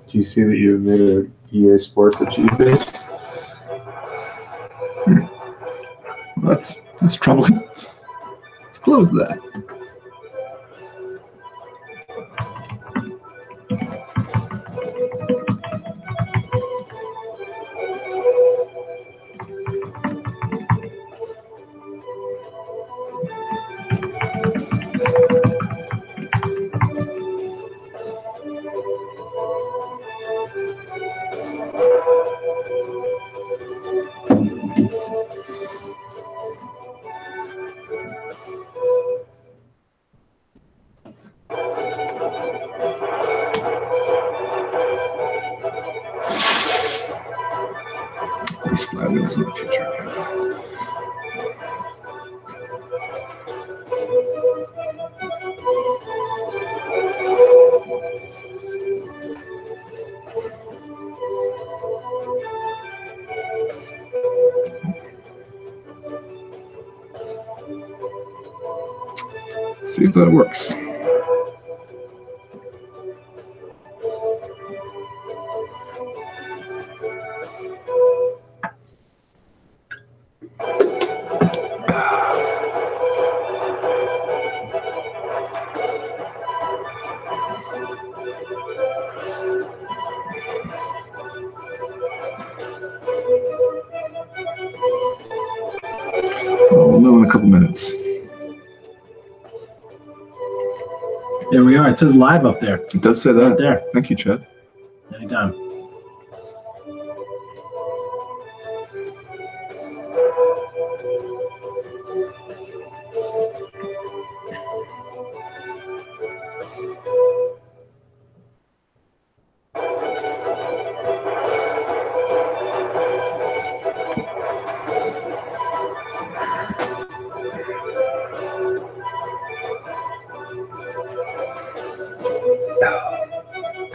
Do you see that you admitted EA Sports achievement? Well, that's troubling. Let's close that. These flags in the future. See if that works. We'll know in a couple minutes. There we are. It says live up there. It does say that. Right there. Thank you, Chad. Anytime.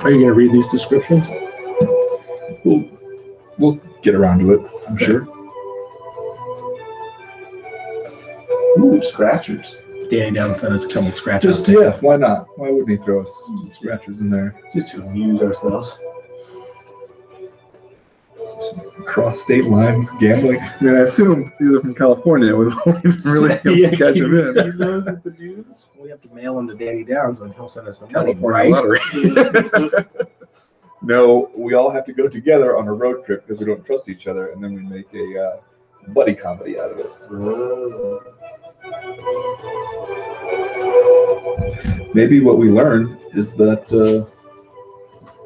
Are you going to read these descriptions? We'll get around to it, I'm sure. Ooh, scratchers. Danny Down sent us a couple scratches. Just, yes, why not? Why wouldn't he throw us some scratchers in there? Just to amuse ourselves. Cross state lines, gambling. I mean, I assume these are from California. We won't even really be able to catch them in. You know the news? We have to mail them to Danny Downs and he'll send us the money, California right? lottery. No, we all have to go together on a road trip because we don't trust each other, and then we make a buddy comedy out of it. Maybe what we learn is that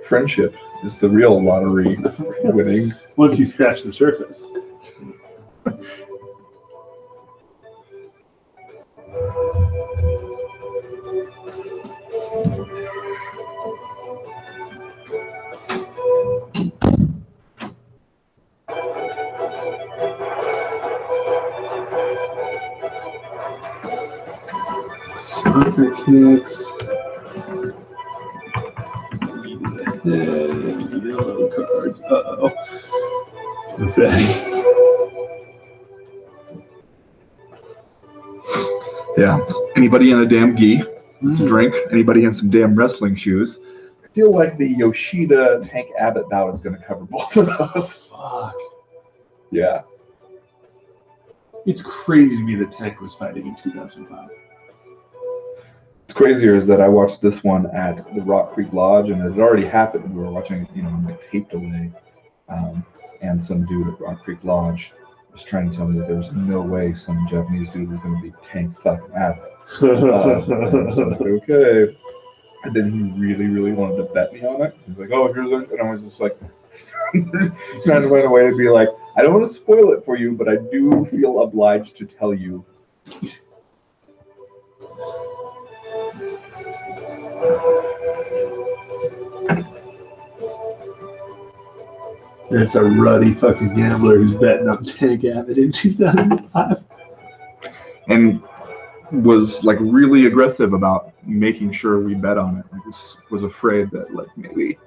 friendship is the real lottery winning. Once you scratch the surface. Soccer kicks. Yellow cards. Uh-oh. Yeah. Anybody in a damn gi to drink? Anybody in some damn wrestling shoes? I feel like the Yoshida Tank Abbott bout is going to cover both of us. Fuck. Yeah. It's crazy to me that Tank was fighting in 2005. What's crazier is that I watched this one at the Rock Creek Lodge, and it had already happened. We were watching it, on like tape delay, and some dude at Rock Creek Lodge was trying to tell me that there was no way some Japanese dude was going to be Tank fucking Abbott. And I was like, okay. And then he really, really wanted to bet me on it. He's like, oh, here's it. And I was just like, trying to find a way to be like, I don't want to spoil it for you, but I do feel obliged to tell you. That's a ruddy fucking gambler who's betting on Tank Abbott in 2005. And was like really aggressive about making sure we bet on it. I was afraid that like maybe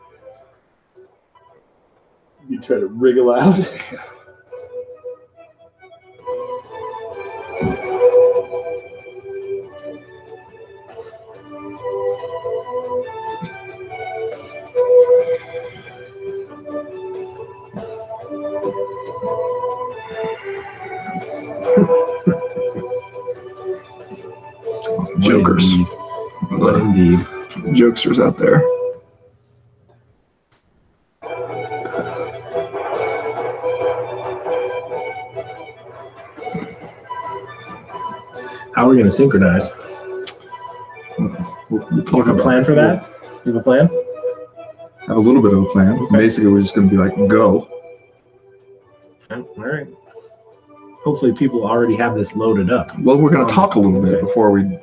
You try to wriggle out. jokers. But indeed. Jokesters out there. How are we going to synchronize? We'll Do talk you have a about plan for that? You have a plan? Have a little bit of a plan. Okay. Basically, we're just going to be like, go. All right. Hopefully people already have this loaded up. Well, we're going to talk a little bit okay. before we.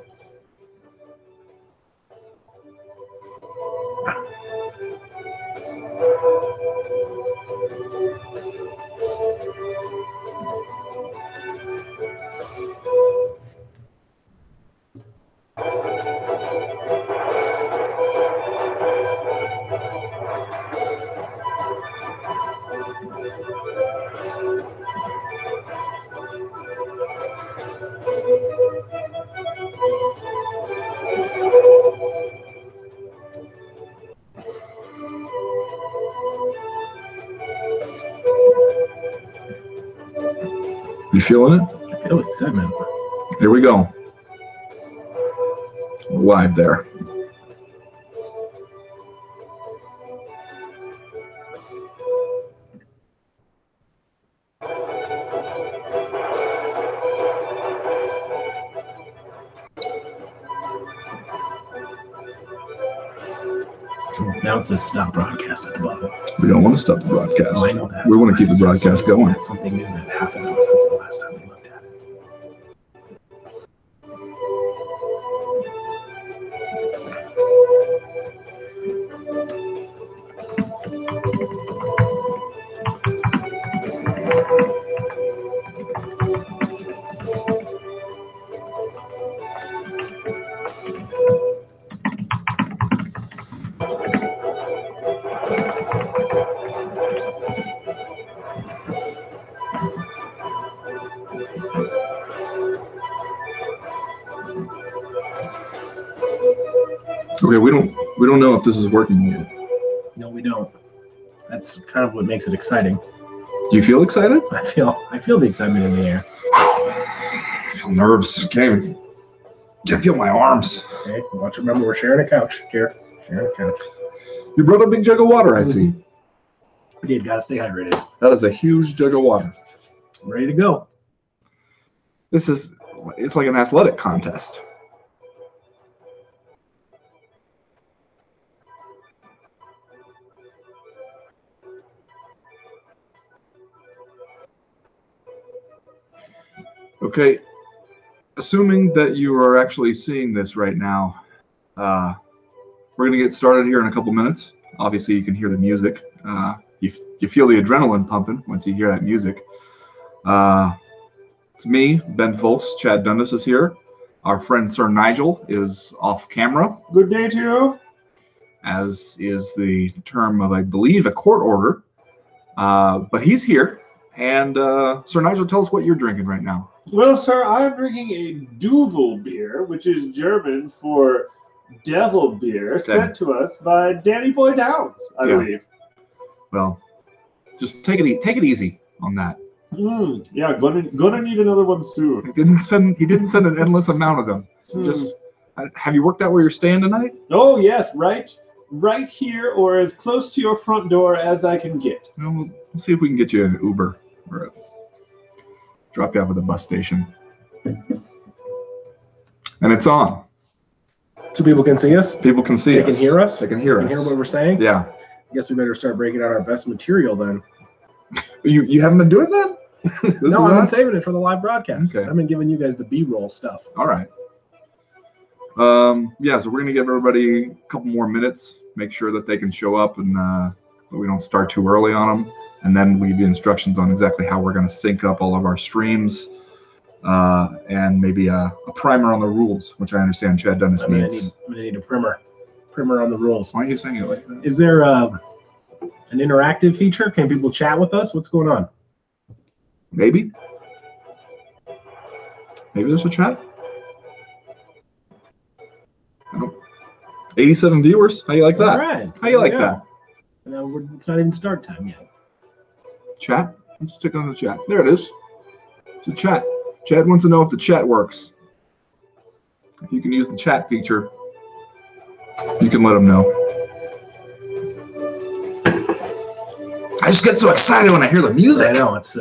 You feeling it? I feel excitement. Here we go. Live there. Now it says stop broadcast at the bottom. We don't want to stop the broadcast. Oh, I know that. We want to keep the broadcast going. That's something new that happened since the last time we looked at it. Okay, we don't know if this is working yet. No, we don't. That's kind of what makes it exciting. Do you feel excited? I feel the excitement in the air. I feel nerves. Can't feel my arms. Okay, watch. Remember, we're sharing a couch here. Sharing a couch. You brought a big jug of water, I see. We did. Gotta stay hydrated. That is a huge jug of water. Ready to go. It's like an athletic contest. Okay, assuming that you are actually seeing this right now, we're going to get started here in a couple minutes. Obviously, you can hear the music. You feel the adrenaline pumping once you hear that music. It's me, Ben Folks. Chad Dundas is here. Our friend Sir Nigel is off camera. Good day to you. As is the term of, I believe, a court order. But he's here. And Sir Nigel, tell us what you're drinking right now. Well, sir, I'm drinking a Duvel beer, which is German for devil beer, sent to us by Danny Boy Downs, I believe. Well, just take it easy on that. Yeah, gonna need another one soon. He didn't send an endless amount of them. Just have you worked out where you're staying tonight? Oh yes, right here, or as close to your front door as I can get. Well, we'll see if we can get you an Uber or drop you off at the bus station. And it's on. So people can see us? People can see us. They can hear us? They can hear us. Can hear what we're saying? Yeah. I guess we better start breaking out our best material then. You haven't been doing that? No, I've been saving it for the live broadcast. Okay. I've been giving you guys the B-roll stuff. All right. Yeah, so we're going to give everybody a couple more minutes, make sure that they can show up and we don't start too early on them. And then we give you instructions on exactly how we're going to sync up all of our streams and maybe a primer on the rules, which I understand Chad Dundas needs. I'm going to need a primer on the rules. Why are you saying it like that? Is there an interactive feature? Can people chat with us? What's going on? Maybe. Maybe there's a chat. 87 viewers. How you like that? All right. How you like that? No, it's not even start time yet. Chat? Let's check on the chat. There it is. It's a chat. Chad wants to know if the chat works. You can use the chat feature. You can let them know. I just get so excited when I hear the music. I know, it's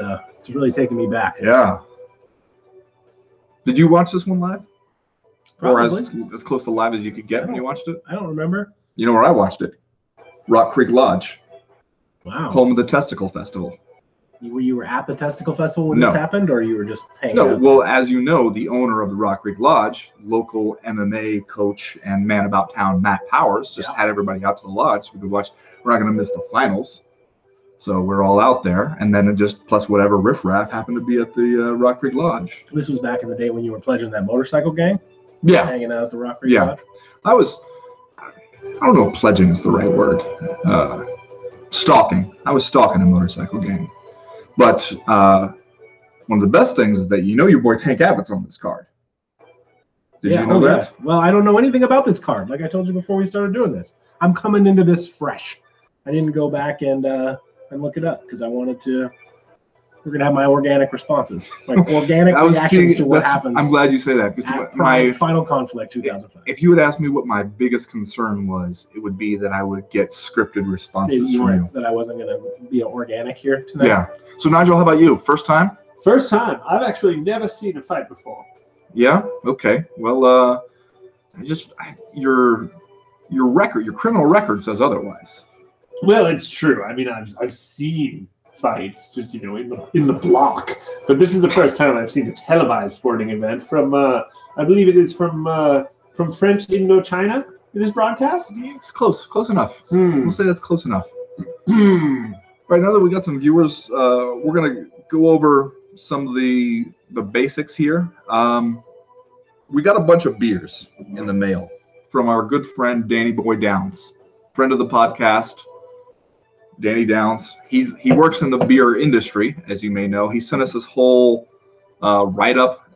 really taking me back. Yeah. Did you watch this one live? Probably. Or as close to live as you could get when you watched it? I don't remember. You know where I watched it? Rock Creek Lodge. Wow. Home of the Testicle Festival. You were at the Testicle Festival when No. this happened, or you were just hanging No, out? well, as you know, the owner of the Rock Creek Lodge, local MMA coach and man about town Matt Powers, just had everybody out to the lodge so we could watch. We're not going to miss the finals. So we're all out there, and then it just plus whatever riffraff happened to be at the Rock Creek Lodge. This was back in the day when you were pledging that motorcycle gang? Yeah. Hanging out at the Rock Creek Lodge? I don't know if pledging is the right word. Stalking. I was stalking a motorcycle gang. But one of the best things is that you know your boy Tank Abbott's on this card. Did you know that? Yeah. Well, I don't know anything about this card. Like I told you before we started doing this, I'm coming into this fresh. I didn't go back and look it up because I wanted to. We're gonna have my organic responses, like organic reactions to what happens. I'm glad you say that because my Final Conflict 2005. If you had asked me what my biggest concern was, it would be that I would get scripted responses from you. That I wasn't gonna be organic here tonight. Yeah. So Nigel, how about you? First time? First time. I've actually never seen a fight before. Yeah. Okay. Well, your record, your criminal record says otherwise. Well, it's true. I mean, I've seen fights, just in the block. But this is the first time I've seen a televised sporting event from, I believe it is from French Indochina. It is broadcast. It's close enough. We'll say that's close enough. Right, now that we got some viewers, we're gonna go over some of the basics here. We got a bunch of beers in the mail from our good friend Danny Boy Downs, friend of the podcast. Danny Downs, he works in the beer industry, as you may know. He sent us this whole write-up.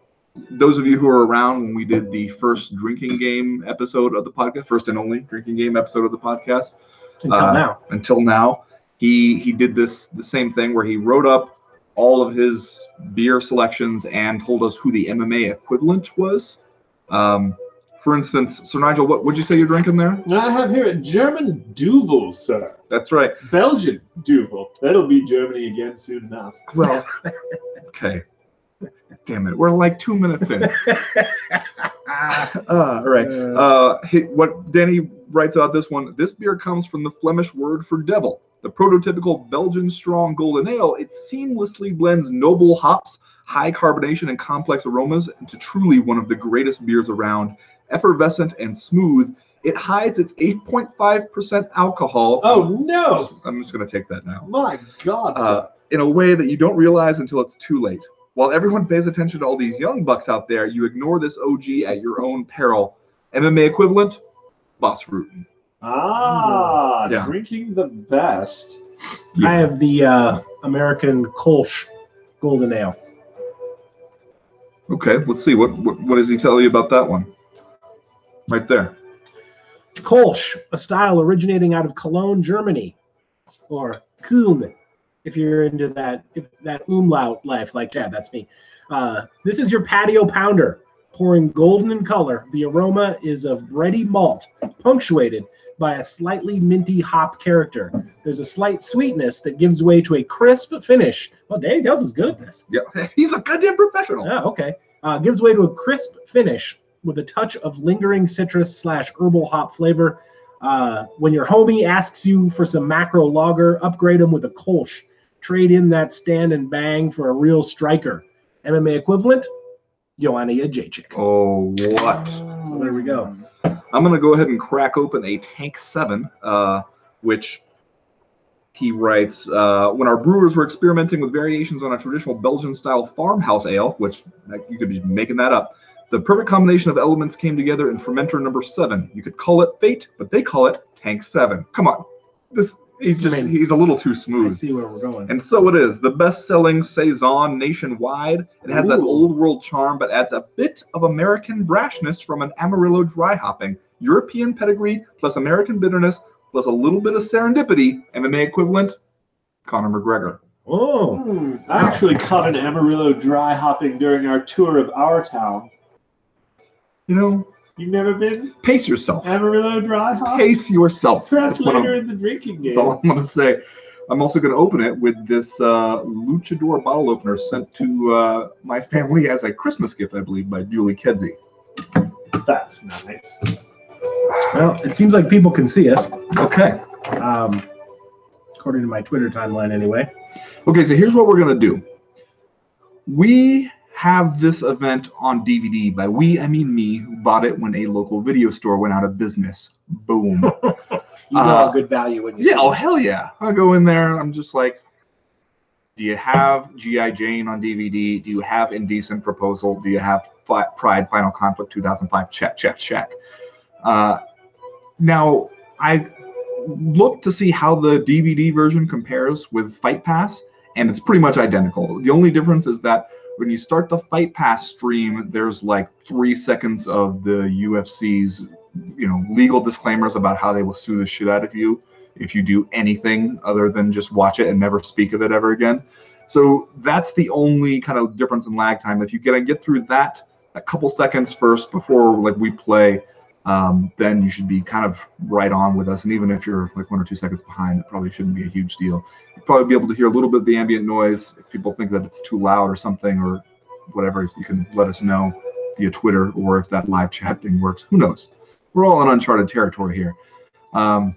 Those of you who are around when we did the first drinking game episode of the podcast, first and only drinking game episode of the podcast. Until now. He did the same thing where he wrote up all of his beer selections and told us who the MMA equivalent was. For instance, so Nigel, what would you say you're drinking there? I have here a German Duvel, sir. That's right. Belgian Duvel. That'll be Germany again soon enough. Well, okay. Damn it, we're like 2 minutes in. All right. What Danny writes about this one, this beer comes from the Flemish word for devil. The prototypical Belgian strong golden ale, it seamlessly blends noble hops, high carbonation, and complex aromas into truly one of the greatest beers around. Effervescent and smooth, it hides its 8.5% alcohol. Oh, no! I'm just going to take that now. My God. In a way that you don't realize until it's too late. While everyone pays attention to all these young bucks out there, you ignore this OG at your own peril. MMA equivalent, Boss Rutan. Drinking the best. Yeah. I have the American Kolsch Golden Ale. Okay, let's see. What does he tell you about that one? Right there. Kolsch, a style originating out of Cologne, Germany, or Köln, if you're into that umlaut life like that. That's me. This is your patio pounder, pouring golden in color. The aroma is of bready malt, punctuated by a slightly minty hop character. There's a slight sweetness that gives way to a crisp finish. Well, Danny Dales is good at this. Yeah, he's a goddamn professional. Oh, okay. Gives way to a crisp finish with a touch of lingering citrus / herbal hop flavor. When your homie asks you for some macro lager, upgrade him with a Kolsch. Trade in that stand and bang for a real striker. MMA equivalent, Joanna Jacek. Oh, what? So there we go. I'm going to go ahead and crack open a Tank 7, which he writes, when our brewers were experimenting with variations on a traditional Belgian-style farmhouse ale, which you could be making that up, the perfect combination of elements came together in fermenter number 7. You could call it fate, but they call it Tank 7. Come on. He's a little too smooth. I see where we're going. And so it is. The best-selling Saison nationwide. It has that old-world charm, but adds a bit of American brashness from an Amarillo dry hopping. European pedigree plus American bitterness plus a little bit of serendipity. MMA equivalent, Conor McGregor. Oh. I actually caught an Amarillo dry hopping during our tour of our town. You know, You've never been pace yourself. Amarillo Dry Hop? Pace yourself. Perhaps That's what later in the drinking That's game. all I'm going to say. I'm also going to open it with this Luchador bottle opener sent to my family as a Christmas gift, I believe, by Julie Kedzie. That's nice. Well, it seems like people can see us, Okay. according to my Twitter timeline anyway. Okay, so here's what we're going to do. We have this event on DVD. By we, I mean me, who bought it when a local video store went out of business. Boom. You know a good value when you Yeah, see oh it. hell yeah. I go in there, I'm just like, do you have G.I. Jane on DVD? Do you have Indecent Proposal? Do you have Pride Final Conflict 2005? Check, check, check. Now, I looked to see how the DVD version compares with Fight Pass, and it's pretty much identical. The only difference is that when you start the Fight Pass stream, there's like 3 seconds of the UFC's, legal disclaimers about how they will sue the shit out of you if you do anything other than just watch it and never speak of it ever again. So that's the only kind of difference in lag time. If you get through that a couple seconds first before we play, then you should be kind of right on with us. And even if you're like 1 or 2 seconds behind, it probably shouldn't be a huge deal. You'll probably be able to hear a little bit of the ambient noise. If people think that it's too loud or something or whatever, you can let us know via Twitter, or if that live chat thing works. Who knows? We're all in uncharted territory here. But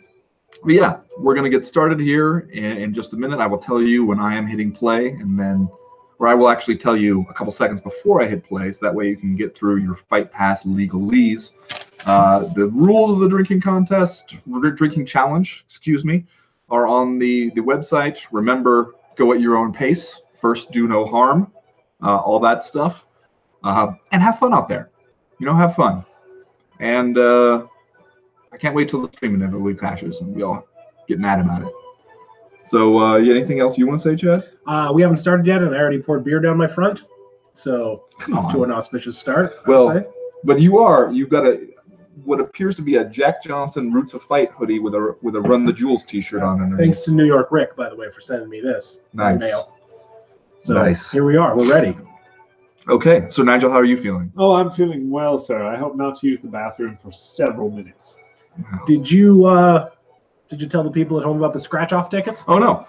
yeah, we're going to get started here in just a minute. I will tell you when I am hitting play, and then, or I will actually tell you a couple seconds before I hit play, so that way you can get through your Fight Pass legalese. The rules of the drinking challenge, are on the website. Remember, go at your own pace. First, do no harm. All that stuff. And have fun out there. Have fun. And I can't wait till the stream inevitably crashes and we all get mad about it. So, anything else you want to say, Chad? We haven't started yet, and I already poured beer down my front. So, Come on. to an auspicious start. Well, but you've got what appears to be a Jack Johnson Roots of Fight hoodie with a Run the Jewels t-shirt on underneath. Thanks to New York Rick, by the way, for sending me this. Nice. Mail. So Nice. Here we are. We're ready. Okay, so Nigel, how are you feeling? Oh, I'm feeling well, sir. I hope not to use the bathroom for several minutes. Did you tell the people at home about the scratch-off tickets? Oh no,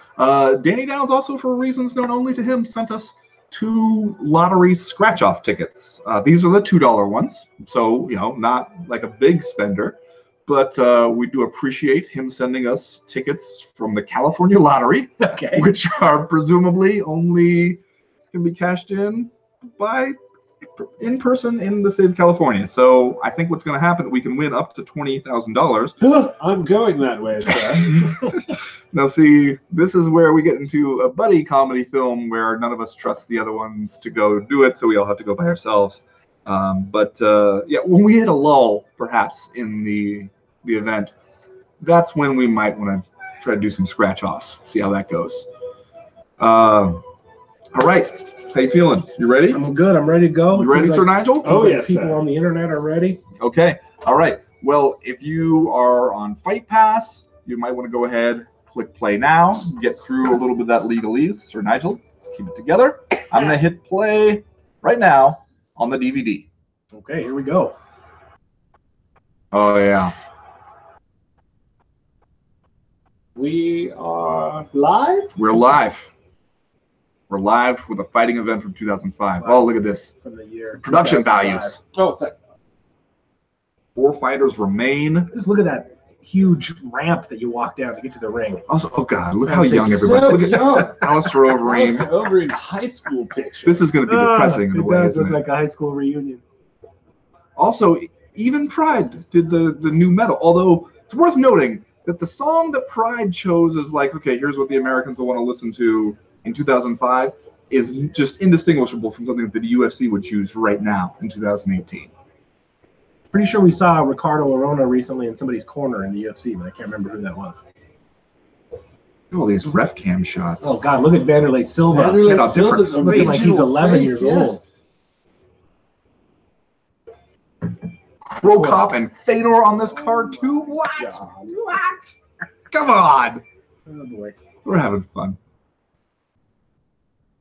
Danny Downs, also for reasons known only to him, sent us 2 lottery scratch-off tickets. These are the $2 ones, so not like a big spender, but we do appreciate him sending us tickets from the California lottery, Okay. which are presumably only can be cashed in in person in the state of California. So I think what's going to happen, we can win up to $20,000. I'm going that way, sir. Now, see, this is where we get into a buddy comedy film where none of us trust the other ones to go do it, so we all have to go by ourselves. But when we hit a lull, perhaps in the event, that's when we might want to try to do some scratch-offs, see how that goes. All right. How you feeling? You ready? I'm good. I'm ready to go. You ready, Sir Nigel? Oh, yes, People sir. on the internet are ready. Okay. All right. Well, if you are on Fight Pass, you might want to go ahead, click play now, get through a little bit of that legalese. Sir Nigel, let's keep it together. I'm going to hit play right now on the DVD. Okay, here we go. Oh, yeah. We are live? We're live. We're live with a fighting event from 2005. Oh, look at this. From the year Production 2005. values. Oh, thank 4 fighters remain. Just look at that huge ramp that you walk down to get to the ring. Also, oh God, look how They're young everybody. so Look at young. Alistair Overeem. Overeem high school picture. This is going to be depressing in a It way, does look isn't it? like a high school reunion. Also, even Pride did the new metal. Although it's worth noting that the song that Pride chose is like, okay, here's what the Americans will want to listen to in 2005 is just indistinguishable from something that the UFC would choose right now in 2018. Pretty sure we saw Ricardo Arona recently in somebody's corner in the UFC, but I can't remember who that was. Look at all these ref cam shots. Oh God, look at Vanderlei Silva. Vanderlei Look at how different Silva's looking like he's original 11 face, years yes. old. Pro Cop and Fedor on this card too? What? God. What? Come on. Oh boy. We're having fun.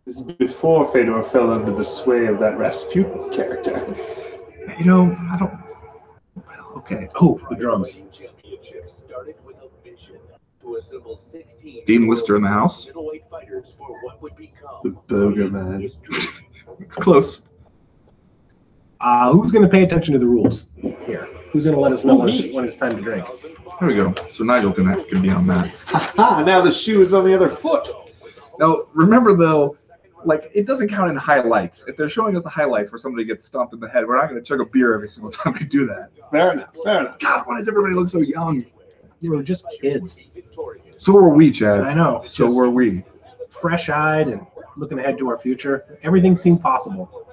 This is before Fedor fell under the sway of that Rasputin character. You know, I don't. Okay. Oh, the drums. Dean Lister in the house. The Boger Man. It's close. Who's going to pay attention to the rules here? Who's going to let us know when it's time to drink? There we go. So Nigel can be on that. Ha! Now the shoe is on the other foot. Now, remember, though, like, it doesn't count in highlights. If they're showing us the highlights where somebody gets stomped in the head, we're not going to chug a beer every single time we do that. Fair enough. Fair enough. God, why does everybody look so young? You were just kids. So were we, Chad. I know. So were we. Fresh-eyed and looking ahead to our future. Everything seemed possible.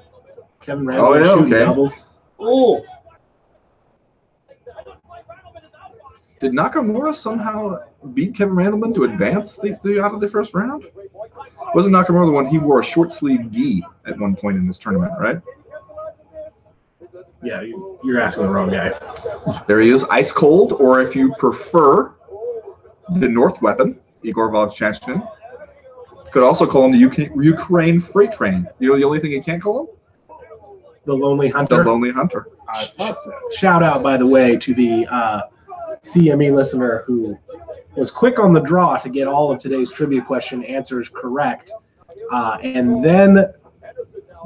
Kevin Randall Oh, yeah, shooting okay. doubles. Oh. Did Nakamura somehow beat Kevin Randleman to advance out of the first round? Wasn't Nakamura the one he wore a short sleeve gi at one point in this tournament, right? Yeah, you're asking the wrong guy. There he is, ice cold, or if you prefer, the North Weapon, Igor Vovchanchkin. Could also call him the Ukraine Freight Train. You know the only thing you can't call him? The Lonely Hunter. The Lonely Hunter. I thought so. Shout out, by the way, to the CME listener who was quick on the draw to get all of today's trivia question answers correct, and then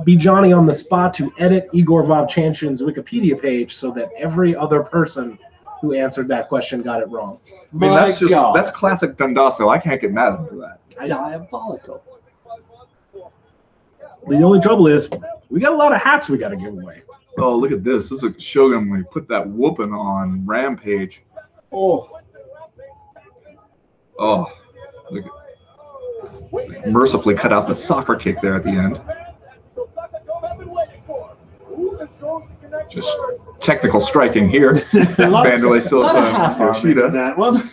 be Johnny on the spot to edit Igor Vovchanchin's Wikipedia page so that every other person who answered that question got it wrong. I mean, that's classic Dundasso. I can't get mad at him for that. Diabolical. The only trouble is we got a lot of hats we got to give away. Oh, look at this. This is Shogun when he put that whooping on Rampage. Oh. Oh. Look at, mercifully cut out the soccer kick there at the end. Just technical striking here. Vanderlei Silva and Yoshida. That one.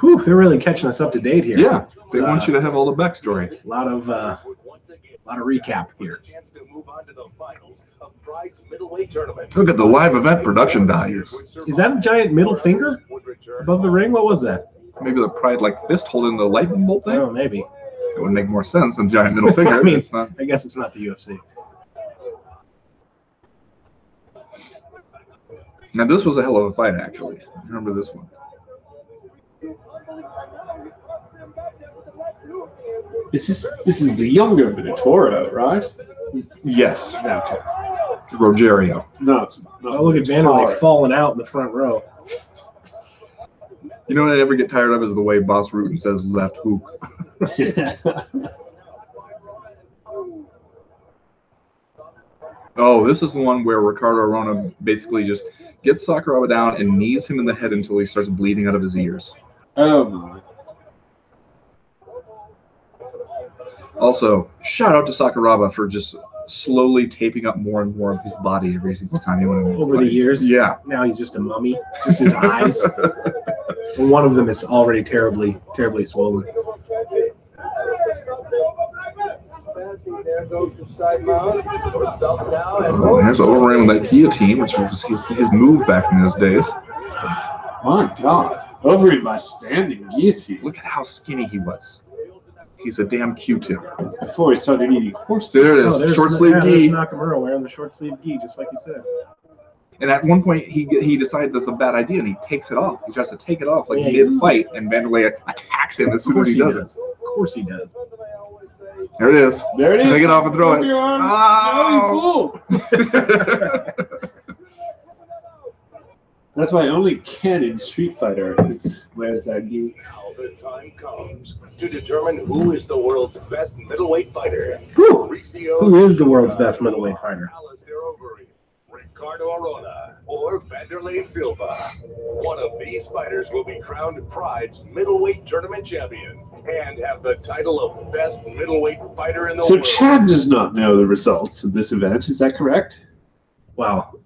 Whew, they're really catching us up to date here. Yeah, they want you to have all the backstory. A lot of recap here. Look at the live event production values. Is that a giant middle finger above the ring? What was that? Maybe the pride like fist holding the lightning bolt thing? Oh, maybe. It would make more sense than giant middle finger. I mean, it's not. I guess it's not the UFC. Now this was a hell of a fight, actually. Remember this one? This is the younger Minotauro, right? Yes, Okay. Rogerio. No, it's not. Oh, look at Vanderlei falling out in the front row. You know what I never get tired of is the way Boss Rutan says left hook. Oh, this is the one where Ricardo Arona basically just gets Sakuraba down and knees him in the head until he starts bleeding out of his ears. Oh my. Also, shout out to Sakuraba for just slowly taping up more and more of his body every single time he went in. Over the years. Yeah. Now he's just a mummy. Just his eyes. And one of them is already terribly, terribly swollen. There's Overeem with that guillotine, which was his move back in those days. My God. Overeem by standing guillotine. Look at how skinny he was. He's a damn Q-tip. Before he started eating horse There it Oh, is, there's short sleeve gi. There's Nakamura wearing the short sleeve gi, just like you said. And at one point, he decides that's a bad idea, and he takes it off. He tries to take it off like Yeah, mid-fight, and Vanderlei attacks him as soon as he does it. Of course he does. There it is. There it is. Take it off and throw it. Oh! That's why only Ken in Street Fighter wears that gi. Now the time comes to determine who is the world's best middleweight fighter. Who is the world's best middleweight fighter? Ricardo Arona or Vanderlei Silva. One of these fighters will be crowned Pride's middleweight tournament champion and have the title of best middleweight fighter in the So world. Chad does not know the results of this event. Is that correct? Well,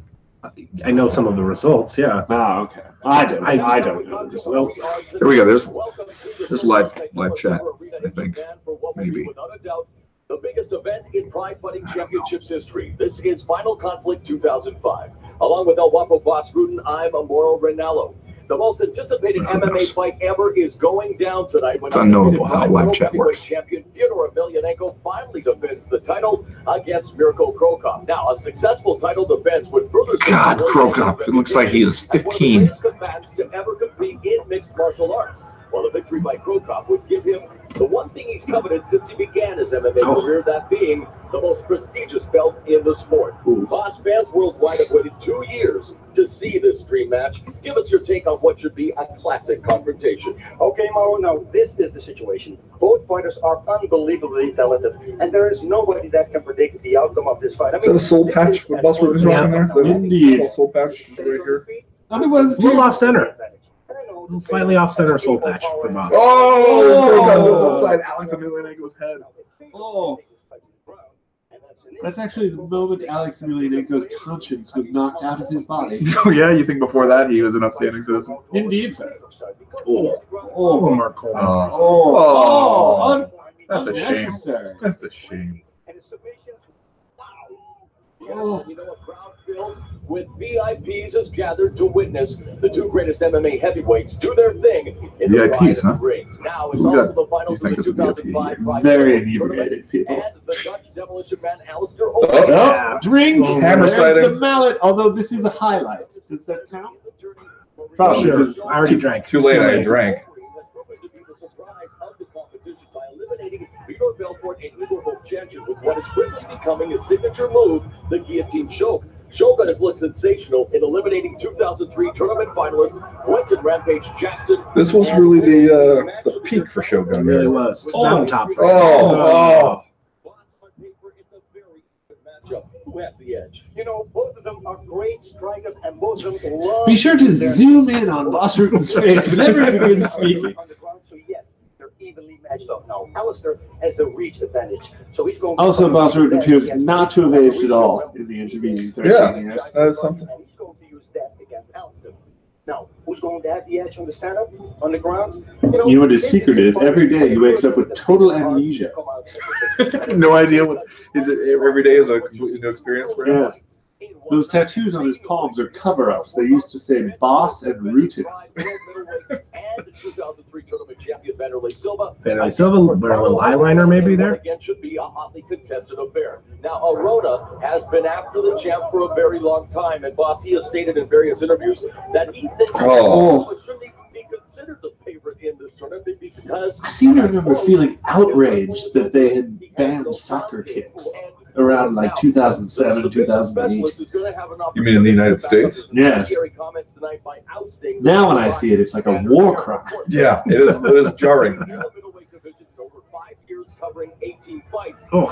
I know some of the results, yeah. Ah, okay. I don't know the results. Here we go. There's live chat, I think. Maybe. The biggest event in Pride Fighting Championships history. This is Final Conflict 2005. Along with El Guapo Boss Rutan, I'm Amoro Renalo. The most anticipated MMA fight ever is going down tonight when It's unknowable how live chat works. Champion Fyodor Emelianenko finally defends the title against Mirko Krokop. Now, a successful title defense would further. God, Krokop, it looks like he is 15. To ever compete in mixed martial arts. Well, the victory by Krokop would give him the one thing he's coveted since he began his MMA career, that being the most prestigious belt in the sport. Boss fans worldwide have waited 2 years to see this dream match. Give us your take on what should be a classic confrontation. Okay, Mauro, now this is the situation. Both fighters are unbelievably talented, and there is nobody that can predict the outcome of this fight. I Is that a soul patch with Boss Ruben's rocking there? Is that Indeed. a soul patch right here? Otherwise, It's a little off center. Slightly off center soul patch for Bob. Oh! Krokop goes upside Alex Emelianenko's head. Oh. That's actually the moment Alex Emelianenko's conscience was knocked out of his body. Oh yeah, you think before that he was an upstanding citizen? Indeed, sir. Oh, Mark Coleman. Oh, That's a shame. unnecessary. That's a shame. Oh. You know, a crowd filled with VIPs is gathered to witness the two greatest MMA heavyweights do their thing in the VIPs, huh? ring. Now it's Who we also got? the finals You of the think it's a 2005 VIP? Pride Very Tournament, inebriated people. and the Dutch demolition man Alistair Oh, Overeem. drink! Hammer There's sighting. the mallet, although this is a highlight. Does that count? Probably Sure. because I already drank. Too late, I drank. Fyodor Belfort and Igor Vovchanchyn with what is quickly becoming his signature move, the guillotine choke. Shogun has looked sensational in eliminating 2003 tournament finalist Quentin Rampage Jackson. This was really the peak for Shogun. It really was. It's mountaintop. Oh. On paper, it's a very good matchup. Who has the edge? You know, both of them are great strikers, and both of them love. Be sure to zoom in on Boss Ruben's face whenever he begins speaking. So yes, they're evenly matched up now. Alistair has the reach advantage, so he's going. Also, Boss Rubin appears not to have aged at all in the intervening 13 Yeah, years. that's something. And he's going to use that against Alistair. Now, who's going to have the edge on the stand-up, on the ground? You know what his secret is? Every day he wakes up with total amnesia. No idea what every day is a completely new experience for him. Yeah. Those tattoos on his palms are cover-ups. They used to say boss and rooted. And the 2003 tournament champion Vanderlei Silva. Vanderlei Silva, wear a little eyeliner maybe there. Again, should be a hotly contested affair. Now, Arona has been after the champ for a very long time, and Boss, he has stated in various interviews that he thinks shouldn't even be considered the favorite in this tournament because I seem to remember feeling outraged that they had banned soccer kicks around like 2007, 2008. You mean in the United States? Yes. Now when I see it, it's like a war crime. Yeah, it is jarring. Oh.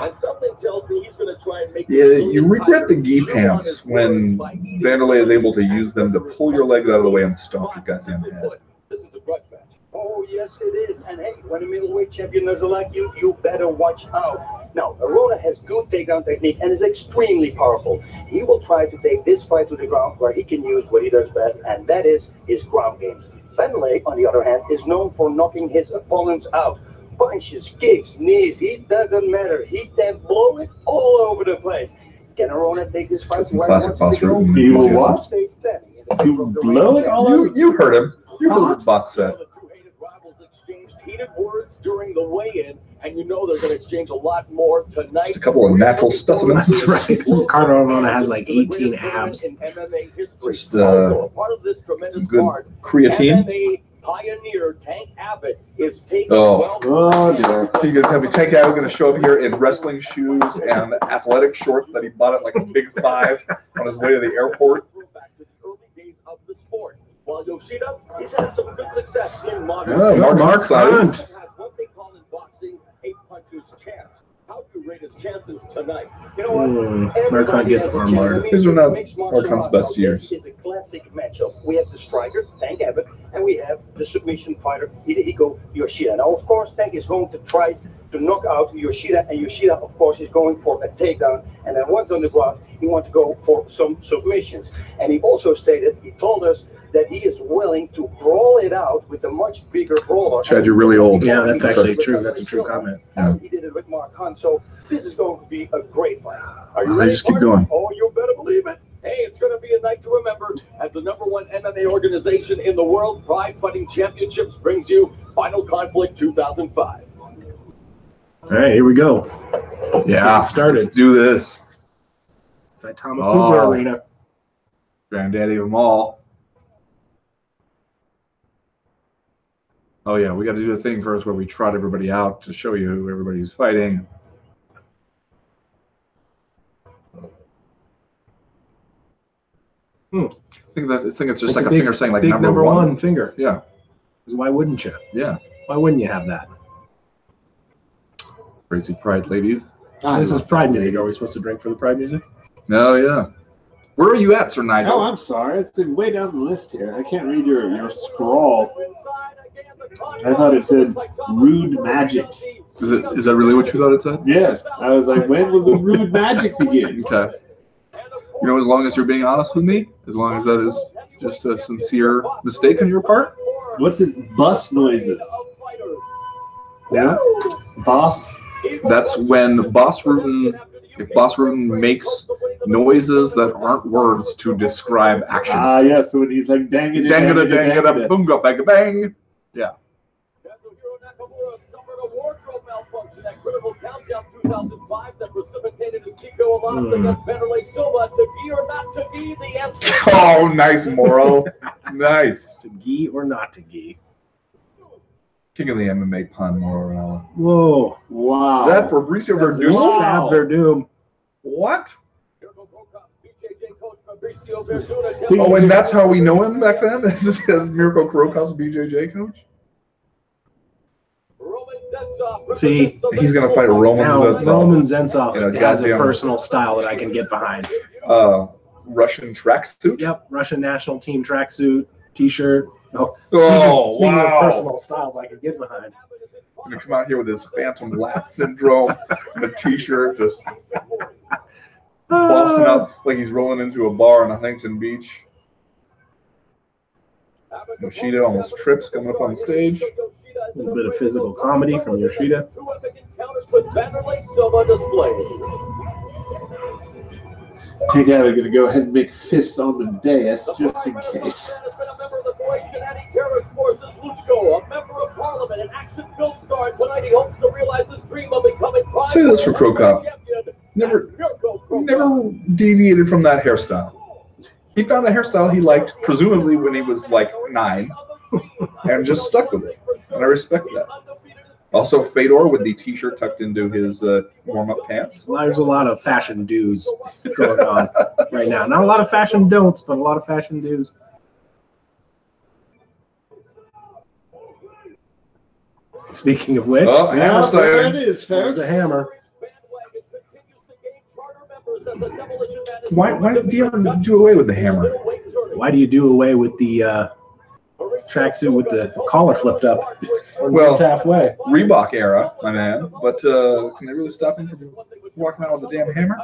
Yeah, you regret the gi pants when Vanderlei is able to use them to pull your legs out of the way and stomp your goddamn head. This is a grudge match. Oh, yes, it is. And hey, when a middleweight champion doesn't like you, you better watch out. Now, Arona has good takedown technique and is extremely powerful. He will try to take this fight to the ground where he can use what he does best, and that is his ground game. Vanderlei, on the other hand, is known for knocking his opponents out. Punches, kicks, knees, he doesn't matter. He can blow it all over the place. Can Arona take this fight to where he Classic wants to Boss go? Ruben. He will what? Stay standing in the He middle will of the blow ring. it all over? You heard him. You heard what Boss said. The two hated rivals exchanged heated words during the weigh-in, and you know they're going to exchange a lot more tonight. Just a couple of natural specimens. That's right. Carter Arona has like 18 abs. In MMA history. Just, Also, a part of this tremendous some good card, creatine. MMA pioneer Tank Abbott is taking Oh. Oh dear. So you're gonna tell me Tank Abbott gonna show up here in wrestling shoes and athletic shorts that he bought at like a Big Five on his way to the airport? back to the early days of the sport. While Yoshida, he's had some good success in modern Oh, day. Mark Hunt. Has what they call in boxing a puncher's chance. How do you rate his chances tonight? You know what? Mark Hunt gets armbarred. These are not Mark Hunt's best years. This is a classic matchup. We have the striker, Tank Abbott, and we have the submission fighter, Hidehiko Yoshida. Now, of course, Tank is going to try to knock out Yoshida, and Yoshida, of course, is going for a takedown. And then once on the ground, he wants to go for some submissions. And he also stated, he told us that he is willing to brawl it out with a much bigger brawler. Chad, you're really old. Yeah, that's actually true. That's a true comment. As he did it with Mark Hunt. So this is going to be a great fight. Are you I ready? just keep partner? going. Oh, you better believe it. Hey, it's going to be a night to remember. As the #1 MMA organization in the world, Pride Fighting Championships brings you Final Conflict 2005. All right, here we go. Yeah, started. Let's do this. Saitama Super Oh. Arena. Granddaddy of them all. Oh yeah, we got to do the thing first where we trot everybody out to show you who everybody's fighting. I think it's just like a finger saying like big number one finger. Yeah. 'Cause why wouldn't you? Yeah. Why wouldn't you have that? Crazy Pride ladies. This is Pride music. Are we supposed to drink for the Pride music? No, yeah. Where are you at, Sir Nigel? Oh, I'm sorry. It's way down the list here. I can't read your scrawl. I thought it said rude magic. Is that really what you thought it said? Yeah. I was like, when will the rude magic begin? Okay. You know, as long as you're being honest with me, as long as that is just a sincere mistake on your part. What's his bus noises? Yeah. Boss. That's when Boss Rutan, if Boss Rutan makes noises that aren't words to describe action. Yeah, so when he's like dang it, boom, go bang, bang. Yeah. Oh, nice, Moro. Nice. To gi or not to gi? King of the MMA pun, Moro. Whoa. Wow. Is that Fabricio Verdum? Fab Verdum. What? Oh, and that's how we know him back then? This is as Mirko Kurokow's BJJ coach? See, he's going to fight Roman Zensov. Roman Zensov In a has a goddamn- personal style that I can get behind. Russian tracksuit? Yep, Russian national team tracksuit, T-shirt. Oh, speaking wow. of personal styles I can get behind. Going to come out here with his phantom lat syndrome and a T-shirt, just bossing up like he's rolling into a bar on Huntington Beach. Yoshida almost trips coming up on stage. A little bit of physical comedy from Yoshida. I think I'm going to go ahead and make fists on the dais just in case. Say this for Krokop. Never deviated from that hairstyle. He found a hairstyle he liked, presumably when he was like 9, and just stuck with it. And I respect that. Also, Fedor with the T-shirt tucked into his warm-up pants. There's a lot of fashion do's going on right now. Not a lot of fashion don'ts, but a lot of fashion do's. Speaking of which, oh, hammer there sighting. it is, there's folks. the hammer. Why do you ever do away with the hammer? Why do you do away with the tracksuit with the collar flipped up? Well, halfway. Reebok era, my man. But can they really stop him from walking around with the damn hammer?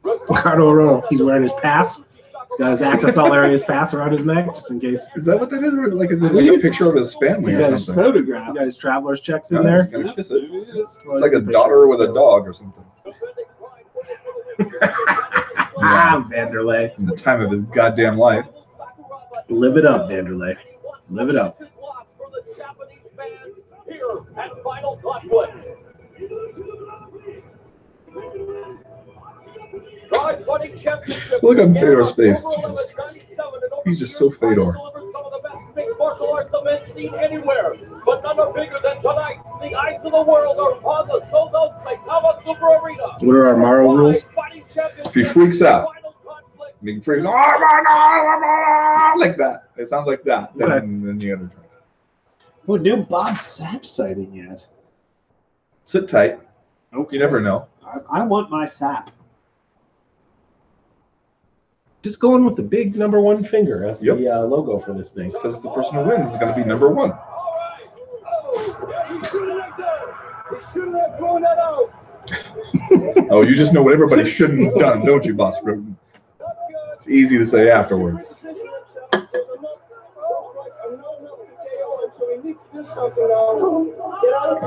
Ricardo Arona, he's wearing his pass. He's got his access all areas pass around his neck, just in case. Is that what that is? Or like, is it like a picture of his family He's or got his something? photograph. He got his traveler's checks in Oh, there. he's gonna kiss it. There it is. It's like a daughter with a dog or something. Vanderlei. In the time of his goddamn life. Live it up, Vanderlei. Live it up. Look on Fedor's face. Jesus Christ. He's just so Fedor. Martial arts event seen anywhere, but none are bigger than tonight. The eyes of the world are upon the sold-out Saitama Super Arena. What are our Morrow rules? If he freaks out, and he freaks out like that. It sounds like that. Then you gotta try. Well, no Bob Sapp sighting yet. Sit tight. Okay. You never know. I want my sap. Just going with the big -- finger as Yep. the logo for this thing. Because the person who wins is going to be number 1. Oh, you just know what everybody shouldn't have done, don't you, Boss Rutan? It's easy to say afterwards. Do something now. Get out of the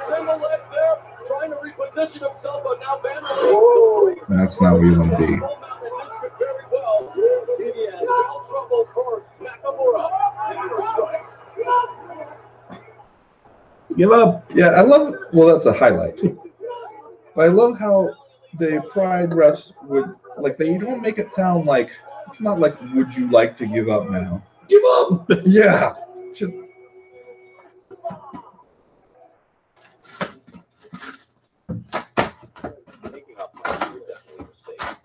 Single leg there, trying to reposition himself, but now Vanderlei. That's not where you want to be. This could very well spell trouble for Nakamura. Hammer strikes. Give up. Yeah, I love. Well, that's a highlight. But I love how the Pride refs would they don't make it sound like it's not like would you like to give up now? Give up. Yeah. Just Taking up punch was definitely a mistake.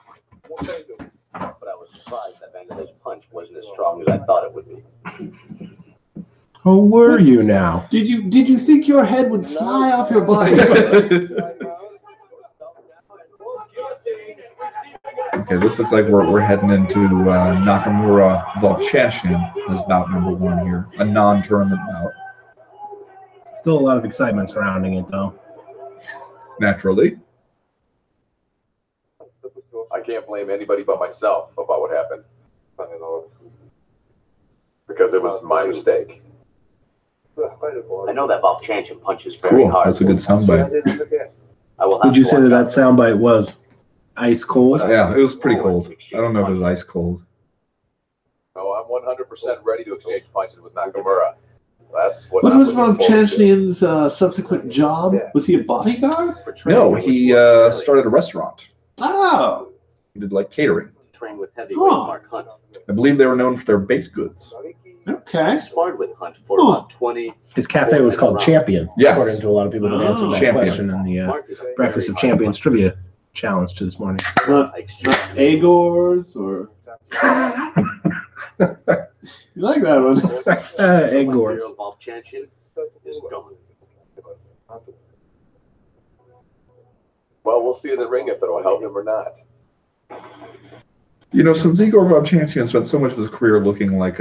But I was surprised that Vanderlei's punch wasn't as strong as I thought it would be. Who were you now? Did you think your head would fly off your body? okay. This looks like we're heading into Nakamura Volchanshin as bout number 1 here, a non-tournament bout. Still a lot of excitement surrounding it, though. Naturally. I can't blame anybody but myself about what happened. Because it was my mistake. I know that Volchanshin punches very Cool. hard. That's a good soundbite. I will have Would you to say watch that out. soundbite was ice cold? Yeah, it was pretty cold. I don't know if it was ice cold. No, I'm 100% ready to exchange punches with Nakamura. That's what What I'm was looking Von forward to. Chanchlian's subsequent job? Was he a bodyguard? No, he started a restaurant. Oh, He did catering. Train with heavyweight Huh. Mark Hunt. I believe they were known for their baked goods. okay. Sparred with Hunt for Huh. about 20. His cafe was called Champion, Yes. according to a lot of people that answered that Champion. question in the Mark is a Breakfast of very Champions trivia challenge to this morning. Not Agors or you like that one? Egg gores. Volchanshin is gone. Well, we'll see in the ring if it'll help him or not. You know, since Igor Volchanshin spent so much of his career looking like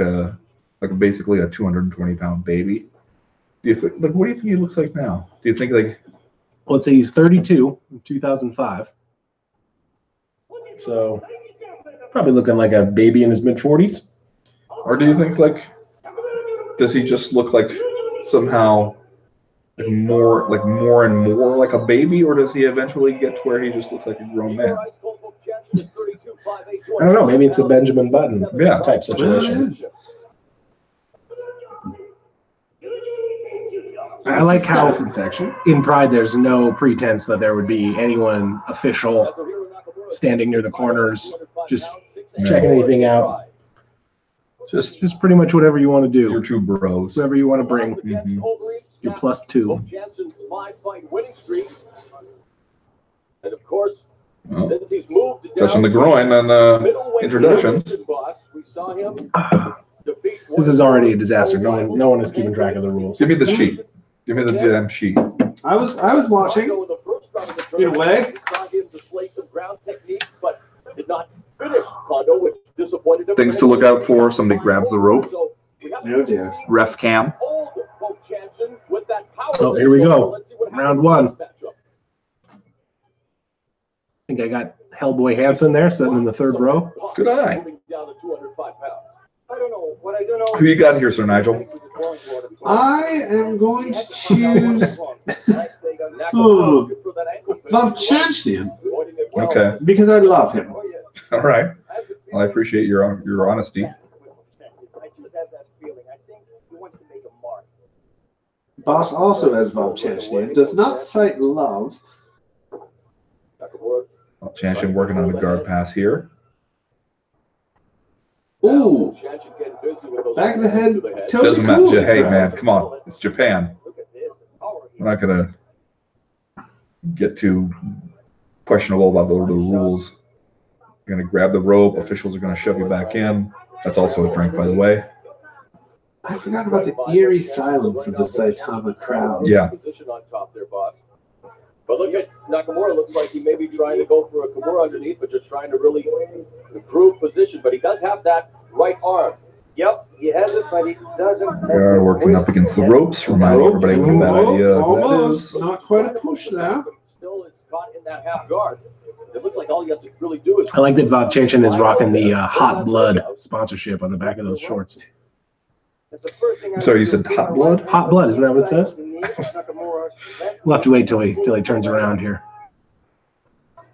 basically a 220-pound baby, do you think what do you think he looks like now? Do you think Well, let's say he's 32 in 2005. So probably looking like a baby in his mid-40s. or do you think does he just look like somehow more and more like a baby, or does he eventually get to where he just looks like a grown man? I don't know. Maybe it's a Benjamin Button type situation. I like how perfection. in Pride there's no pretense that there would be anyone official standing near the corners, just checking anything out. Just Just pretty much whatever you want to your do, two bros. whoever you want to bring. Mhm. Your +2. Jansen's 5-fight winning streak. And of course, Well, since he's moved down touching the groin on middleweight introductions. boss, we saw him defeat This is already a disaster. No one is keeping track of the rules. Give me the sheet. Give me the damn sheet. I was watching. In a way. We saw him display some ground techniques, but did not finish. Kondo, which disappointed him. Things to look out for. Somebody grabs the rope. So we have Oh dear. Ref cam. old Bo Jansen with that power. Oh, here we go. Let's see what Round happens one. in this matchup. I think I got Hellboy Hansen there, sitting in the third row. Good eye. Moving down to 205 pounds. I don't know. What I don't know. Who you got here, Sir Nigel? I am going to choose Nakamura Hmm. for that ankle finish. Von Chanchlian Avoiding it well. Okay. because I love him. All right. Well, I appreciate your honesty. I just have that feeling. I think he wants to make a mark. Boss also has Von Chanchlian. Does not cite love. Nakamura. Well, Chanchin working on the guard pass here. Ooh, Jansen getting busy with those back of the head. to the head. Toe Doesn't to matter. cool. Hey, man, come on. It's Japan. Look at this. Power here. We're not gonna get too questionable about the rules. You're gonna grab the rope. Officials are gonna shove you back in. That's also a drink, by the way. I forgot about the eerie silence of the Saitama crowd. Yeah. Position on top there, boss. But look at Nakamura. Looks like he may be trying to go for a Kimura underneath, but just trying to really improve position. But he does have that right arm. Yep, he has it, but he doesn't. We are working up against the ropes. Remind everybody what that idea of that Almost. is. Not quite a push there. Still is caught in that half guard. It looks like all he has to really do is. I like that Von Chanchin is rocking the Hot Blood sponsorship on the back of those shorts. I'm sorry, you said hot blood? Hot blood, isn't that what it says? We'll have to wait till he turns around here.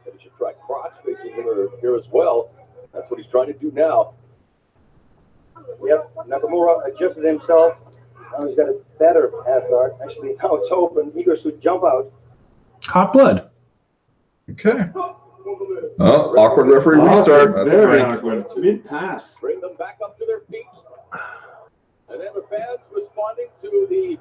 He should try cross-facing here as well. That's what he's trying to do now. Yep, Nakamura adjusted himself. Now he's got a better half guard. Actually, now it's open. Eager to jump out. Hot blood. Okay. Oh, awkward referee restart. That's Very a awkward. Mid-pass. Bring them back up to their feet. And then the fans responding to the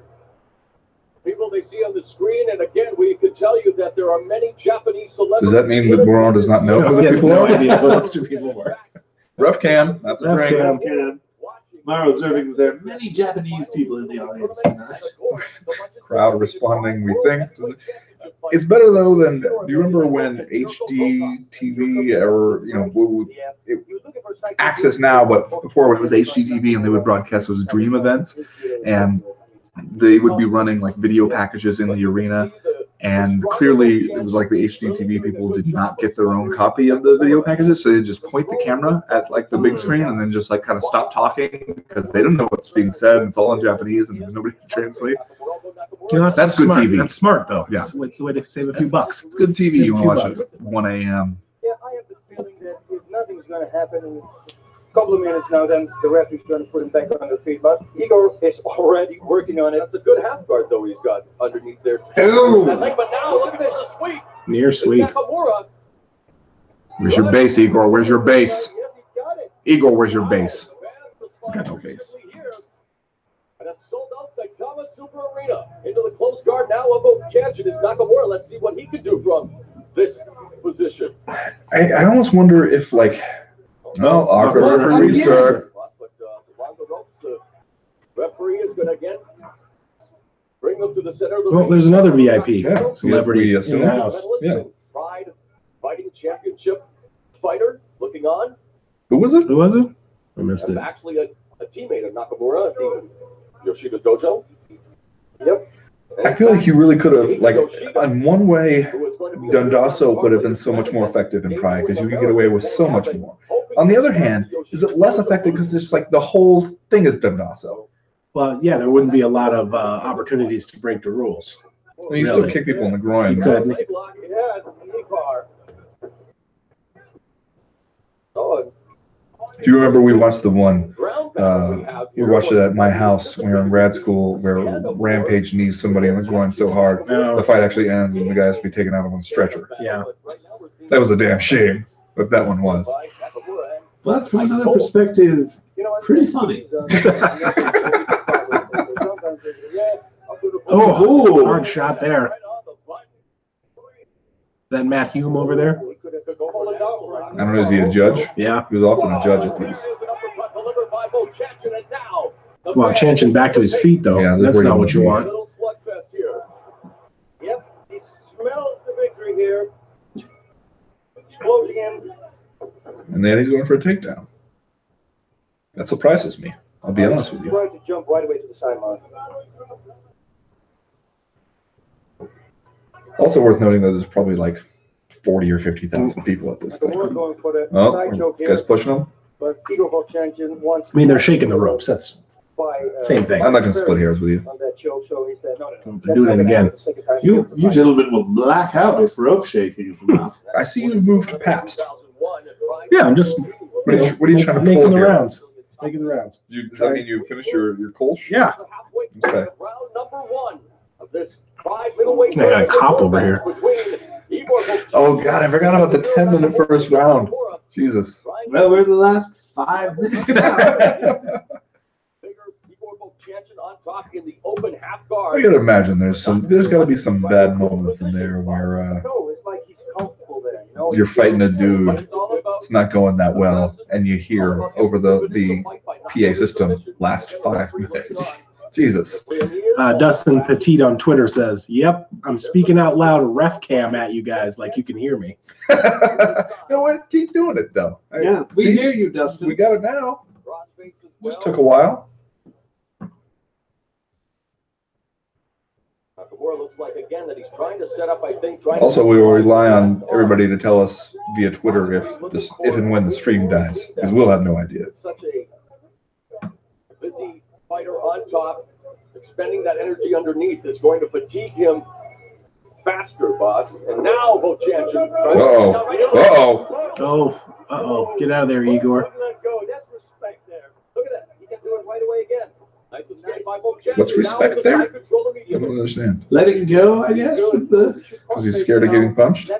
people they see on the screen. And again, we can tell you that there are many Japanese celebrities. Does that mean that Moron does not know who He the has people no are? idea who those two people were. Ref cam. That's a Ref break. cam. Mara observing that there are many Japanese people in the audience tonight. Crowd responding, we think. It's better though than, do you remember when HD TV or, Access Now, but before it was HD TV and they would broadcast those dream events and they would be running like video packages in the arena, and clearly it was like the HD TV people did not get their own copy of the video packages, so they just point the camera at like the big screen and then just like kind of stop talking because they don't know what's being said. It's all in Japanese and there's nobody to translate. That's good smart. TV. That's smart though. Yeah. It's a way to save a few bucks. It's good TV. You want to watch it at 1 a.m. Yeah, I have the feeling that if nothing's going to happen in a couple of minutes now, then the referee's going to put him back on the feet. But Igor is already working on it. That's a good half guard, though, he's got underneath there. Ooh. But now, look at this sweep. Near sweep. Nakamura. Where's your base, Igor? Where's your base? Yes, he got it. Igor, where's your base? He's got no base. And a sold-out Saitama Super Arena. Into the close guard now of Ochanchin is Nakamura. Let's see what he can do from this position. I almost wonder if like, well, awkward referee restart. But along the ropes, the referee is going to again bring them to the center of the Well, ring. there's another VIP Yeah, celebrity we in assume. the house. Yeah. Pride Fighting Championship fighter looking on. Who was it? Who was it? I missed it. Actually, a teammate of Nakamura at the Yoshida Dojo. Yep. I feel like you really could have, like, in one way, Dundasso would have been so much more effective in Pride because you could get away with so much more. On the other hand, is it less effective because it's like the whole thing is Dundasso? Well, yeah, there wouldn't be a lot of opportunities to break the rules. And you still kick people in the groin. You could. Yeah, knee bar. Oh, Do you remember we watched the one, we watched it at my house when we were in grad school where Rampage knees somebody in the groin so hard, the fight actually ends and the guy has to be taken out on a stretcher. Yeah. That was a damn shame, but that one was. But from another perspective, pretty funny. Oh, hard shot there. Is that Matt Hume over there? I don't know, is he a judge? Yeah. He was often a judge at these. Well, Chanchin back to his feet, though. Yeah, that's where not you what you want. Yep, he smells the victory here. Closing in. And then he's going for a takedown. That surprises me, I'll be honest with He's you. trying to jump right away to the sideline. Also worth noting that there's probably like 40 or 50,000 people at this thing. Nakamura going for the Oh, side choke guys here, pushing him? but Igor Vovchanchyn wants. I mean, they're shaking the ropes. That's by, same thing. I'm not going to split hairs with you. on that choke, so he said, no. They're doing it again. You gentlemen will black out if rope shaking is enough. I see you moved to Pabst. Yeah, I'm just What are you trying to making pull the here? rounds. Making the rounds. Does that mean you finished your Kolsch? Yeah. Okay. Round number one of this Pride middleweight. I got a cop over here. Oh, God, I forgot about the 10-minute first round. Jesus. Well, we're the last 5 minutes now. I gotta imagine there's got to be some bad moments in there where No, it's like he's comfortable there. You know? you're fighting a dude, it's not going that well, and you hear over the PA system last 5 minutes. Jesus. Dustin Petit on Twitter says, "Yep, I'm speaking out loud ref cam at you guys like you can hear me." You know what? Keep doing it though. Yeah, we See? hear you, Dustin. We got it now. Just took a while. Nakamura looks like again that he's trying to set up, I think. Also, we will rely on everybody to tell us via Twitter if and when the stream dies, because we'll have no idea. Such a busy fighter on top, expending that energy underneath is going to fatigue him faster, boss. And now Bochanchin. Oh, get out of there, Igor. Let go. That's respect there. Look at that. He can do it right away again. Nice escape by Bochanchin. What's respect there? I don't understand. Letting go, I guess. Because he's scared of getting punched?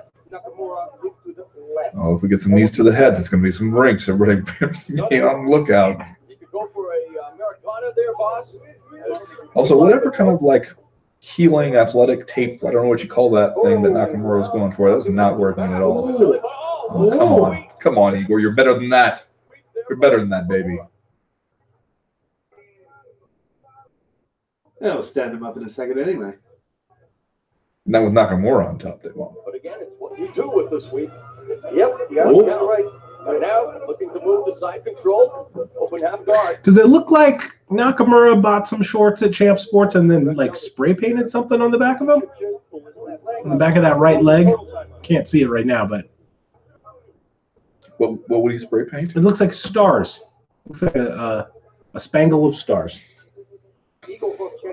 Oh, if we get some knees to the head, it's going to be some rinks. Everybody be on the lookout. You could go for a Americana there, boss. Also, whatever kind of like healing athletic tape, I don't know what you call that thing that Nakamura was going for. That's not working at all. Oh, come on. Come on, Igor. You're better than that. You're better than that, baby. They'll stand him up in a second anyway. Not with Nakamura on top, they won't. But again, it's what you do with the sweep. Yep, you got it right. Right now, looking to move to side control. Open half guard. Does it look like Nakamura bought some shorts at Champ Sports and then like spray painted something on the back of them? On the back of that right leg? Can't see it right now, but What would he spray paint? it looks like stars. Looks like a spangle of stars.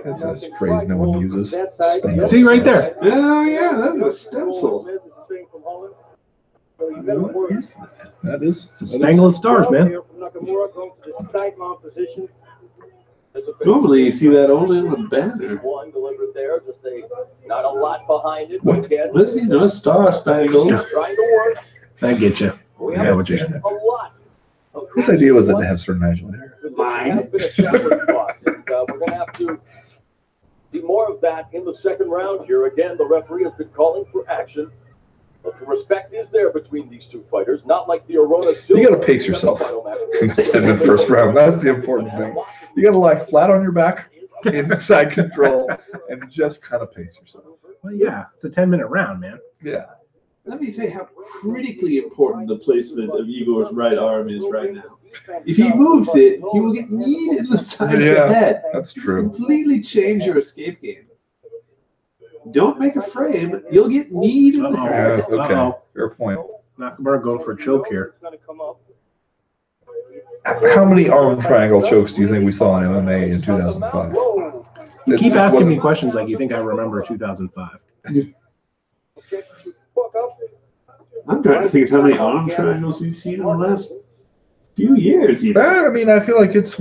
That's a phrase no one uses. Spangle See right there. Oh, yeah, that's a stencil. What is that? That is It's a spangle of stars, man. Normally, you see that only on the banner. One delivered there, just not a lot behind it. What? What's he doing? Star spangle. Trying to work. I get you. We Yeah, have what you're seen saying. a lot. Whose idea was it to have certain Nigel there? Mine. We're going to have to see more of that in the second round here. Again, the referee has been calling for action. But the respect is there between these two fighters, not like the Arona Silva. You got to pace yourself in the first round. That's the important thing. You got to lie flat on your back inside control and just kind of pace yourself. Well, yeah, it's a 10-minute round, man. Yeah. Let me say how critically important the placement of Igor's right arm is right now. If he moves it, he will get kneed in the side of the head. That's true. Completely change your escape game. Don't make a frame. You'll get kneed in the head. Okay. Fair point. Nakamura going for a choke here. How many arm triangle chokes do you think we saw in MMA in 2005? You keep asking me questions like you think I remember 2005. I'm trying to think of how many arm triangles we've seen in the last few years. Even. I mean, I feel like it's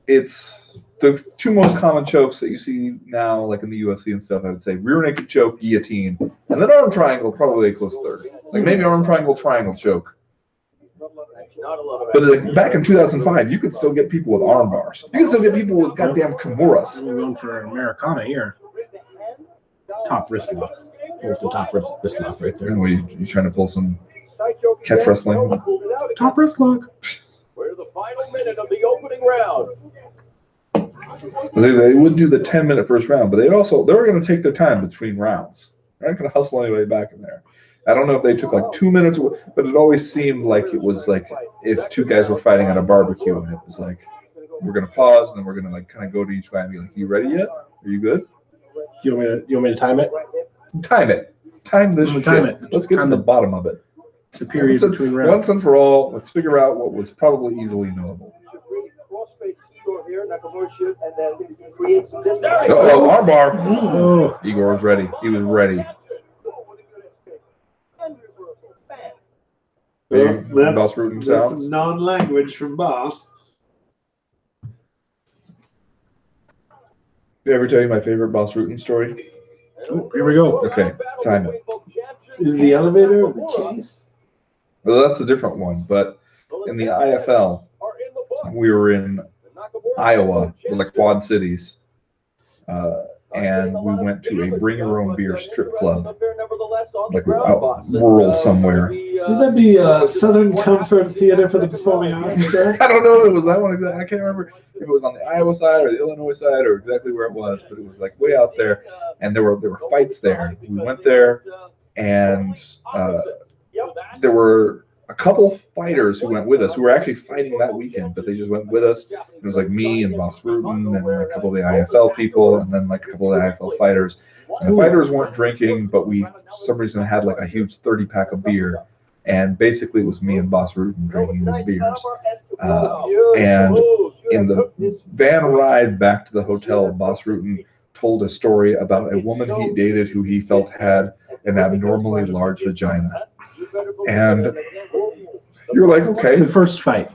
it's the two most common chokes that you see now, like in the UFC and stuff. I would say rear naked choke, guillotine, and then arm triangle, probably a close third. Like maybe arm triangle, triangle choke. But like back in 2005, you could still get people with arm bars. You could still get people with goddamn Kimuras. We're going for an Americana here. Top wrist lock. There's the top wrist lock right there. You trying to pull some catch wrestling? Top wrist lock. We're the final minute of the opening round. They would do the 10-minute first round, but they were going to take their time between rounds. They're not going to hustle anybody back in there. I don't know if they took like 2 minutes, but it always seemed like it was like if two guys were fighting at a barbecue, and it was like we're going to pause and then we're going to like kind of go to each guy and be like, "You ready yet? Are you good? You want me to time it? Time it. Time this shit. Time it. Let's get to the bottom of it. The period between rounds. Once and for all, let's figure out what was probably easily knowable." Oh, armbar. Oh. Igor was ready. He was ready. Well, Boss Rutan that's sounds. some non-language from Boss. Did I ever tell you my favorite Boss Rutan story? Oh, here we go. Okay, time it. Is it the elevator or the chase? Well, that's a different one. But in the IFL, we were in Iowa, like Quad Cities, and we went to a bring your own beer strip club, like out rural somewhere. Would that be Southern Comfort Theater for the Performing Arts? I don't know if it was that one exactly. I can't remember if it was on the Iowa side or the Illinois side or exactly where it was, but it was like way out there, and there were fights there. We went there, and there were a couple fighters who went with us who were actually fighting that weekend, but they just went with us. It was like me and Boss Rutan and a couple of the IFL people, and then like a couple of the IFL fighters. And the fighters weren't drinking, but we, for some reason, had like a huge 30-pack of beer. And basically, it was me and Boss Rutan drinking these beers. And In the van ride back to the hotel, Boss Rutan told a story about a woman he dated who he felt had an abnormally large vagina. And you're like, okay. The first fight.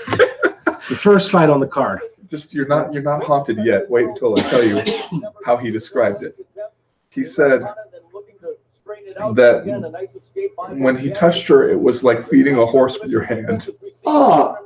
The first fight on the card. Just you're not haunted yet. Wait until I tell you how he described it. He said that when he touched her, it was like feeding a horse with your hand. Oh,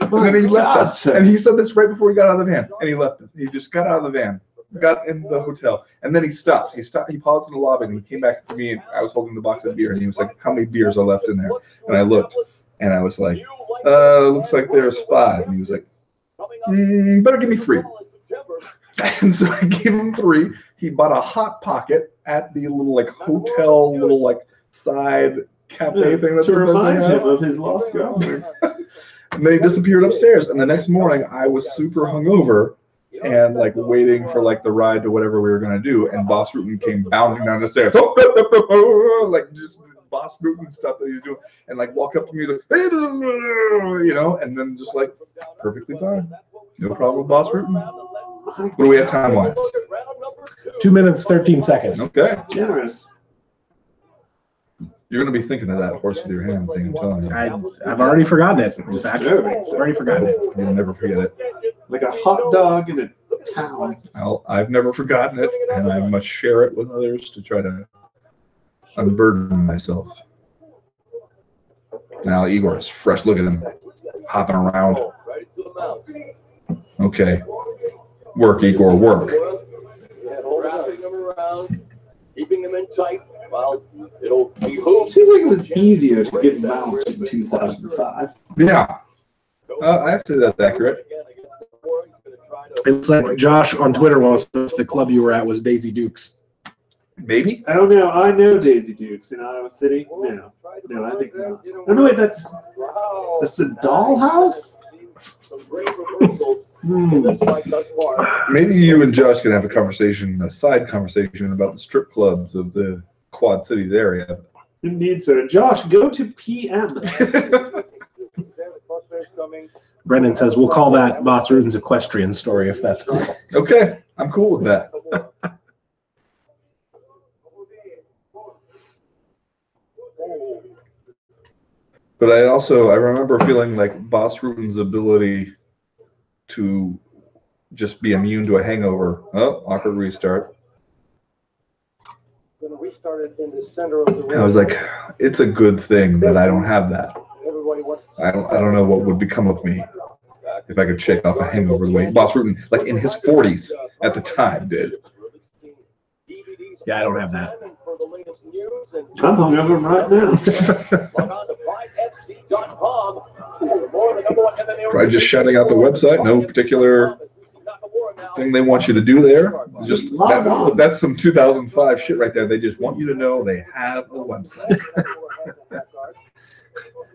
And then he left us. And he said this right before he got out of the van. And he left us. He just got out of the van, got in the hotel, and then he stopped. He paused in the lobby, and he came back to me, and I was holding the box of beer, and he was like, "How many beers are left in there?" And I looked, and I was like, "Looks like there's 5." And he was like, "Better give me 3." And so I gave him 3. He bought a Hot Pocket at the little like hotel, little like side cafe thing that's to remind him of his lost girlfriend. And then he disappeared upstairs. And the next morning, I was super hungover and like waiting for like the ride to whatever we were gonna do. And Boss Rutan came bounding down the stairs, like just Boss Rutan stuff that he's doing, and like walk up to me like, hey, you know, and then just like perfectly fine, no problem with Boss Rutan. What do we have time wise? 2 minutes, 13 seconds. Okay. Generous. You're going to be thinking of that horse with your hand thing, I'm telling you. I've already forgotten it. In fact, I've already forgotten it. You'll never forget it. Like a hot dog in a town. I've never forgotten it, and I must share it with others to try to unburden myself. Now Igor is fresh. Look at him hopping around. Okay. Work, Igor, work. Wrapping them around, keeping them in tight. Well, it'll behoove. Seems like it was easier to get mount in 2005. Yeah. I'd say that's accurate. It's like Josh on Twitter wants to know if the club you were at was Daisy Dukes. Maybe. I don't know. I know Daisy Dukes in Iowa City. No, I think not. Oh, no, wait, that's the dollhouse? Maybe you and Josh can have a side conversation about the strip clubs of the Quad Cities area. Indeed, sir. Josh, go to PM. Brendan says, we'll call that Boss Rutan's equestrian story if that's cool. Okay, I'm cool with that. But I remember feeling like Boss Rutan's ability to just be immune to a hangover. Oh, awkward restart. I was like, it's a good thing that I don't have that. I don't know what would become of me if I could shake off a hangover the way Boss Rutan, like in his 40s at the time, did. Yeah, I don't have that. I'm hungover right now. Try just shouting out the website. No particular thing they want you to do there. Just that's some 2005 shit right there. They just want you to know they have a website.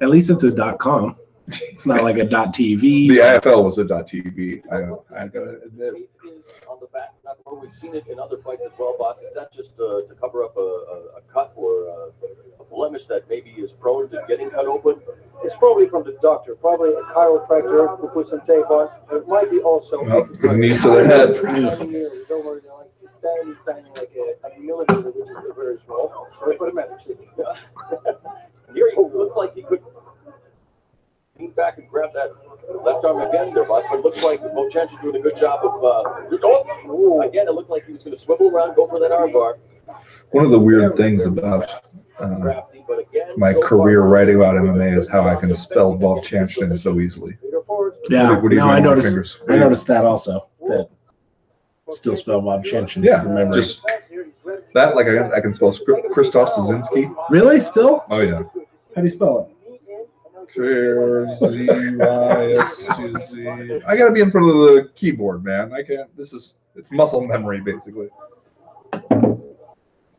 At least it's a .com. It's not like a .tv. The IFL was a .tv. I gotta admit. On the back, not where we've seen it in other fights as well, boss. Is that just to cover up a cut or a blemish that maybe is prone to getting cut open? It's probably from the doctor, probably a chiropractor who put some tape on. It might be also. Knees to the head. Don't worry, like tiny, like a millimeter, which is very small. Sorry for the message. Here he looks like he could lean back and grab that left arm again there, boss. But it looks like Mochanchin's doing a good job of. Again, it looked like he was going to swivel around, go for that arm bar. One of the weird things about my career writing about MMA is how I can spell Vovchanchin so easily. Yeah, I noticed. I noticed that also. That still spell Vovchanchin. Yeah, from memory. just that. Like I can spell Krzysztof Stasinski. Really? Still? Oh yeah. How do you spell it? I gotta be in front of the keyboard, man. I can't. It's muscle memory, basically.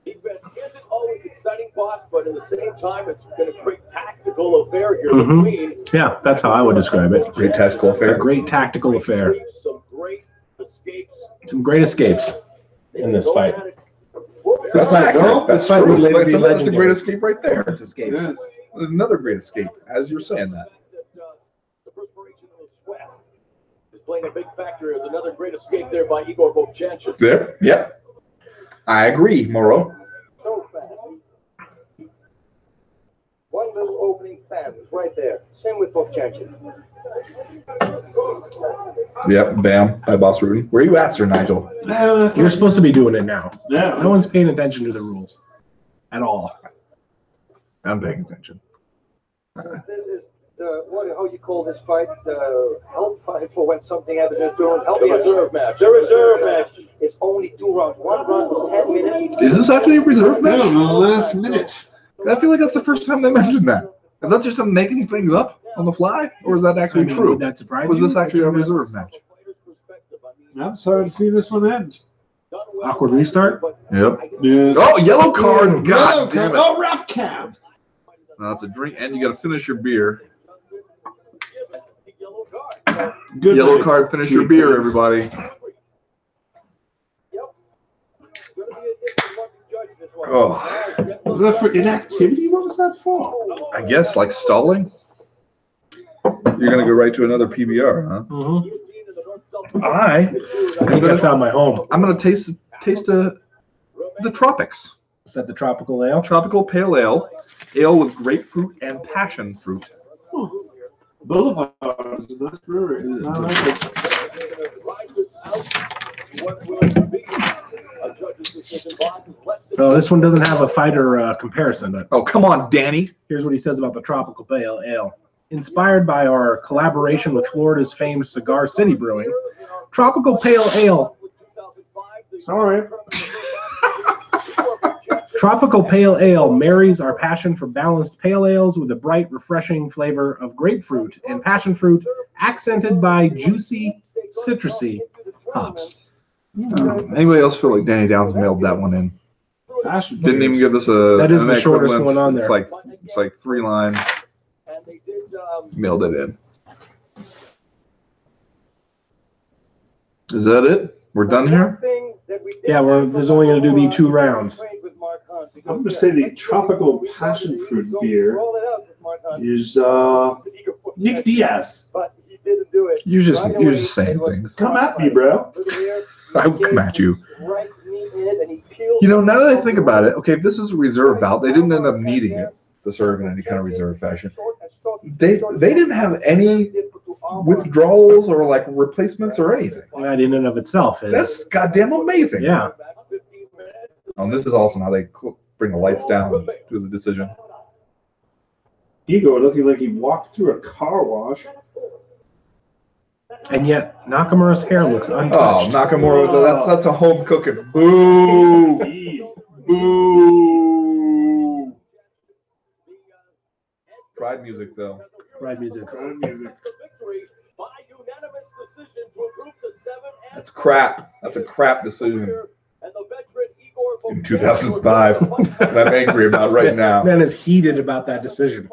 Defense isn't always exciting, boss, but at the same time, it's been a great tactical affair here between. Yeah, that's how I would describe it. Great tactical affair. A great tactical affair. Some great escapes. Some great escapes in this fight. That's accurate. That's true. That's a great escape right there. It's escapes. Another great escape, as you're saying that. playing a big factor as another great escape there by Igor Vovchanchyn. There, yep. I agree, Moro. So fast. One little opening fast, right there. Same with Vovchanchyn. Yep, bam, by Boss Rutan. Where you at, Sir Nigel? You're supposed to be doing it now. Yeah. No one's paying attention to the rules at all. I'm paying attention. This is how you call this fight? The help fight for when something happens in the help The reserve match. The reserve match. It's only 2 rounds. 1 round for 10 minutes. Is this actually a reserve No, match? the last minute. I feel like that's the first time they mentioned that. Is that just them making things up on the fly, or is that actually true? Would that surprise Was you? this actually a reserve match? I'm sorry to see this one end. Awkward restart? Yep. Yeah. Oh, yellow card! God damn it! Oh, rough cab. No, it's a drink, and you got to finish your beer. Good Yellow night. card, finish your beer, everybody. Oh, Was that for inactivity? What was that for? I guess like stalling. You're gonna go right to another PBR, huh? Mm-hmm. I think I found my home. I'm gonna taste the tropics. Is that the tropical ale? Tropical pale ale, ale with grapefruit and passion fruit. Boulevard is a nice brewery. I like it. Oh, this one doesn't have a fighter comparison. Oh, come on, Danny. Here's what he says about the tropical pale ale. Inspired by our collaboration with Florida's famed Cigar City Brewing, tropical pale ale. Sorry. Tropical pale ale marries our passion for balanced pale ales with a bright, refreshing flavor of grapefruit and passion fruit, accented by juicy, citrusy hops. Anybody else feel like Danny Downs mailed that one in? Passion Didn't even fruit. give us a. That is an the shortest equivalent. one on there. It's like 3 lines. Mailed it in. Is that it? We're done here? Yeah, there's only going to be 2 rounds. I'm going to say the tropical passion fruit beer is Nick Diaz. But he didn't do it. You're just saying things. Come at me, bro. I will come at you. Right knee in it, and he peeled You know, now that I think about it, okay, if this is a reserve bout, they didn't end up needing it to serve in any kind of reserve fashion. They didn't have any withdrawals or like replacements or anything. That in and of itself is. That's goddamn amazing. Yeah. And this is awesome how they bring the lights down to the decision. Igor looking like he walked through a car wash. And yet, Nakamura's hair looks Oh, untouched. Nakamura, that's a home cooking. Boo! Boo! Pride music though. Right music. That's crap. That's a crap decision. In 2005, that I'm angry about right now. Man is heated about that decision.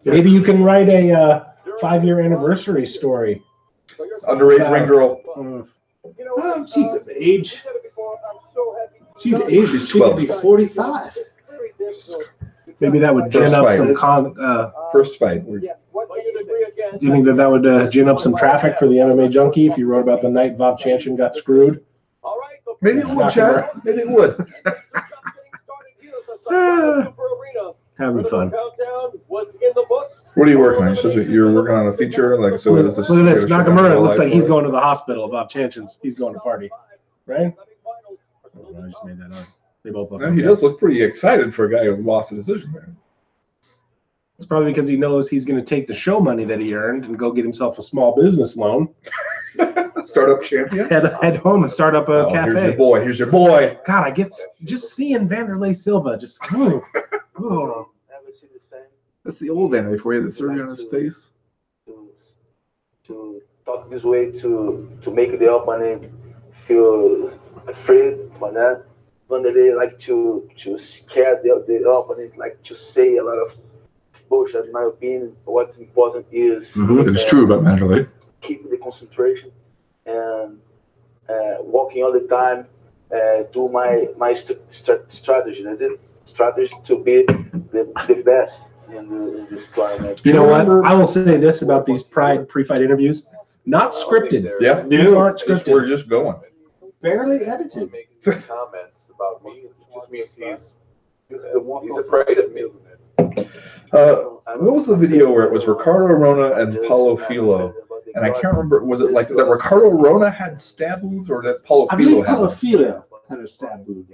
Maybe you can write a 5-year anniversary story. Underage ring girl. Oh, she's of age. She's aged. She's She could 12. be 45. Maybe that would gin First up fight. some. First fight. Do you think that would gin up some traffic for the MMA junkie if you wrote about the night Vovchanchyn got screwed? Maybe it would, Chad. Maybe it would. Having fun. What are you working on? You're working on a feature? Like, so is this? Look at this. Nakamura looks like he's going to the hospital. Vovchanchyn's he's going to party. Right? Oh, I just made that up. They both look No, like he that. does look pretty excited for a guy who lost a decision there. It's probably because he knows he's going to take the show money that he earned and go get himself a small business loan. Startup champion. Head home and start up a Oh, cafe. here's your boy. Here's your boy. God, I get just seeing Vanderlei Silva just. Oh. Never see the same. That's the old Vanderlei for you. The surgery on his face. To talk this way to make the opponent feel afraid, but then Vanderlei like to scare the opponent, like to say a lot of bullshit. In my opinion, what's important is It's true about Vanderlei. keep the concentration and walking all the time. Do my strategy. I did strategy to be the best in this tournament. You know what? I will say this about these Pride pre-fight interviews. Not scripted. Yeah, These aren't scripted. we're just going. Barely edited. Makes comments about me. It just means he's afraid of me. What was the video where it was Ricardo Arona and Paulo Filo? And I can't remember, was it like that Ricardo Arona had stab wounds or that Paulo I Filo believe had Paulo them? Filo had a stab wound.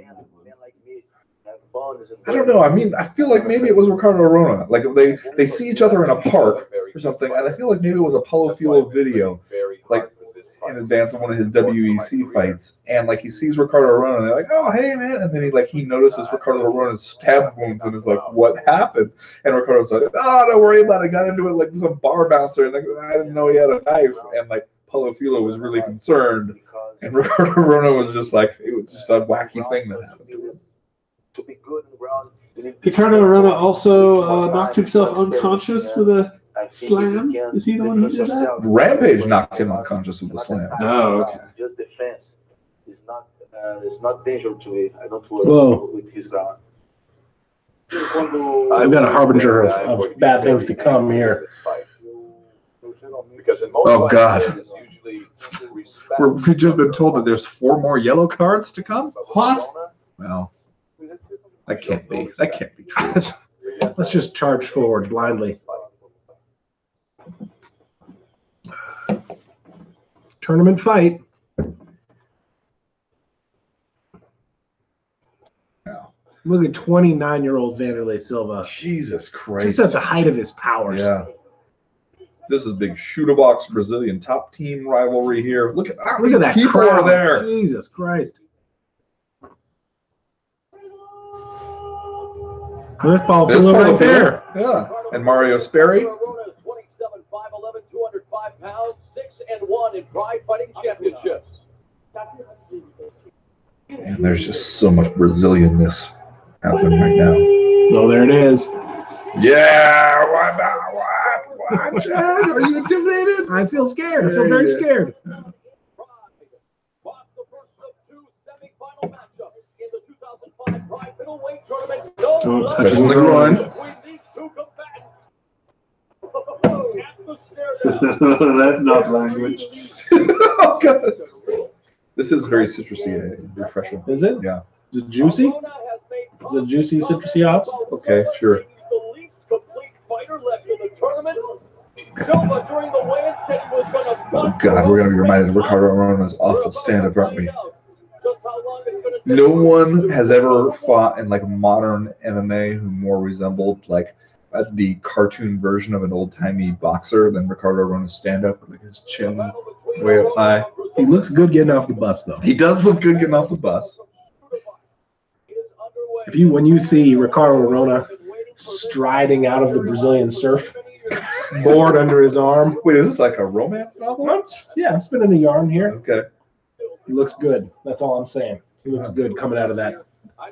I don't know. I mean, I feel like maybe it was Ricardo Arona. Like they see each other in a park or something, and I feel like maybe it was a Paulo Filo video, like in advance of one of his WEC fights, and like he sees Ricardo Arona, and they're like, "Oh, hey man," and then he notices Ricardo Arona's stab wounds, and is like, "What happened?" And Ricardo's like, "Oh, don't worry about it. I got into it like some bar bouncer, and like I didn't know he had a knife." And like Paulo Filo was really concerned, and Ricardo Arona was just like, it was just a wacky thing that happened to him. To be good in the ground, Ricardo Arona also knocked himself unconscious with a slam. Is he the one who did that? Rampage knocked him unconscious with a slam. Oh, okay. Just defense is not danger to it. I don't Whoa. work with his ground. I've got a harbinger of bad things to come here. Because in most Oh, God. fights, there's usually respect. We've just been told that there's 4 more yellow cards to come. What? Well, that can't be. That can't be true. Let's just charge forward blindly. Tournament fight. Look at 29-year-old Vanderlei Silva. Jesus Christ. Just at the height of his powers. Yeah. This is big shoot-a-box Brazilian top team rivalry here. Look at that people crowd. are there. Jesus Christ. There's Paulo There's Filo Paulo right there. Yeah. And Mario Sperry. Arona is 27, 5'11", 205 pounds, 6-1 in Pride Fighting Championships. And there's just so much Brazilianness happening right now. Oh, there it is. Yeah. What? Chad? Are you intimidated? I feel scared. I feel very scared. Was the first of 2 semi-final matchups in the 2005 Pride Middleweight Tournament. No Don't touch love the groin. between these two combatants. That's not language. Oh, God. This is very citrusy, refreshing. Is it? Yeah. Is it juicy? Is it juicy, citrusy hops? Okay, sure. The least complete fighter left in the tournament. Silva during the weigh-in said he was going to. Oh, God, we're going to be reminded of Ricardo Arona's awful stand-up, aren't we? No one has ever fought in like modern MMA who more resembled like the cartoon version of an old-timey boxer than Ricardo Arona's stand-up, with his chin way up high. He looks good getting off the bus, though. He does look good getting off the bus. When you see Ricardo Arona striding out of the Brazilian surf, board under his arm. Wait, is this like a romance novel? Yeah, I'm spinning a yarn here. Okay. He looks good. That's all I'm saying. He looks good coming out of that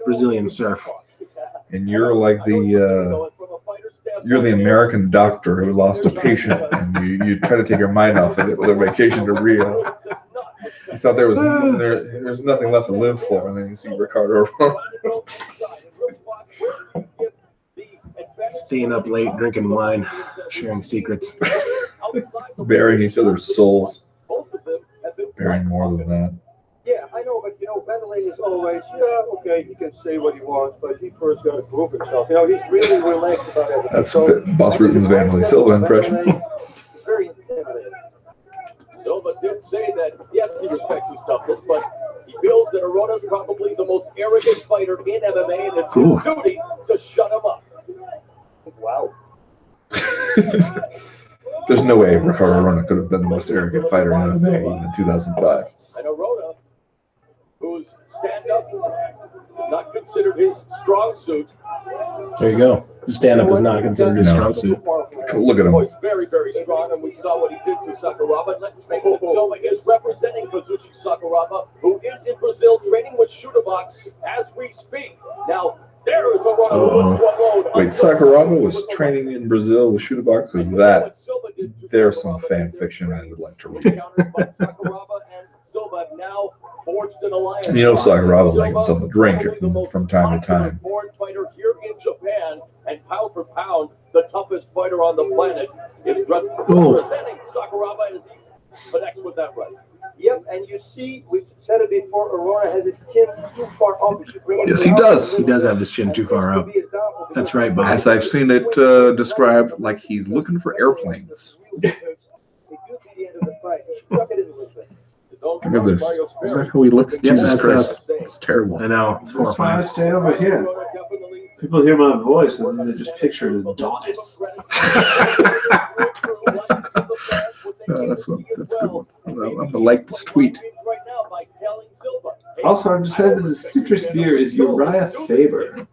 Brazilian surf. And you're like you're the American doctor who lost a patient, and you try to take your mind off of it with a vacation to Rio. You thought there's nothing left to live for, and then you see Ricardo Staying up late, drinking wine, sharing secrets. burying each other's souls. Burying more than that. Yeah, I know, but Vanderlei is always, okay, he can say what he wants, but he first got to prove himself. He's really relaxed about everything. That's Boss Ruten's Vanderlei Silva impression. He's very intimidating. Silva did say that, yes, he respects his toughness, but he feels that Arona is probably the most arrogant fighter in MMA, and it's his duty to shut him up. Wow. There's no way Ricardo Arona could have been the most arrogant fighter in MMA even in 2005. And Arona, whose stand-up is not considered his strong suit. There you go. Stand-up is not considered his strong suit. Look at him. He's very, very strong, and we saw what he did to Sakuraba. Let's face it, Silva is representing Kazushi Sakuraba, who is in Brazil training with Shoot-a-Box as we speak. Now, there is Arona who looks to unload. Wait, Sakuraba was training in Brazil with Shoot-a-Box? Because there's some fan fiction I would like to read. And Sakuraba likes himself a drink from time to time. Fighter here in Japan, and pound for pound, the toughest fighter on the planet is representing Sakuraba as he connects with that right. Yep, and you see, we've said it before, Arona has his chin too far up. If you bring it Yes, he down does. a He little does bit, have his chin too and far this up. could be his downfall because That's right, boss. As I've seen it described, like he's looking for airplanes. It could be the end of the fight. Tuck it in a little bit. Look at this. Is that how we look? Yeah, Jesus that's Christ. us. It's terrible. I know, it's That's why I horrifying. stay over here. People hear my voice and then they just picture Adonis. That's a good one. I'm gonna like this tweet. Also, I'm just saying that the citrus beer is Uriah Faber.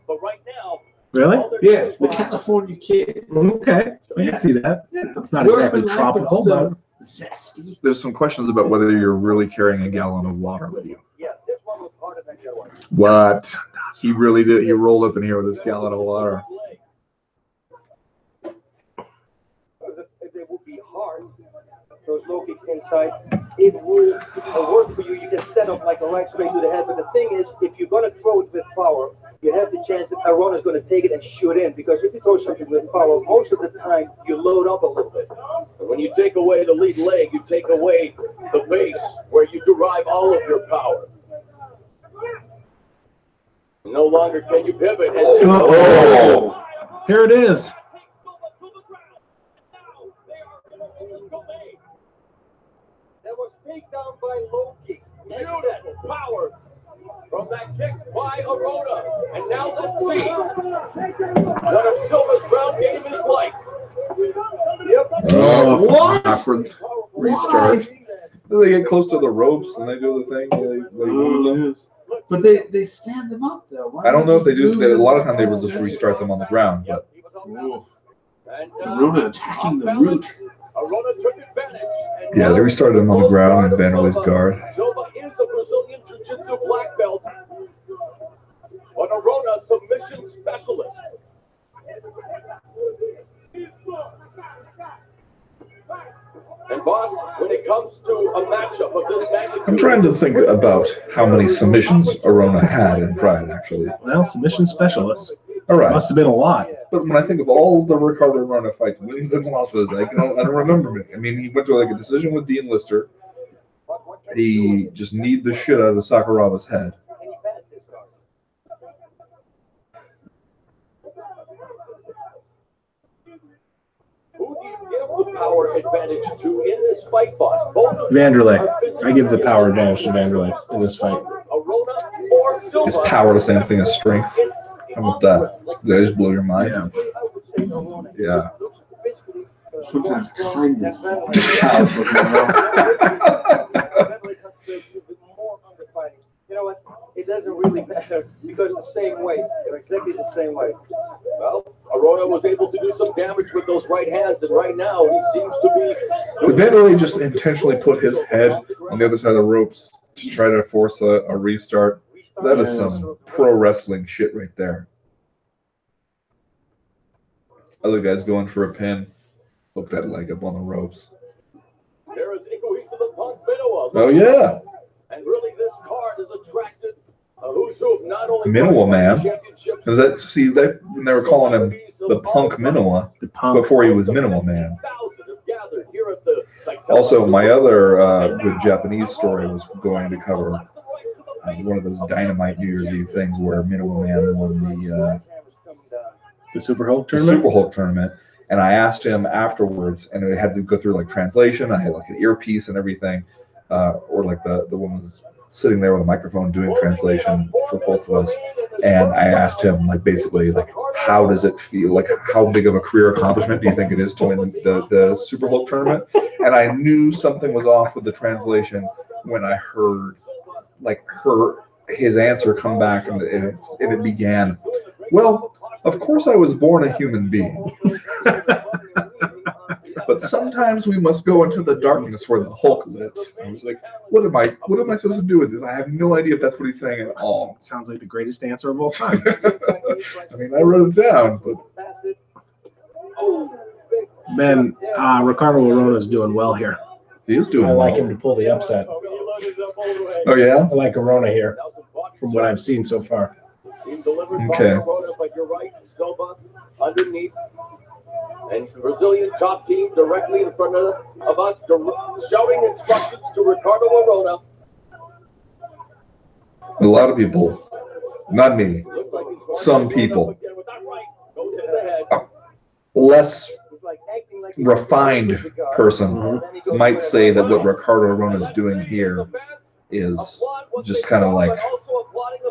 Really? Yes, the California kid. Okay, I can see that. Yeah. It's not exactly tropical, but zesty. There's some questions about whether you're really carrying a gallon of water with you. Yeah, this one was harder than the other one. What? He really did. He rolled up in here with his gallon of water. If they would be hard, those low kicks inside, it will work for you. You can set up like a right straight to the head. But the thing is, if you're going to throw it with power, you have the chance that Arona is going to take it and shoot in. Because if you throw something with power, most of the time you load up a little bit. When you take away the lead leg, you take away the base where you derive all of your power. No longer can you pivot. oh, here it is. That was takedown by low kick. Beautiful power from that kick by Arona. And now let's see one of Silva's ground game is like. Yep. Oh, What? awkward restart. They get close to the ropes and they do the thing. They move them. But they stand them up though. Why I don't know if they do. move A them lot of times they will closer? just restart them on the ground. But Ooh. Arona attacking the root. Arona took advantage. And yeah, now they restarted them on the ground and Vanderlei's guard. Silva is a Brazilian Jiu-Jitsu black belt. But Arona, submission specialist. And boss, when it comes to a matchup of this magnitude, I'm trying to think about how many submissions Arona had in Pride, actually. Well, submission specialist. All right. Must have been a lot. But when I think of all the Ricardo Arona fights, wins and losses, I don't remember it. I mean, he went to like a decision with Dean Lister. He just kneed the shit out of Sakuraga's head. who do you give the power advantage to in this fight, boss? Both of them Vanderlei. are physically I give the power advantage to Vanderlei in this fight. Arona or Silva. Is power the same thing as strength? How about that? Did I just blow your mind? Yeah. Yeah. Sometimes kindness is powerful. You know what? It doesn't really matter because the same way. They're exactly the same way. Well, Arona was able to do some damage with those right hands, and right now he seems to be. Did Vanderlei just intentionally put his head on the other side of the ropes to try to force a restart? That is some pro wrestling shit right there. Other guy's going for a pin. Hook that leg up on the ropes. There is Ikuhisa the Punk Minowa. Oh, yeah. And really, this card has attracted a who's who of not only Minowa man. championships. Because that, see, that when they were calling him the Punk Minowa The punk. before he was Minowa man. Thousands have gathered here at the Also, my other good Japanese story was going to cover one of those Dynamite New Year's Eve things where Minowa man won The Super Hulk the tournament. Super Hulk tournament. And I asked him afterwards, and I had to go through like translation. I had like an earpiece and everything, or like the woman was sitting there with a microphone doing translation for both of us. And I asked him like basically like, how does it feel? Like, how big of a career accomplishment do you think it is to win the Super Hulk tournament? And I knew something was off with the translation when I heard like his answer come back, and it began, well, of course I was born a human being. But sometimes we must go into the darkness where the Hulk lives. I was like, what am I supposed to do with this? I have no idea if that's what he's saying at all. Sounds like the greatest answer of all time. I mean, I wrote it down, but Man, Ricardo Arona's doing well here. he is doing I like well. him to pull the upset. Oh, yeah? I like Arona here from what I've seen so far. Okay. But you're right, Silva underneath. And Brazilian top team directly in front of us, shouting instructions to Ricardo Arona. A lot of people, not me, some people, less refined person might say that what Ricardo Arona is doing here is just kind of like,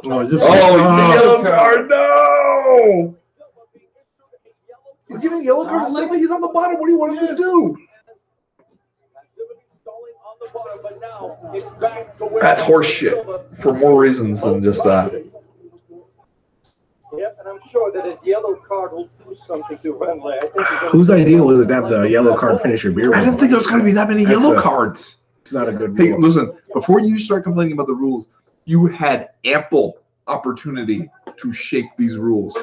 Oh, is this? oh, it's a yellow card, no! He's giving a yellow card to Silva. He's on the bottom. What do you want him to do? That's horseshit for more reasons than just that. Yep, and I'm sure that a yellow card will do something to Wembley. Whose idea was it to have the yellow card finish your beer? I didn't think there was going to be that many yellow cards. It's not a good Hey, rule. listen, before you start complaining about the rules, you had ample opportunity to shape these rules.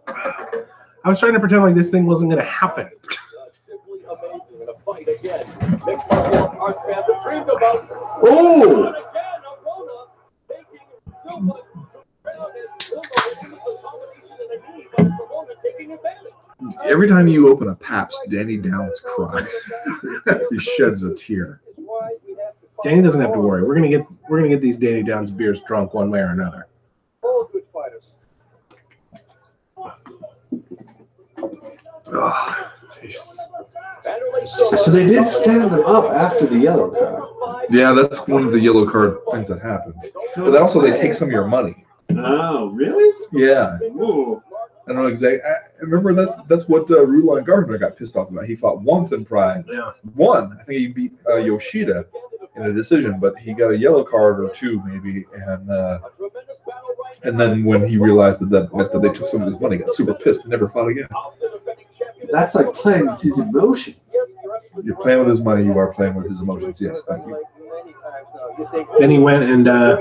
I was trying to pretend like this thing wasn't going to happen. Simply amazing in a fight again. Next one, our fans have dreamed about. Oh! And again, Arona taking Silva around and Silva with the combination in a knee, but Arona taking advantage. Every time you open a Pabst, Danny Downs cries. He sheds a tear. Danny doesn't have to worry. We're gonna get these Danny Downs beers drunk one way or another. All good fighters. Oh, So they did stand them up after the yellow card. yeah, that's one of the yellow card things that happens. But then also they take some of your money. Oh, really? Yeah. Ooh. I don't know exactly. I remember that's what Rulon Gardner got pissed off about. He fought once in Pride. Yeah. One, I think he beat Yoshida in a decision, but he got a yellow card or two maybe, and then when he realized that they took some of his money, he got super pissed and never fought again. That's like playing with his emotions. You're playing with his money, you are playing with his emotions. Yes, thank you. Then he went and got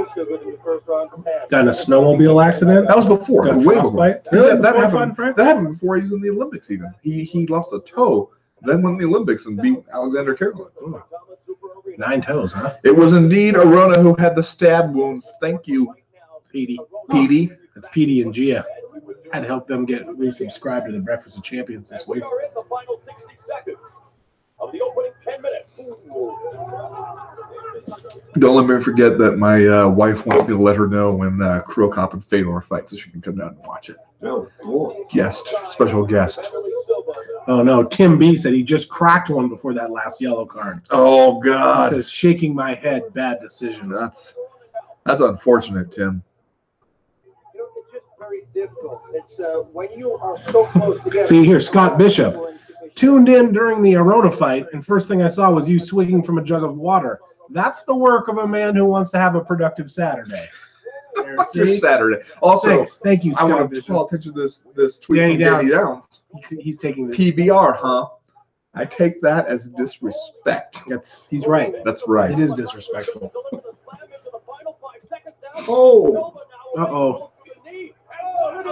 in a snowmobile accident. That was before. Got Way frostbite. before. Yeah, That before happened. Fun That happened before he was in the Olympics. Even he lost a toe, then won the Olympics and beat Alexander Karolin. Oh. 9 toes, huh? It was indeed Arona who had the stab wounds. Thank you, Petey. Petey. It's Petey and Gia. Had to help them get resubscribed to the Breakfast of Champions this We week. are in the final 60 seconds of the opening 10 minutes. Don't let me forget that my wife wants me to let her know when Kuro Cop and Fedor fight, so she can come down and watch it. Oh, boy. Special guest. Oh no, Tim B said he just cracked one before that last yellow card. Oh He God, says, shaking my head, bad decisions. that's unfortunate, Tim. You know, it's just very difficult. It's when you are so close together. See here, Scott Bishop tuned in during the Arona fight, and first thing I saw was you swigging from a jug of water. That's the work of a man who wants to have a productive Saturday. There, Fuck your see? Saturday. Also, Thanks. Thank you, I Scott want to Bishop. call attention to this tweet Danny from Danny Downs. Downs. He's taking this. PBR, huh? I take that as disrespect. He's right. That's right. It is disrespectful. Oh. Uh-oh.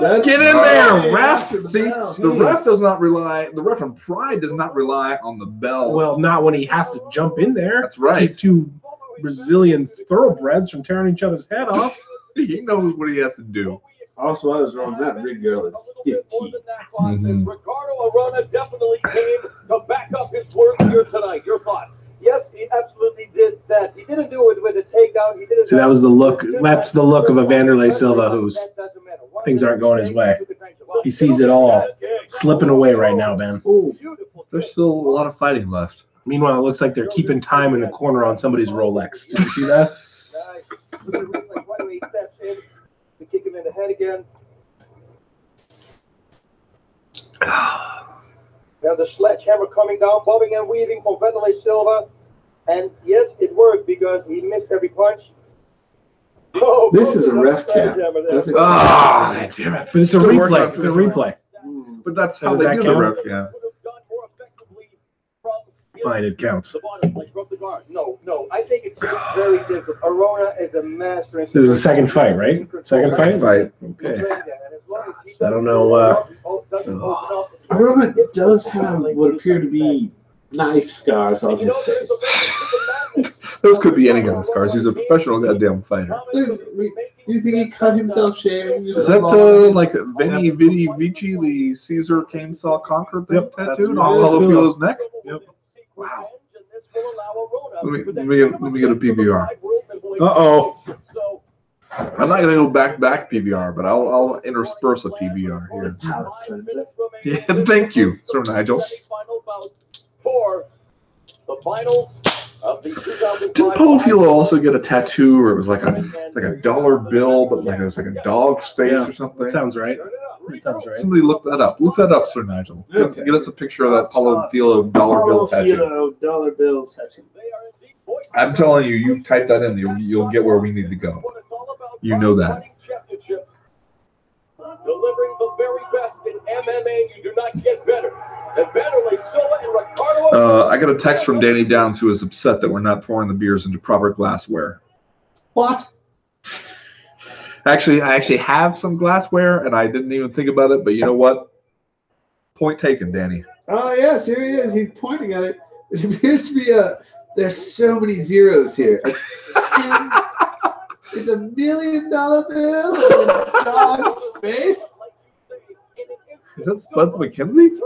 That's Get in there, right. ref. See, the ref does not rely. The ref in Pride does not rely on the bell. Well, not when he has to jump in there. That's right. Keep two Brazilian thoroughbreds from tearing each other's head off. He knows what he has to do. Also, I was wrong. That rig girl is skitty. Mhm. Ricardo Arona definitely came to back up his work here tonight. Your thoughts? Yes, he absolutely did that. He didn't do it with a takedown. He did it. See, that was the look. That's the look of a Vanderlei Silva who's things aren't going his way. He sees it all slipping away right now, Ben. Oh, There's still a lot of fighting left. Meanwhile, it looks like they're keeping time in the corner on somebody's Rolex. Did you see that? Like 1 or 8 steps in to kick him in the head again. Now the sledgehammer coming down, bobbing and weaving from Vanderlei Silva. And yes, it worked because he missed every punch. Oh, this is a ref cap. Doesn't Ah, damn it. But it's a Still working replay. on It's a replay. But that's how Does they that do the count? ref. Yeah. Fine, it counts. No, I think it's very difficult. Arona is a master in. This is the second fight, right? Second fight? Fight. Okay. I don't know. Arona does have what appear to be knife scars on his face. Those could be any kind of scars. He's a professional goddamn fighter. You think he cut himself shaving? Is that like Veni Vidi Vici, the Caesar came saw conquer thing Yep, that's tattooed right. on Holofilo's neck? Yep. Wow. Let me get a PBR. Uh-oh. I'm not gonna go back PBR, but I'll intersperse a PBR here. Yeah, thank you, Sir Nigel. For the finals of the 2005 Didn't Polofilo also get a tattoo where it was like a dollar bill, but like it was like a dog's face Yeah, or something? That sounds right. That sounds right. Somebody look that up. Look that up, Sir Nigel. Okay. Get us a picture of that Polofilo dollar bill tattoo. Polofilo dollar bill tattoo. I'm telling you, you type that in, you'll get where we need to go. You know that. Delivering the very best in MMA, you do not get better. And Vanderlei Silva and Ricardo. I got a text from Danny Downs who is upset that we're not pouring the beers into proper glassware. What? Actually, I actually have some glassware, and I didn't even think about it. But you know what? Point taken, Danny. Oh yes, here he is. He's pointing at it. It appears to be there's so many zeros here. It's $1 million bill with a dog's face. Is that Spuds McKenzie?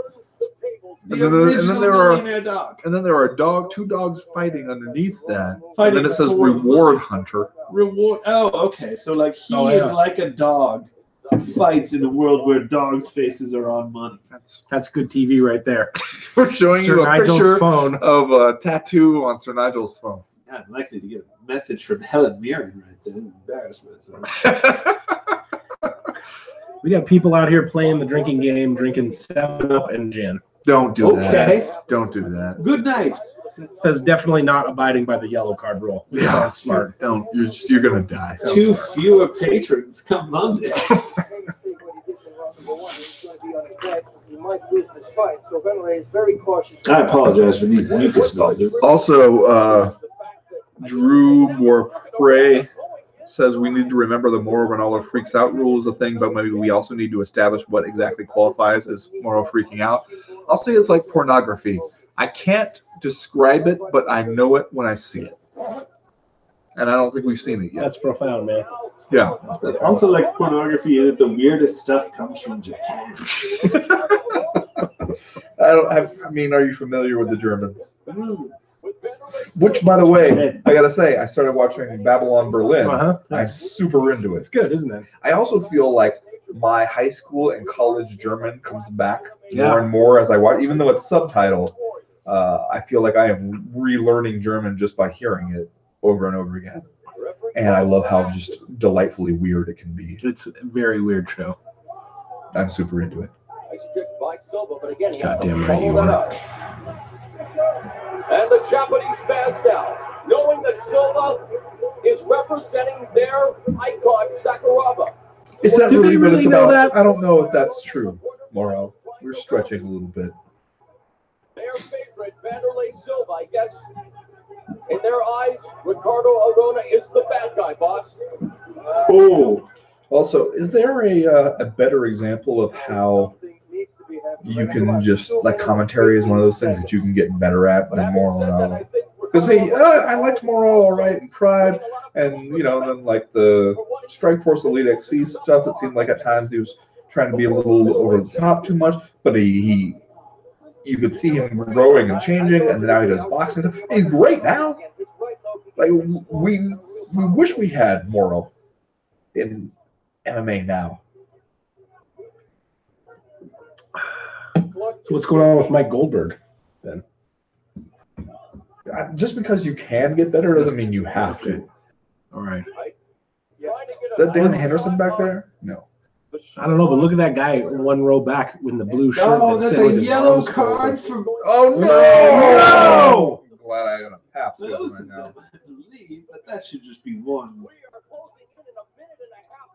The original millionaire dog. And then there are two dogs fighting underneath that. Fighting and then it says for Reward Hunter. Reward. Oh, okay. So like he is like a dog who fights in a world where dogs' faces are on money. That's good TV right there. We're showing Sir you a Nigel's picture phone. of a tattoo on Sir Nigel's phone. Yeah, I'm likely to get a message from Helen Mirren right there. Embarrassment. We got people out here playing the drinking game, drinking 7-Up and gin. Don't do Okay. that. Don't do that. Good night. It says definitely not abiding by the yellow card rule. It sounds smart. Don't. You're gonna die. Two fewer patrons come Monday. I apologize for these mucus noises. Also, Drew Morpray says we need to remember the moral Ronaldo freaks out rule is a thing, but maybe we also need to establish what exactly qualifies as moral freaking out. I'll say it's like pornography. I can't describe it, but I know it when I see it. And I don't think we've seen it yet. That's profound, man. Yeah. Also, like pornography, the weirdest stuff comes from Japan. I mean, are you familiar with the Germans? Which, by the way, I gotta say, I started watching Babylon Berlin. I'm super into it. It's good, isn't it? I also feel like my high school and college German comes back more and more as I watch, even though it's subtitled. I feel like I am relearning German just by hearing it over and over again. And I love how just delightfully weird it can be. It's a very weird show. I'm super into it. Goddamn right you are. And the Japanese fans now, knowing that Silva is representing their icon, Sakuraba. Is that Do really we what really it's know about? that? I don't know if that's true, Morrow. We're stretching a little bit. Their favorite, Vanderlei Silva, I guess. In their eyes, Ricardo Arona is the bad guy, boss. Oh. Also, is there a better example of how you can just, like, commentary is one of those things that you can get better at than Morrow Ronaldo? Because I liked Morrow all right and Pride, and, you know, then, like, the Strikeforce Elite XC stuff, it seemed like at times he was trying to be a little over the top too much, but you could see him growing and changing, and now he does boxing stuff. He's great now. Like, we wish we had Morrow in MMA now. So what's going on with Mike Goldberg then? Just because you can get better doesn't mean you have to. All right. Is that Dan Henderson back there? No. I don't know, but look at that guy one row back in the blue shirt. Oh, that's that's sitting a with his yellow arms card folded. from. Oh No! I'm glad I got a pap Those right now. are leave, but that should just be one.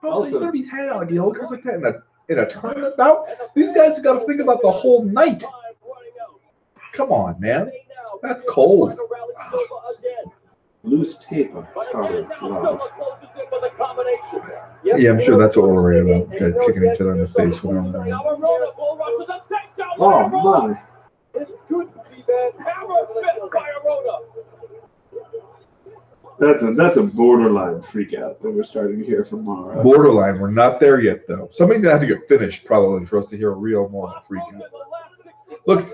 Also, you're gonna be handing out like yellow cards like that in a tournament bout? These guys have got to think about the whole night. Come on, man. That's cold. Loose tape on card glove. Yeah, I'm sure that's what we're worried about. Guys kicking each other in the face with them. Oh my! That's a borderline freak out that we're starting to hear from Mara. Borderline. We're not there yet, though. Something's gonna have to get finished probably for us to hear a real moral freak out. Look,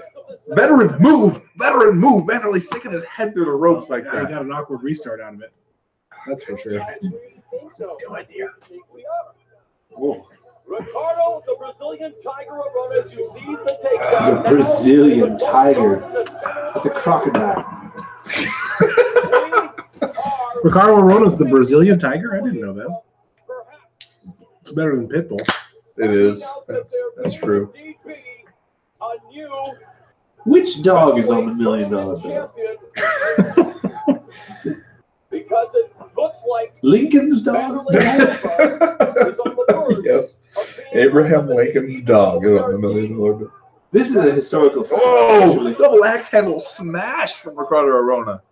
veteran move. Vanderlei sticking his head through the ropes like He that. got an awkward restart out of it. That's for sure. No idea. Oh. Ricardo, the Brazilian Tiger Arona, to see the takedown. The Brazilian Tiger. That's a crocodile. Ricardo Arona's the Brazilian Tiger? I didn't know that. It's better than Pitbull. It is. That's true. Which dog is on the $1 million bill? Because it looks like Lincoln's dog? Yes. Abraham Lincoln's dog is on the $1 million bill. This is a historical fact. Oh, actually. double axe handle smash from Ricardo Arona.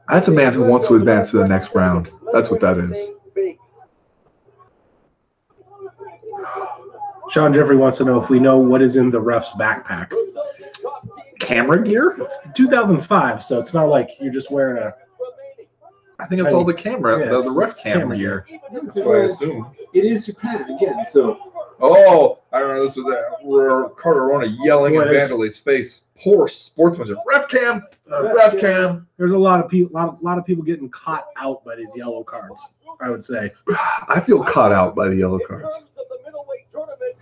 That's a man who wants to advance to the next round. That's what that is. Sean Jeffrey wants to know if we know what is in the ref's backpack. Camera gear? It's 2005, so it's not like you're just wearing a. I think it's all the camera, Yeah, the ref it's camera camera gear. gear. That's what I assume. It is Japan again, so Oh, I remember this was that Ricardo Arona yelling Boy, in there's- Vanderlei's face. Poor sportsmanship. Ref cam! Ref cam! There's a lot of people, lot of people getting caught out by these yellow cards. I would say. I feel caught out by the yellow cards. In terms of the middleweight tournament,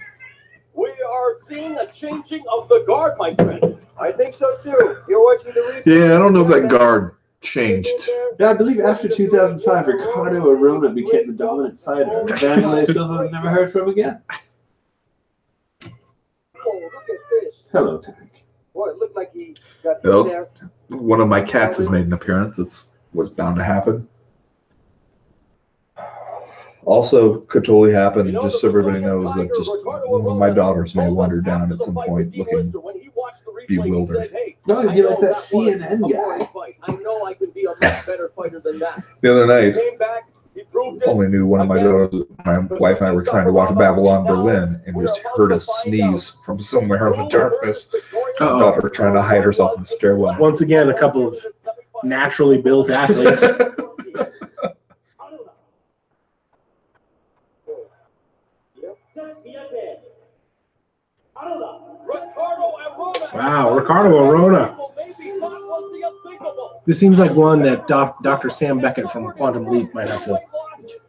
we are seeing a changing of the guard, my friend. I think so too. You're watching the replay. Yeah, I don't know if that guard changed. yeah, I believe after 2005, Ricardo Arona became the dominant fighter. Vanderlei Silva was never heard from again. Oh, look at this. Hello, Tank. Boy, it looked like he got Hello? in there. One of my cats has made an appearance. It's was bound to happen. Also, could totally happen, just so everybody knows that just one of my daughters may wander down at some point looking bewildered. No, you'd be like that CNN guy. I know I can be a much better fighter than that. The other night, Came back, he proved it. only knew one of my daughters, my wife and I were trying to watch Babylon Berlin and just heard a sneeze from somewhere in the darkness. My daughter trying to hide herself in the stairwell. Once again, a couple of naturally built athletes. Wow, Ricardo Arona. This seems like one that Dr. Sam Beckett from Quantum Leap might have to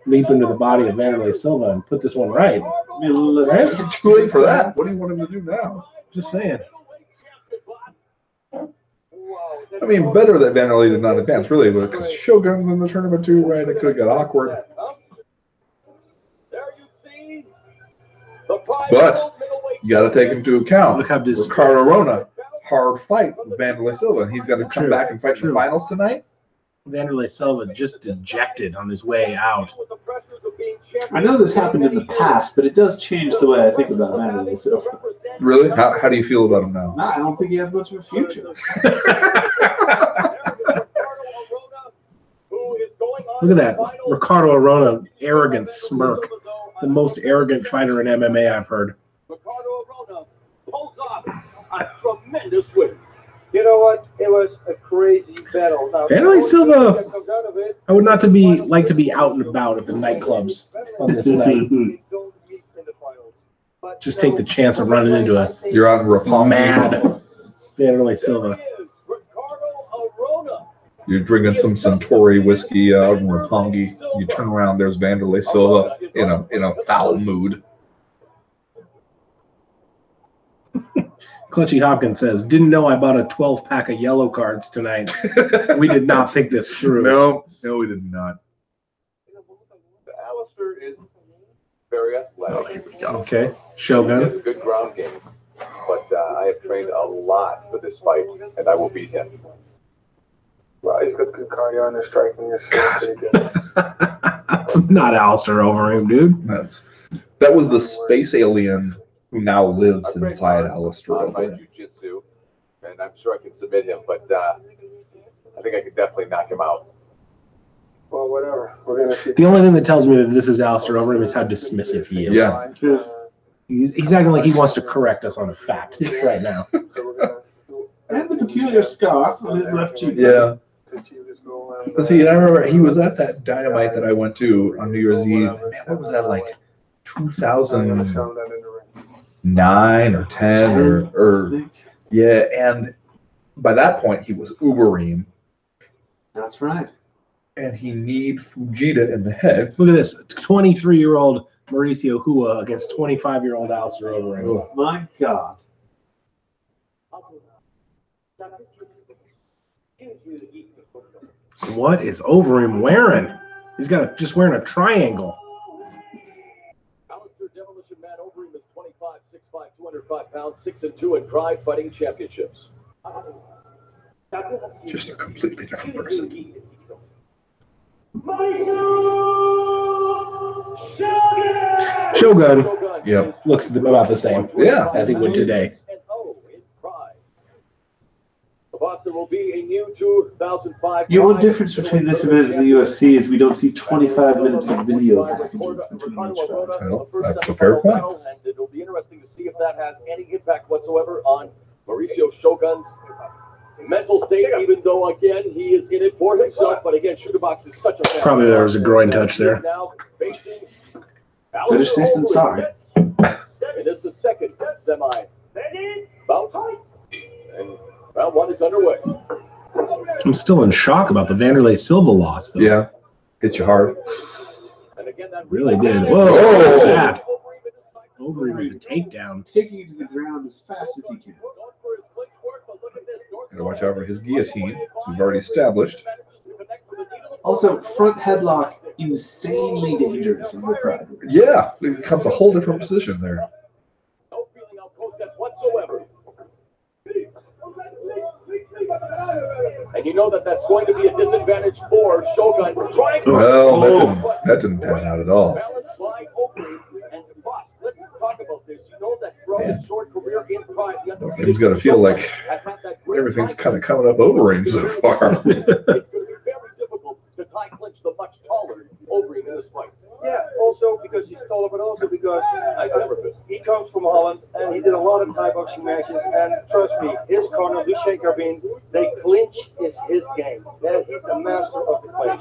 leap into the body of Vanderlei Silva and put this one right. Right? Too late for that. What do you want him to do now? Just saying. I mean, better that Vanderlei did not advance, really, because Shogun's in the tournament too, right? It could have got awkward. But you got to take into account Look how Ricardo Arona, hard fight with Vanderlei Silva, and he's going to come True. back and fight in the finals tonight. Vanderlei Silva just dejected on his way out. I know this happened in the past, but it does change the way I think about Vanderlei Silva. Really? How do you feel about him now? Nah, I don't think he has much of a future. Look at that. Ricardo Arona, arrogant smirk. The most arrogant fighter in MMA I've heard. Ricardo Arona pulls off a tremendous win. You know what? It was a crazy battle. Now, Vanderlei Silva, that comes out of it, I would not like to be out and about at the nightclubs on this night. we don't meet in the finals. But, Just take the chance of running into a You're on Rapalm. mad Vanderlei Silva. Ricardo Arona. You're drinking some Suntory whiskey out in Roppongi. You turn around, there's Vanderlei Silva in a foul mood. Clutchy Hopkins says, didn't know I bought a 12-pack of yellow cards tonight. We did not think this through. No, we did not. Alistair is very athletic. Oh, here we go. Okay, He has Shogun. a good ground game, but I have trained a lot for this fight, and I will beat him. Well, he's got good cardio and his striking is pretty good. That's not Alistair over him, dude. That was the space alien who now lives inside Alistair. On my jiu-jitsu, and I'm sure I can submit him, but I think I could definitely knock him out. Well, whatever. We're gonna see. The only thing that tells me that this is Alistair over him is how dismissive he is. Yeah. He's acting like he wants to correct us on a fact right now. So we're gonna. And the peculiar scar on his left cheek. Yeah. But see, and I remember he was at that Dynamite that I went to on New Year's Eve. Man, what was that, like 2009 or 10 or yeah, and by that point he was Uberim. That's right. And he kneed Fujita in the head. Look at this, 23-year-old Mauricio Hua against 25-year-old Alistair Overeem. Oh my God. What is Overeem wearing? He's just wearing a triangle. Alistair Demolition Man Overeem is 25, 6'5", 205 pounds, 6-2 in Pride Fighting Championships. Just a completely different person. Shogun Yep. looks about the same, Yeah, as he would today. There will be a new 2005. The one difference between this event and the UFC is we don't see 25 minutes of video packages between each round. Well, that's a fair point. And it'll be interesting to see if that has any impact whatsoever on Mauricio Shogun's mental state, even though, again, he is in it for himself. But again, Sugarbox is such a fan. Probably there was a groin touch there. Now facing Better safe than sorry. It is the second semi-bout. And round one is underway. I'm still in shock about the Vanderlei Silva loss, though. Yeah. Hit you hard. And again, that Really did. Whoa. Look at that. Overeem with a takedown. Taking it to the ground as fast as he can. Gotta watch out for his guillotine, which we've already established. Also, front headlock, insanely dangerous in the Pride. Yeah, it becomes a whole different position there. No feeling of process whatsoever. And you know that that's going to be a disadvantage for Shogun. Trying to Well, that didn't pan out at all. balance by Overeem and Boss. Let's talk about this. You know that throughout his short career in Pride, the undefeated He's got to feel like has had that great everything's time. kind of coming up Overeem so far. It's going to be very difficult to tie clinch the much taller Overeem in this fight. Yeah, also because he's taller, but also because he comes from Holland and he did a lot of Thai boxing matches. And trust me, his corner, Lucien Carbine, they clinch is his game. Yeah, he's the master of the clinch.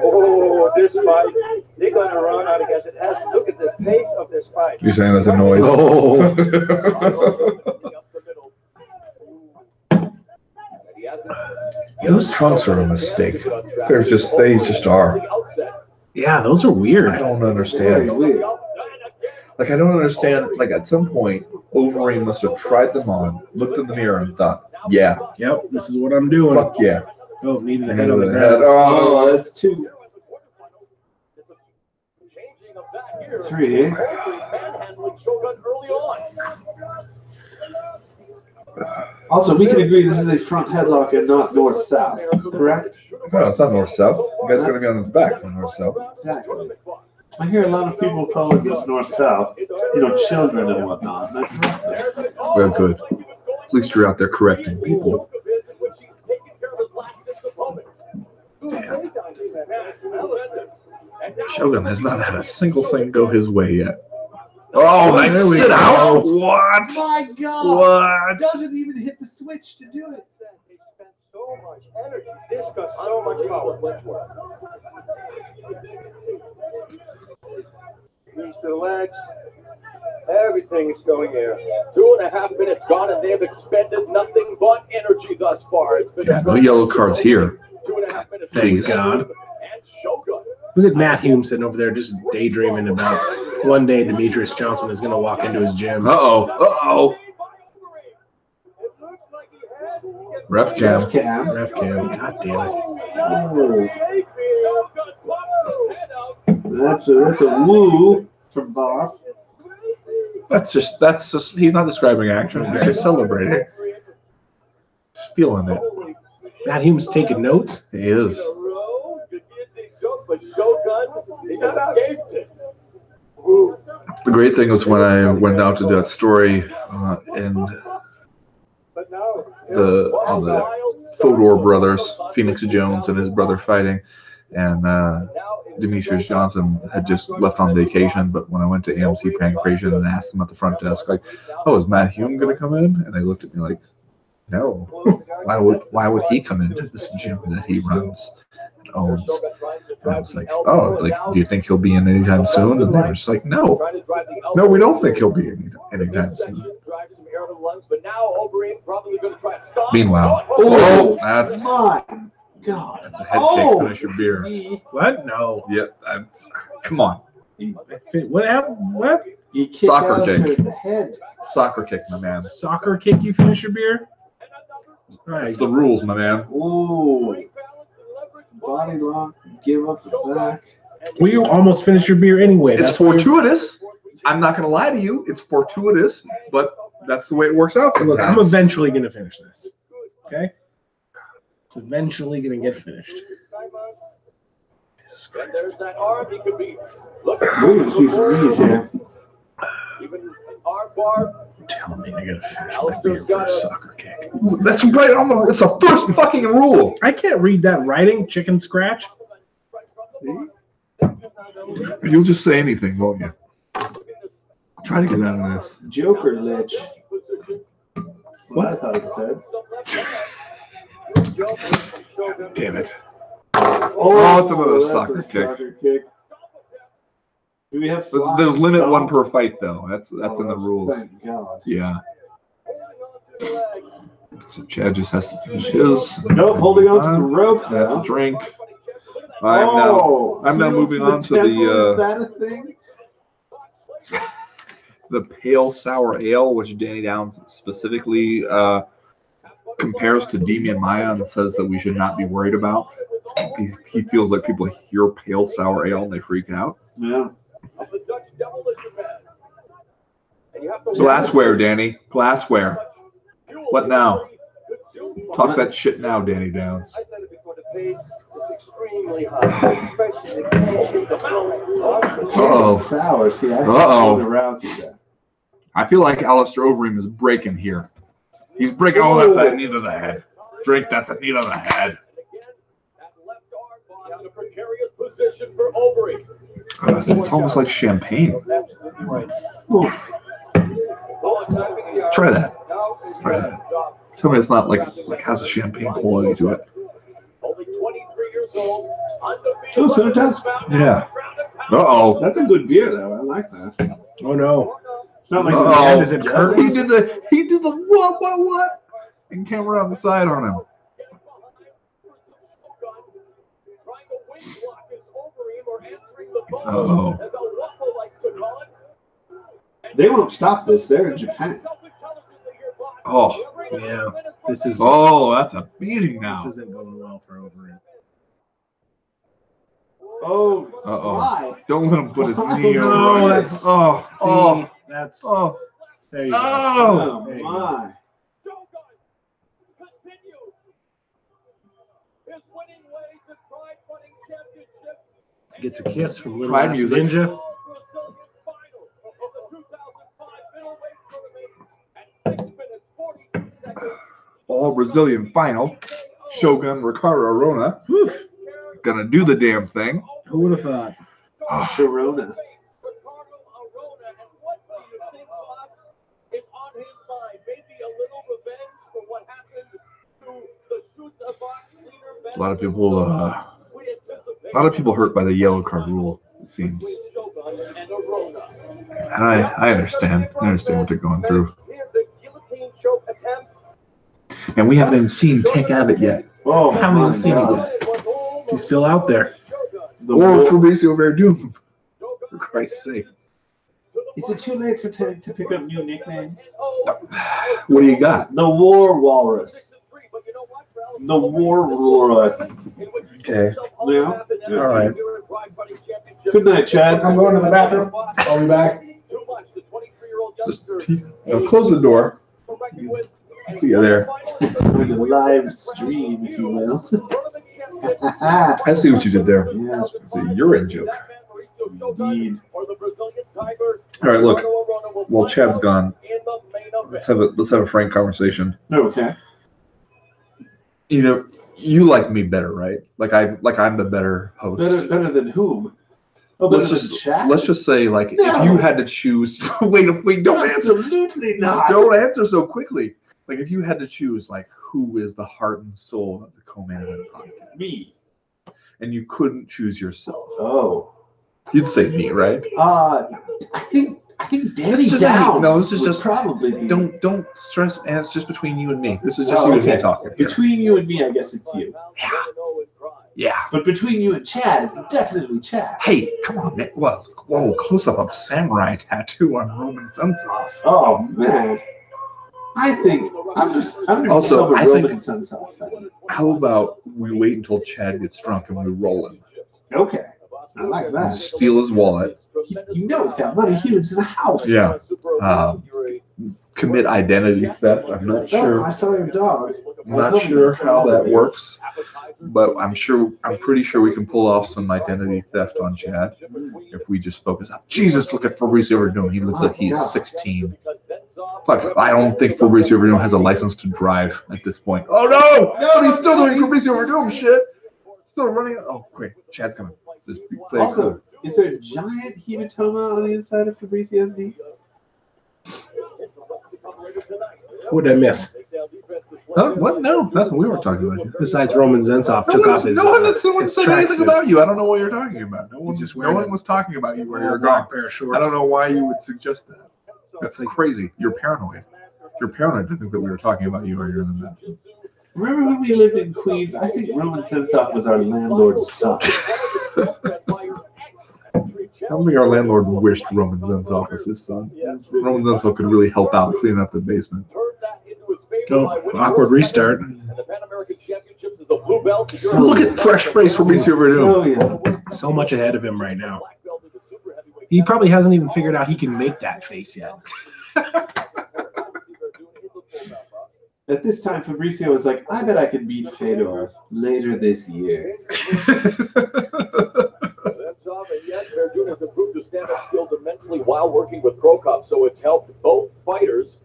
Oh, this fight, they're going to run out of gas. It has to look at the pace of this fight. You're saying that's a noise? Oh. Those trunks are a mistake. They just are. Yeah, those are weird. I don't understand. Like, I don't understand. Like, at some point, Overeem must have tried them on, looked in the mirror, and thought, yeah, Yep, this is what I'm doing. fuck yeah. Oh, needed the And head on the the ground. head, oh, that's 2. 3. Manhandling Shogun early on. Also, we can agree this is a front headlock and not north-south, correct? no, it's not north-south. The guy's going to be on his back from north-south. Exactly. I hear a lot of people calling this north-south, children and whatnot. And Well, good. At least you're out there correcting people. Shogun has not had a single thing go his way yet. Oh, nice There we sit go. out. What? my God! What? Doesn't even hit the switch to do it. They spent so much energy. This got so much power. Knees to the legs. Everything is going here. 2.5 minutes gone, and they have expended nothing but energy thus far. It's been Yeah, no yellow cards here. 2.5 minutes. Thank God. And Shogun. Look at Matt Hume sitting over there just daydreaming about one day Demetrius Johnson is going to walk into his gym. Uh-oh. Uh-oh. Ref cam. Cam. Ref cam. God damn it. Oh, that's a woo from Boss. That's just, he's not describing action. He's just celebrating. Just feeling it. Matt Hume's taking notes. He is. The great thing was when I went out to do that story and on the Fodor brothers, Phoenix Jones and his brother fighting, and Demetrius Johnson had just left on vacation. But when I went to AMC Pancration and asked them at the front desk, like, "Oh, is Matt Hume going to come in?" And they looked at me like, no. Why would he come into this gym that he runs and owns? And I was like, oh, like, do you think he'll be in anytime soon? And they were just like, no, we don't think he'll be in anytime soon. Meanwhile, that's My God. that's a head kick. Finish your beer. What? No. Yeah, come on. What happened? What? You kick Soccer out kick. to the head. Soccer kick, my man. Soccer kick, you finish your beer? All right. That's the rules, my man. Ooh. Body lock. Give up the back. Well, you almost finished your beer anyway. It's That's why you're- fortuitous. I'm not going to lie to you. It's fortuitous, but that's the way it works out. Look, I'm sometimes. eventually going to finish this. Okay? It's eventually going to get finished. And there's that arm. He could be. We're going to see some knees here. Even arm bar. Tell me I got to finish my beer for a soccer kick. That's right on the. It's the first fucking rule. I can't read that writing, chicken scratch. You'll just say anything, won't you? Try to get out of this. Joker Lich. What I thought it said. Damn it. Oh, it's another that's soccer a kick. soccer kick. Do we have There's limit stomp? one per fight, though. That's Oh, in the rules. Thank God. Yeah. So Chad just has to finish his. Nope, holding on to the rope That's a now. drink. I'm now heels moving to on to temple, the is that a thing? the pale sour ale, which Danny Downs specifically compares to Demian Maya and says that we should not be worried about. He feels like people hear pale sour ale and they freak out. Yeah. Glassware, Danny. Glassware. What now? Talk that shit now, Danny Downs. I said it before, the pace is extremely high, especially Uh-oh. Sour. See, I Uh-oh. the Rousey there. I feel like Alistair Overeem is breaking here. He's breaking. Oh, that's a knee to the head. Drink, that's a knee to the head. It's almost like champagne. Try that. Try that. Tell me it's not like has a champagne quality to it. Oh, so it does. Yeah. Uh-oh. That's a good beer, though. I like that. Oh, no. It's not like Uh-oh. Is it He curtains? did the what? And camera on the side on him. Uh-oh. They won't stop this. They're in Japan. Oh. Yeah. This is. Oh, that's a beating now. This isn't going well for Overeem. Oh, Uh-oh. why? Don't let him put his knee no, over it. that's- Oh. Oh. That's. Oh. There you go. Oh. There you Oh, my. Gets a kiss from Little Pride Ass music. Ninja. All Brazilian final. Shogun Ricardo Arona. Whew. Gonna do the damn thing. Who would have thought? Oh. Sharona. A lot of people hurt by the yellow card rule, it seems. And I understand. I understand what they're going through. And we haven't even seen Tank Abbott yet. Oh, Haven't even my seen it God. yet. He's still out there. The Or war- Fabricio Verdum. For Christ's sake. Is it too late for Ted to pick up new nicknames? What do you got? The War Walrus. The War Walrus. Okay. Yeah. All right. Good night, Chad. I'm going to the bathroom. I'll be back. Just close the door. See you there. With a live stream, if you will. I see what you did there. Yes, It's a urine joke. indeed. All right, look. While Chad's gone, let's have a frank conversation. Okay. You know, you like me better, right? Like I'm the better host. Better than whom? Oh, better Let's than Chad? let's just say, like, No. if you had to choose. Wait, don't answer. Absolutely not. Don't answer so quickly. Like if you had to choose, like who is the heart and soul of the co-main event podcast, Me. and you couldn't choose yourself, Oh. you'd say me, right? I think Danny just Downs. no, this is would just probably be. Don't stress, and it's just between you and me. This is just Oh, you and okay. me talking. Between you and me, I guess it's you. Yeah. But between you and Chad, it's definitely Chad. Hey, come on, man. Whoa, close up of samurai tattoo on Roman Sensoff. Oh man. I think I'm Also, I Roman think- Sensoff fan. How about we wait until Chad gets drunk and we roll him? Okay. I like And that. steal his wallet. You know he's got money. He lives in a house. Yeah. Commit identity theft. I'm not Oh, sure. I saw your dog. I'm not sure how that works, but I'm pretty sure we can pull off some identity theft on Chad if we just focus on. Jesus, look at Fabrizio Verdun. He looks like he's 16. Fuck, I don't think Fabrizio Verdun has a license to drive at this point. Oh no, he's still doing Fabrizio Verdun shit. Still running. Oh great, Chad's gonna just be playing. Also, is there a giant hematoma on the inside of Fabrizio's knee? What did I miss? Huh? What? No, nothing. We weren't talking about you. Besides, Roman Zensov took off his. No one his said anything tracksuit. about you. I don't know what you're talking about. No just one wearing was talking about you where you're black going. pair of shorts. I don't know why you would suggest that. That's like crazy. You're paranoid. You're paranoid to think that we were talking about you or you're in the bathroom. Remember when we lived in Queens? I think Roman Sensoff was our landlord's son. I don't think our landlord wished Roman Zensov was his son. Roman Zensov could really help out cleaning up the basement. Oh, awkward restart. Look at fresh face Fabrizio Verdun. Oh yeah. So much ahead of him right now. He probably hasn't even figured out he can make that face yet. At this time, Fabrizio was like, I bet I could beat Fedor later this year. And yet, Verdun has improved his stand-up skills immensely while working with Crow Cup, so it's helped both fighters.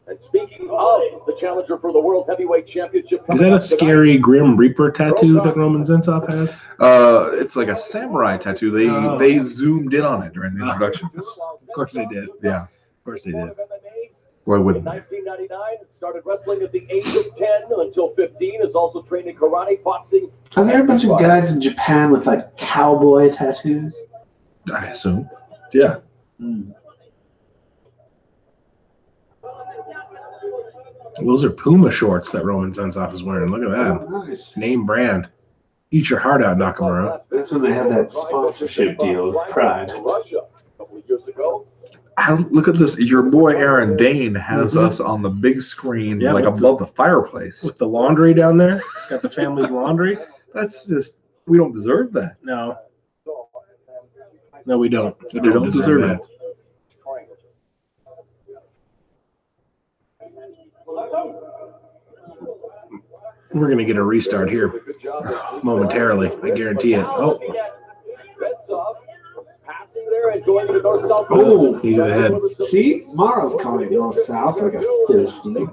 And speaking of the challenger for the World Heavyweight Championship, Is that a scary Grim Reaper tattoo that Roman Zensov has? It's like a samurai tattoo. Oh. They zoomed in on it during the introduction. Of course they did. Yeah. Of course they did. Why In wouldn't they? 1999, started wrestling at the age of 10 until 15. Has also trained in karate, boxing. Are there a bunch of guys in Japan with like cowboy tattoos? I assume. Yeah. Those are Puma shorts that Roman Zensov is wearing. Look at that. Oh, nice. Name brand. Eat your heart out, Nakamura. That's when they had that sponsorship deal with Pride. Russia a couple of years ago. Look at this. Your boy Aaron Dane has us on the big screen, Yeah, like with above the fireplace. With the laundry down there. It's got the family's laundry. That's just, we don't deserve that. No. No, we don't. We don't deserve it. We're going to get a restart here momentarily. I guarantee it. Oh, Oh, he's ahead. see? Morrow's calling north-south like a Philistine.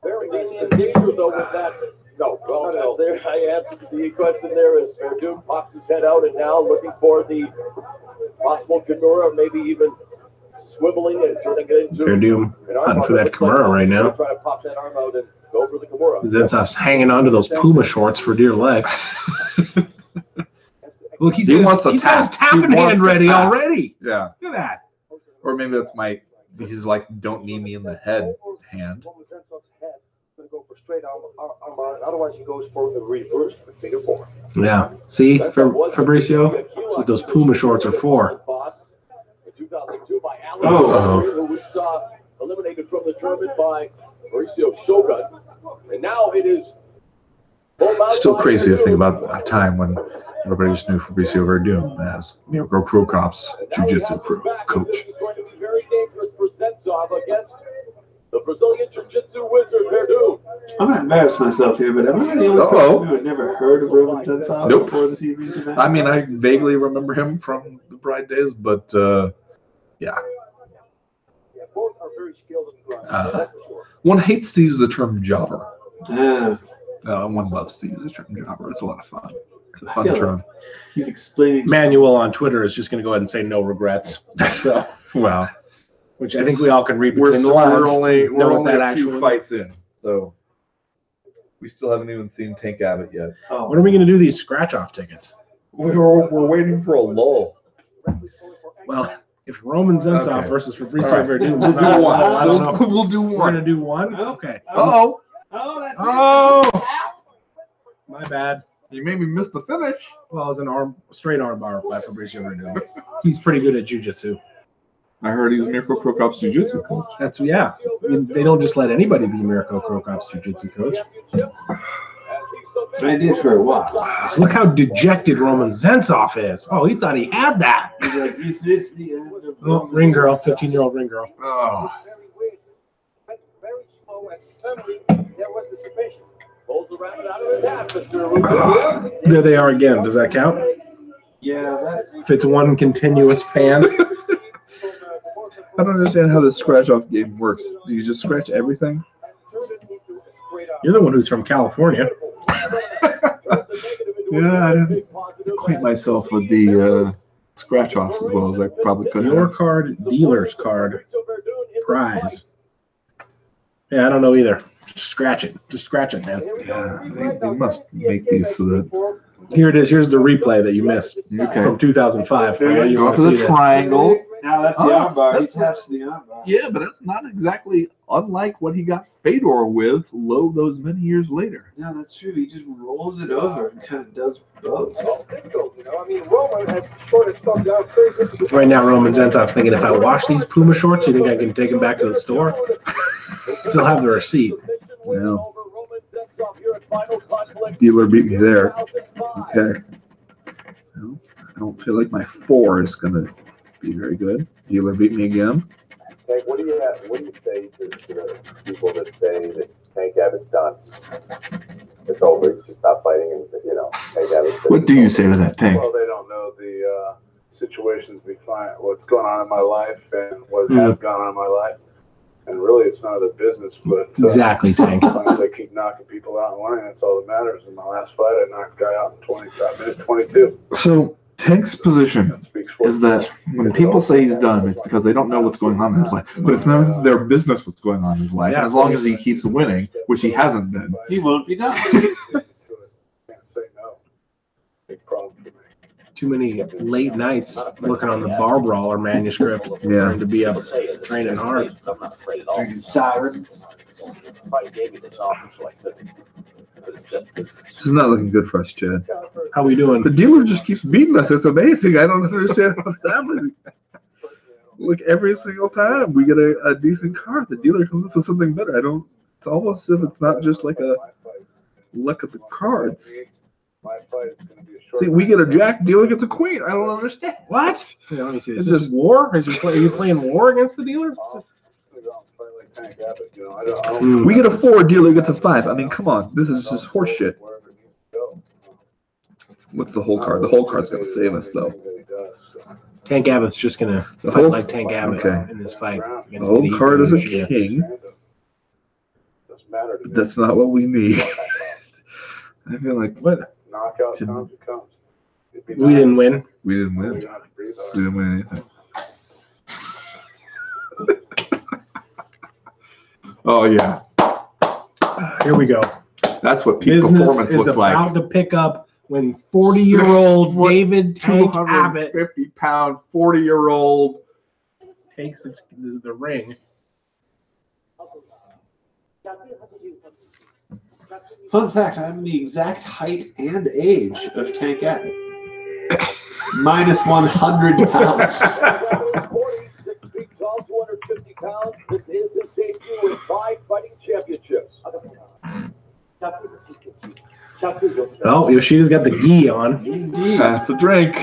Very in danger though with that. No, well, no. There I answered the question there is Verdun pops his head out and now looking for the possible Kimura, maybe even swiveling and turning it into Verdun an arm hunting for bar. that Kimura right now. Try to pop that arm out and go for the Kimura. Zensov's hanging on to those Puma shorts for dear life. Look, he's He got wants a his, he's got his tap. He tapping wants hand the ready tap. already. Yeah. Look at that. Or maybe that's he's like, don't knee me in the head hand. Go for straight arm, otherwise he goes for the reverse figure four. Yeah. See, Fabrizio, that's what those Puma shorts are for. In 2002 by Alan Oh. who we saw eliminated from the tournament by Mauricio Shogun. And now it is Still crazy to think about a time when everybody just knew Fabrizio Verdun as Miracle Pro Cop's Jiu-Jitsu pro coach. It's going to be very dangerous for Zensov against the Brazilian Jiu-Jitsu wizard Verdun. I'm not embarrassed myself here, but am I the only person who had never heard of Roman Zensov Nope. before the TV's event? I mean, I vaguely remember him from the Bride days, but yeah. Both are very skilled in the ground, that's for sure. One hates to use the term jobber. Yeah. One loves to use the term jobber. It's a lot of fun. It's a I fun feel term. He's explaining. Manuel on Twitter is just going to go ahead and say no regrets. So, Wow. which I think we all can read We're between the lines. we're only know what that a few actually- fights in, so we still haven't even seen Tank Abbott yet. Oh. When are we going to do these scratch-off tickets? We're waiting for a lull. Well, if Roman Zensov Okay. versus Fabricio All right. Verdun, We'll do one. I don't know. We'll do We're one. going to do one? Okay. Uh-oh. Oh, that's Oh! My bad. You made me miss the finish. Well, it's a straight arm bar by Fabricio Verdun. He's pretty good at jiu-jitsu. I heard he's Mirko Krokop's jiu-jitsu coach. That's, yeah. I mean, they don't just let anybody be Mirko Krokop's jiu-jitsu coach. I did for a while. Look how dejected Roman Zensov is. Oh, he thought he had that. He's like, is this the end of Oh, ring girl, 15-year-old ring girl. Oh. Very slow assembly. There was dissipation. Pulls around out of his hat, Mr. Rubin. There they are again. Does that count? Yeah, that's If it's one continuous pan. I don't understand how this scratch-off game works. Do you just scratch everything? You're the one who's from California. Yeah, I didn't acquaint myself with the scratch-offs as well as I probably could Your have. card, dealer's card, prize. Yeah, I don't know either. Just scratch it. Just scratch it, man. Yeah, they must make these so that... Here it is. Here's the replay that you missed Okay. from 2005. I know you Go want to to the see this. triangle. now that's the Oh, armbar. He that's- taps the armbar. Yeah, but that's not exactly unlike what he got Fedor with low those many years later. No, that's true. He just rolls it over and kind of does both. Right now, Roman Zensov's thinking, if I wash these Puma shorts, you think I can take them back to the store? Still have the receipt. Well, dealer beat me there. Okay. Well, I don't feel like my 4 is going to be very good. Dealer beat me again. Hank, what do you say to the people that say that Tank Abbott's done? It's over. He should stop fighting, and Tank Abbott's. What do you say to that, Tank? Well, they don't know the situations behind what's going on in my life and what has gone on in my life. And really, it's none of their business, but Exactly, Tank. as long as I keep knocking people out and winning, that's all that matters. In my last fight, I knocked a guy out in minute 22. So, Tank's position That speaks for is that when people say he's done, it's because they don't know what's going on in his life. But it's none of their business what's going on in his life. And as long as he keeps winning, which he hasn't been, He won't be done. Can't say no. Big problem for me. Too many late nights working on the Bar Brawler manuscript. Yeah. Trying to be up training hard. I'm not afraid at all. Drinking sirens. Probably gave me this offer so I couldn't. It's just business. this is not looking good for us, Chad. How we doing? The dealer just keeps beating us. It's amazing. I don't understand what's happening. Look, every single time we get a decent card, the dealer comes up with something better. It's almost as if it's not just like a luck of the cards. My fight is going to be a short. See, we get a jack, dealer gets a queen. I don't understand. What? Yeah, let me see. Is It's this war? Are you playing war against the dealer? I'm gonna go out and fight like Tank Abbott, I don't We get a 4, dealer gets a 5. I mean, come on. This is just horseshit. wherever it needs to go. What's the whole card? The whole card's going to save us, though. Tank Abbott's just gonna The fight whole- like Tank Abbott okay. in this fight. The against whole the card is a yeah. king. Doesn't matter to me. That's not what we need. I feel like, what? Knockout comes, it comes. It'd be We didn't win. We didn't We win. don't have to breathe on it. We didn't win anything. Oh, yeah. Here we go. That's what peak Business performance is looks about like. to pick up when 40-year-old 6 foot, David Tank Abbott 250-pound, 40-year-old. takes the ring. Fun fact, I'm the exact height and age of Tank Abbott. Minus 100 pounds. 46 feet tall, 250 pounds. This is his debut in 5 fighting championships. Oh, Yoshida's got the gi on. Indeed. That's a drink.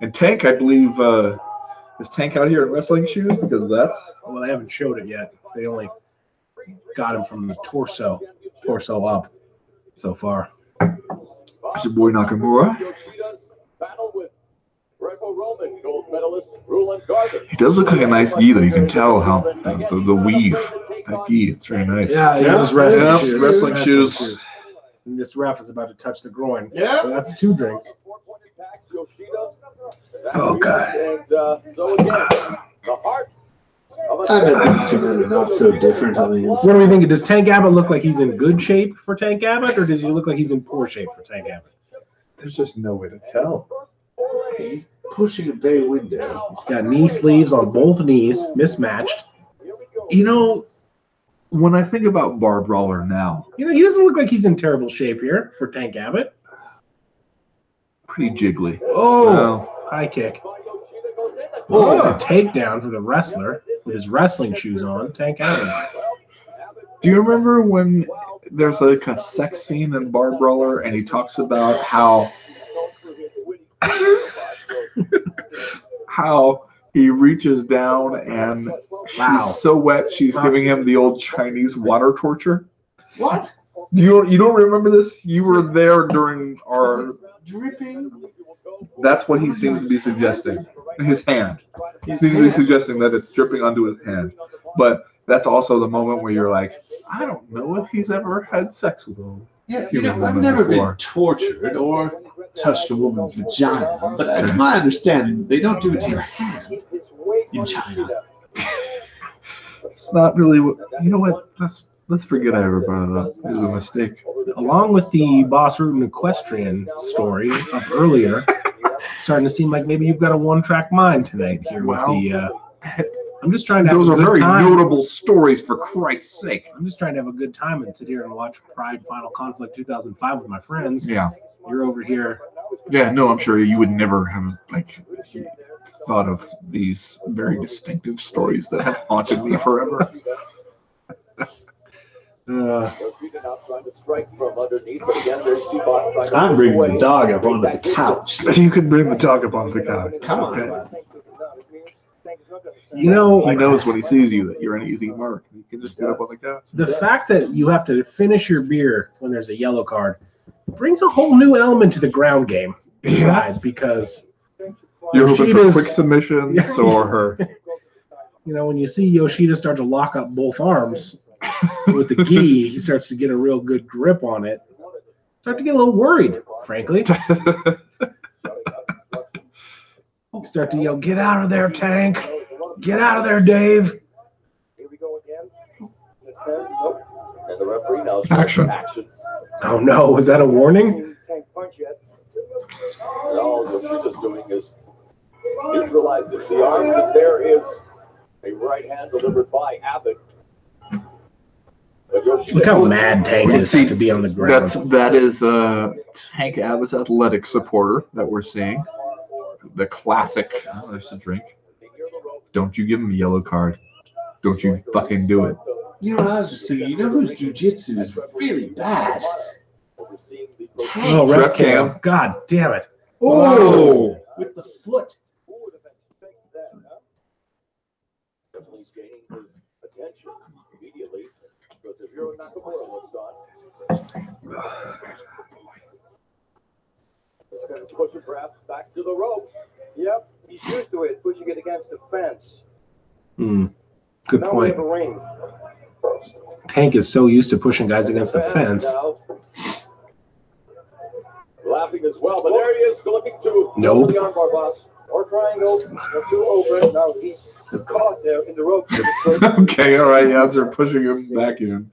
And Tank, I believe, is Tank out here in wrestling shoes? Because that's... Well, they haven't showed it yet. They only got him from the torso up so far. It's your boy Nakamura. Battle with Greco-Roman gold medalist Roland Garvin. He does look like a nice gi, though. You can tell how the weave. That gi, it's very nice. Yeah, Yeah, those wrestling yeah, shoes. wrestling shoes. And this ref is about to touch the groin. Yeah. So that's 2 drinks. Oh, God. And so again, the heart I bet these two men are not so different on the What inside. do we think? Does Tank Abbott look like he's in good shape for Tank Abbott, or does he look like he's in poor shape for Tank Abbott? There's just no way to tell. He's pushing a bay window. He's got knee sleeves on both knees, mismatched. You know, when I think about Bar Brawler now, You know, he doesn't look like he's in terrible shape here for Tank Abbott. pretty jiggly. Oh, Well, high kick. Oh. A takedown for the wrestler with his wrestling shoes on. Tank Abbott. do you remember when there's like a sex scene in Bar Brawler and he talks about how how he reaches down and Wow. she's so wet she's giving him the old Chinese water torture? What? You don't remember this? You were there during our. Dripping? That's what he seems to be suggesting. His hand. He seems to be suggesting that it's dripping onto his hand. But that's also the moment where you're like, I don't know if he's ever had sex with him. Yeah, Human I've woman never before. been tortured or touched a woman's vagina, but to my understanding, they don't do it to your hand in China. It's not really what. You know what? Let's forget I ever brought it up. It was a mistake. Along with the Boss Rutan Equestrian story up earlier, starting to seem like maybe you've got a one-track mind tonight here with the. I'm just trying to have Those a are good very time. notable stories, for Christ's sake. I'm just trying to have a good time and sit here and watch Pride Final Conflict 2005 with my friends. Yeah. You're over here. Yeah, no, I'm sure you would never have thought of these very distinctive stories that have haunted me forever. I'm bringing the dog up onto the couch. You can bring the dog up onto the couch. Come on. Okay. You know, He knows when he sees you that you're an easy mark. You can just get up on the couch. the fact that you have to finish your beer when there's a yellow card brings a whole new element to the ground game. Yeah. Because You're hoping for Yoshida's- quick submissions or you know, when you see Yoshida start to lock up both arms with the gi, he starts to get a real good grip on it. Start to get a little worried, frankly. Start to yell, "Get out of there, Tank! Get out of there, Dave!" Here we go again. And the referee now Action. Oh no, is that a warning? Can't punch yet. And all Yoshida's doing is neutralizing the arms, and there is a right hand delivered by Abbott. But Yoshida Look how mad Tank is See, to be on the ground. that is Tank Abbott's athletic supporter that we're seeing. The classic. Oh, there's a drink. Don't you give him a yellow card. Don't you fucking do it. You know what I was just thinking? You know whose jujitsu is really bad? Oh, ref Ref cam. cam. God damn it. Oh! With the foot. Who would have expected that, huh? Definitely gaining his attention immediately because if you're Nakamura looks on. He's going to push it perhaps back to the rope. Yep, he's used to it, pushing it against the fence. Good Now we point. have a ring. Tank is so used to pushing guys against the fence. Now. Laughing as well, but there he is looking to Nope. the armbar, boss. Or triangle, or two open. Now he's caught there in the rope. Okay, all right. Yeah, they're pushing him back in.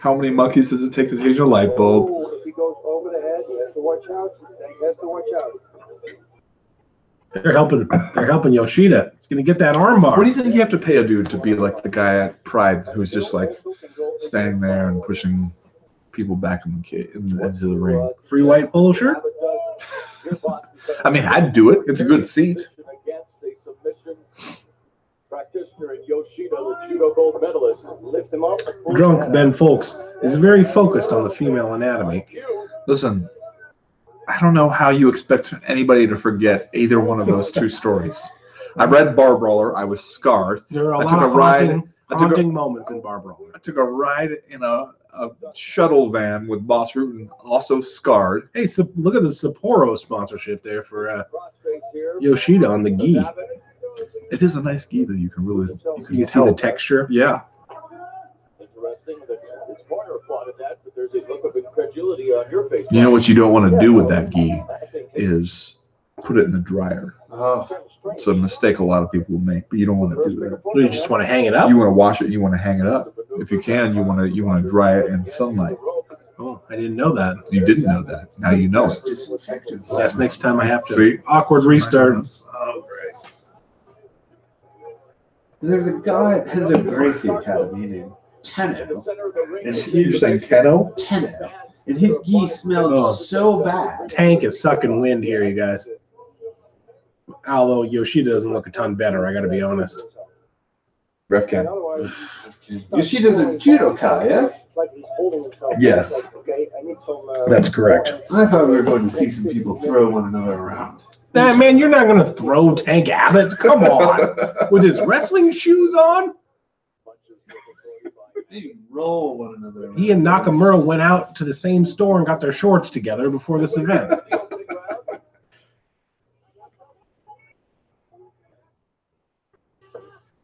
How many monkeys does it take to change a light bulb? Oh, if he goes over the head, he has to watch out. He has to watch out. They're helping Yoshida. He's gonna get that armbar. What do you think you have to pay a dude to be like the guy at Pride who's just like standing there and pushing people back into the ring? Free white polo shirt? I mean, I'd do it. It's a good seat. Against a submission practitioner in Yoshida, the judo gold medalist. Lift him up. Drunk Ben Folks is very focused on the female anatomy. Listen, I don't know how you expect anybody to forget either one of those two stories. I read Bar Brawler. I was scarred. There are a I lot took a of ride. haunting moments in Bar Brawler. I took a ride in a shuttle van with Boss Rutan, also scarred. Hey, so look at the Sapporo sponsorship there for Yoshida on the gi. It is a nice gi that you can really You can see tell. the texture. Yeah. Interesting that his partner applauded that, but there's a look of incredulity on your face. You know what you don't want to do with that gi is put it in the dryer. Oh, It's a mistake a lot of people make, but you don't want to do that. You just want to hang it up? You want to wash it. You want to hang it up. If you can, you want to dry it in sunlight. Oh, I didn't know that. You didn't know that. Now you know it. Disinfectant. Yes, next time I have to. See? Awkward restart. Oh, Grace. There's a guy at Penza Gracie Academy named Tenno. And You're saying Tenno? Tenno. And his geese smelled so bad. Tank is sucking wind here, you guys. Although Yoshida doesn't look a ton better, I got to be honest. Ref cam. Yoshida's a judoka, yes? Yes. That's correct. I thought we were going to see some people throw one another around. Nah, man, you're not going to throw Tank Abbott. Come on. With his wrestling shoes on? They roll one another around. He and Nakamura went out to the same store and got their shorts together before this event.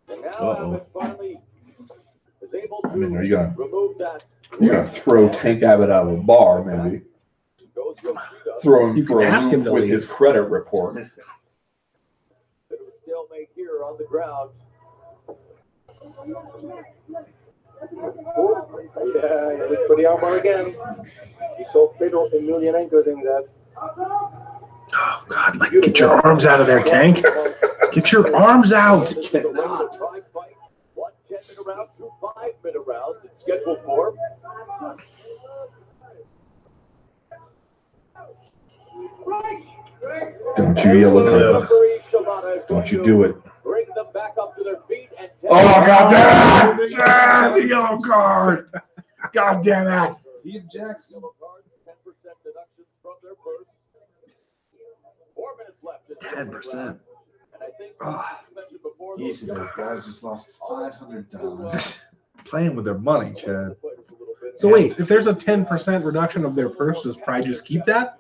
Uh-oh. I mean, are you gonna throw Tank Abbott out of a bar, maybe? Throw him You can for a ask him loop to with leave. his credit report. Stalemate here on the ground. Yeah, he looks for the armbar again. He saw Pedro Emelianenko doing that. Oh, God, like, get your arms out of there, Tank. Get your arms out. Cannot. 1 10-minute round, 2 5-minute rounds. It's scheduled for. Don't you yell at him. Don't you do it. Bring them back up to their feet and Oh, God damn it! Yeah, the yellow card. God damn it. He objects. 10% deductions from their purse. 4 minutes left. 10%. And I think you mentioned before Each of those guys just lost $500. Playing with their money, Chad. So wait, if there's a 10% reduction of their purse, does Pride just keep that?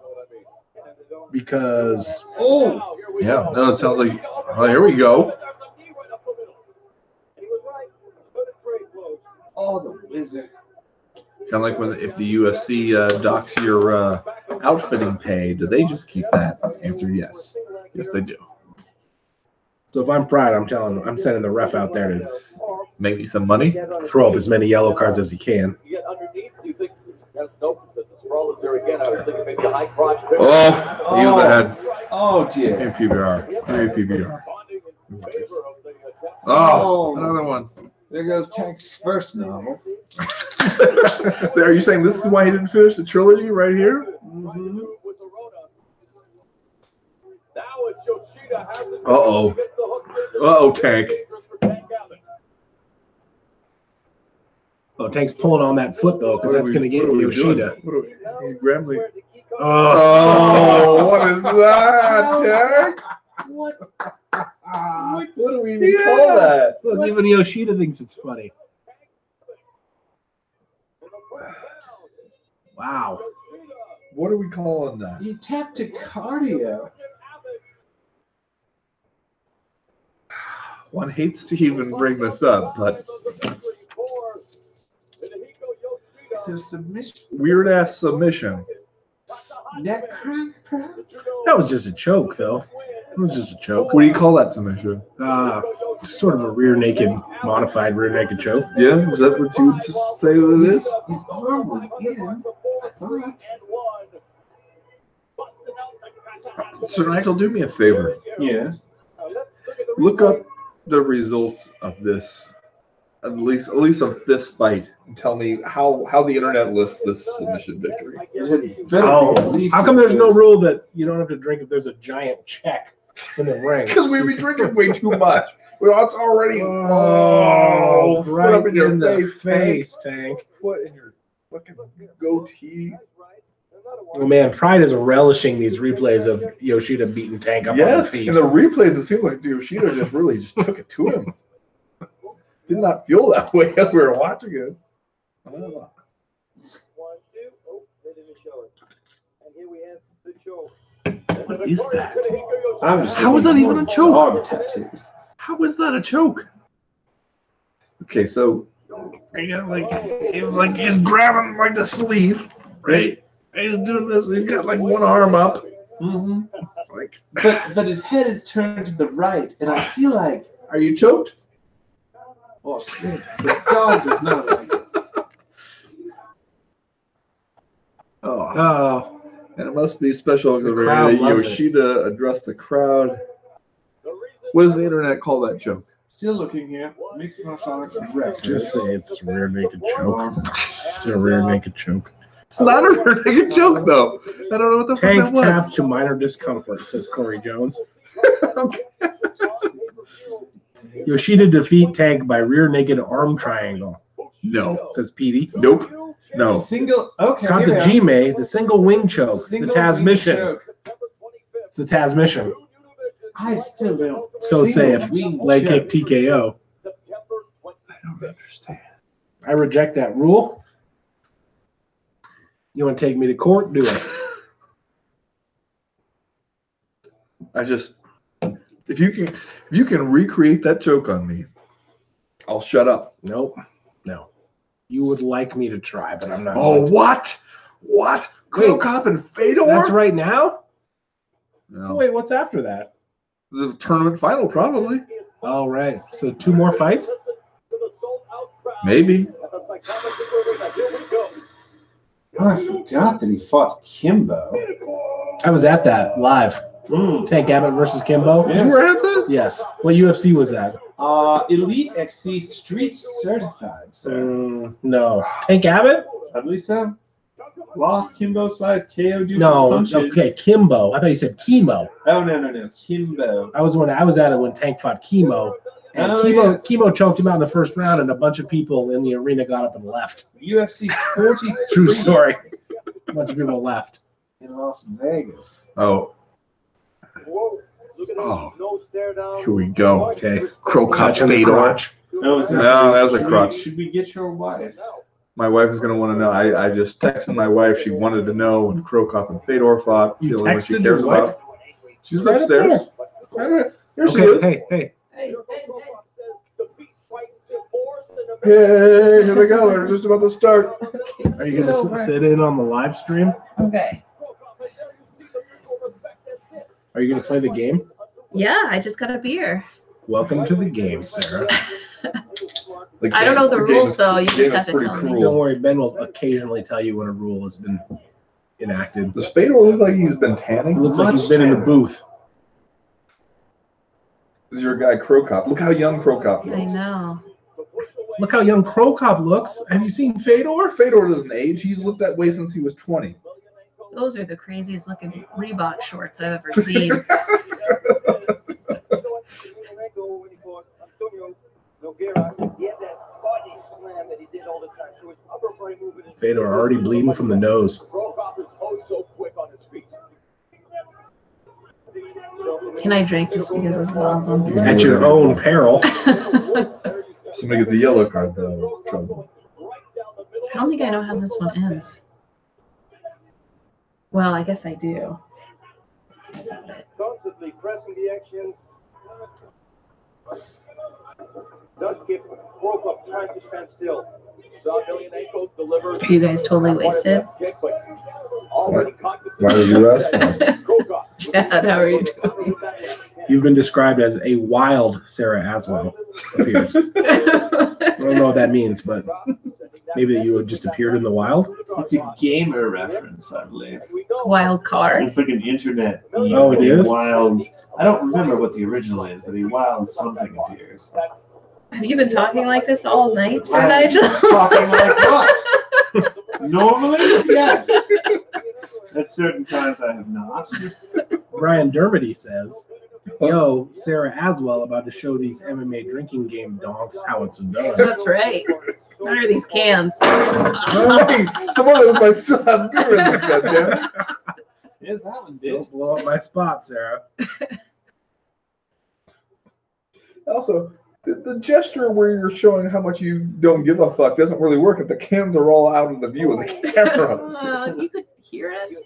Because Oh, yeah. No, it sounds like. Oh, here we go. Oh, the wizard. Kind of like when if the UFC docks your outfitting pay, do they just keep that? Answer yes. Yes, they do. so if I'm Pride, I'm sending the ref out there to Make me some money. throw up as many yellow cards as he can. You get underneath, do you think? Nope, the sprawl is there again. I was thinking maybe a high crotch. Oh, he was ahead. Oh, Give dear. me PBR. Give me PBR. In favor of the attack. Oh, another one. There goes Tank's first novel. Are you saying this is why he didn't finish the trilogy right here? Mm-hmm. Now it's Yoshida has it. Uh-oh. Uh-oh, Tank. Oh, Tank's pulling on that foot though, because that's going to get Yoshida. He's grabbing. Oh, Oh, what is that, Tank? What? What do we even call that? look, even Yoshida thinks it's funny. Wow. What are we calling that? He tapped to cardio. One hates to even bring this up, but Is there submission? weird ass submission. Neck crack, perhaps? That was just a choke though. It was just a choke. What do you call that submission? Sort of a modified rear naked choke. Yeah, is that what you would say it is? His arm was in. I thought. Sir Nigel, do me a favor. Yeah. Look up the results of this, at least of this fight, and tell me how the internet lists this submission victory. How come there's no rule that you don't have to drink if there's a giant check in the ring? Because we've been drinking way too much. Well, it's already Oh, put right up in your the face, Tank. Foot in your fucking goatee. Oh man, Pride is relishing these replays of Yoshida beating Tank up on the Yes, feet. in the replays, it seemed like Yoshida just took it to him. Did not feel that way as we were watching it. They didn't show it. And here we have the show. What is that? How is that even a choke? Arm tattoos. How is that a choke? Okay, so He's grabbing like the sleeve, right? He's doing this. He's got like one arm up. Mm-hmm. but his head is turned to the right, and I feel like, Are you choked? oh shit, the dog does not like it. Oh. Oh, And it must be special The because crowd loves it. Yoshida addressed the crowd. What does the internet call that joke? Still looking here. Mixed martial arts director. just say it's a rear naked choke. It's a rear naked choke. It's not a ridiculous joke, though. I don't know what the fuck that Tank was. tap to minor discomfort, says Corey Jones. Yoshida defeat Tank by rear naked arm triangle, No. says Petey. Nope. No. Single. Okay. here we are. Katajime, the single wing choke, Single the Taz wing mission. choke. It's the Taz mission. I still don't. So Single saith wing leg choke. kick TKO. I don't understand. I reject that rule. You want to take me to court? Do it. I just, if you can recreate that joke on me, I'll shut up. Nope. No. You would like me to try, but I'm not. Oh, going to. what? What? Wait. Krokop and Fedor? That's right now? No. So wait, what's after that? The tournament final, probably. All right. So 2 more fights? Maybe. Oh, I forgot that he fought Kimbo. I was at that live. Tank Abbott versus Kimbo. Yeah. You were at that? Yes. What UFC was that? Elite XC Street Certified. So No. Tank Abbott? I believe so. Lost Kimbo slice KO due to No. punches. Okay, Kimbo. I thought you said chemo. Oh no, Kimbo. I was at it when Tank fought Chemo. And Oh, Chemo choked him out in the first round, and a bunch of people in the arena got up and left. UFC 43. True story. A bunch of people left. In Las Vegas. Oh. Whoa, look at Oh. those nose stare down. Here we go. Okay. Krokop Touching the Fedor. crotch. Oh, is this, No, that was a should crotch. Should we get your wife? My wife is going to want to know. I just texted my wife. She wanted to know when Krokop and Fedor fought. You the only one she texted cares your wife? about. She's Right up upstairs. Right here she Okay, is. hey. Yay, here we go. We're just about to start. Are you going to sit in on the live stream? Okay. Are you going to play the game? Yeah, I just got a beer. Welcome to the game, Sarah. I don't know the rules, though. You the just game have is to pretty tell me. cruel. Don't worry, Ben will occasionally tell you when a rule has been enacted. Does Fedor look like he's been tanning? It looks like he's been in the booth. This is your guy Krokop. Look how young Krokop looks. I know. Look how young Krokop looks. Have you seen Fedor? Fedor doesn't age. He's looked that way since he was 20. Those are the craziest looking Reebok shorts I've ever seen. Fedor already bleeding from the nose. Can I drink just because this is awesome? At your own peril. Somebody gets a yellow card, though. It's trouble. I don't think I know how this one ends. Well, I guess I do. Constantly pressing the action. Does give Krokop time to stand still. Saw Emelianenko deliver. Are you guys totally wasted? Why are you asking? Chad, how are you doing? You've been described as a wild Sarah Aswell appears. I don't know what that means, but maybe you had just appeared in the wild. It's a gamer reference, I believe. Wild card. It's like an internet. Oh, it is? Wild. I don't remember what the original is, but a wild something appears. Have you been talking like this all night, Sir I'm Nigel? Talking like what? Normally, yes. At certain times, I have not. Brian Dermody says, yo, Sarah Aswell about to show these MMA drinking game donks how it's done. That's right. What are these cans? Hey, some of those might still have beer in them, goddamn. Yes, that one did. Don't blow up my spot, Sarah. Also, the gesture where you're showing how much you don't give a fuck doesn't really work if the cans are all out of the view of the camera. You could hear it.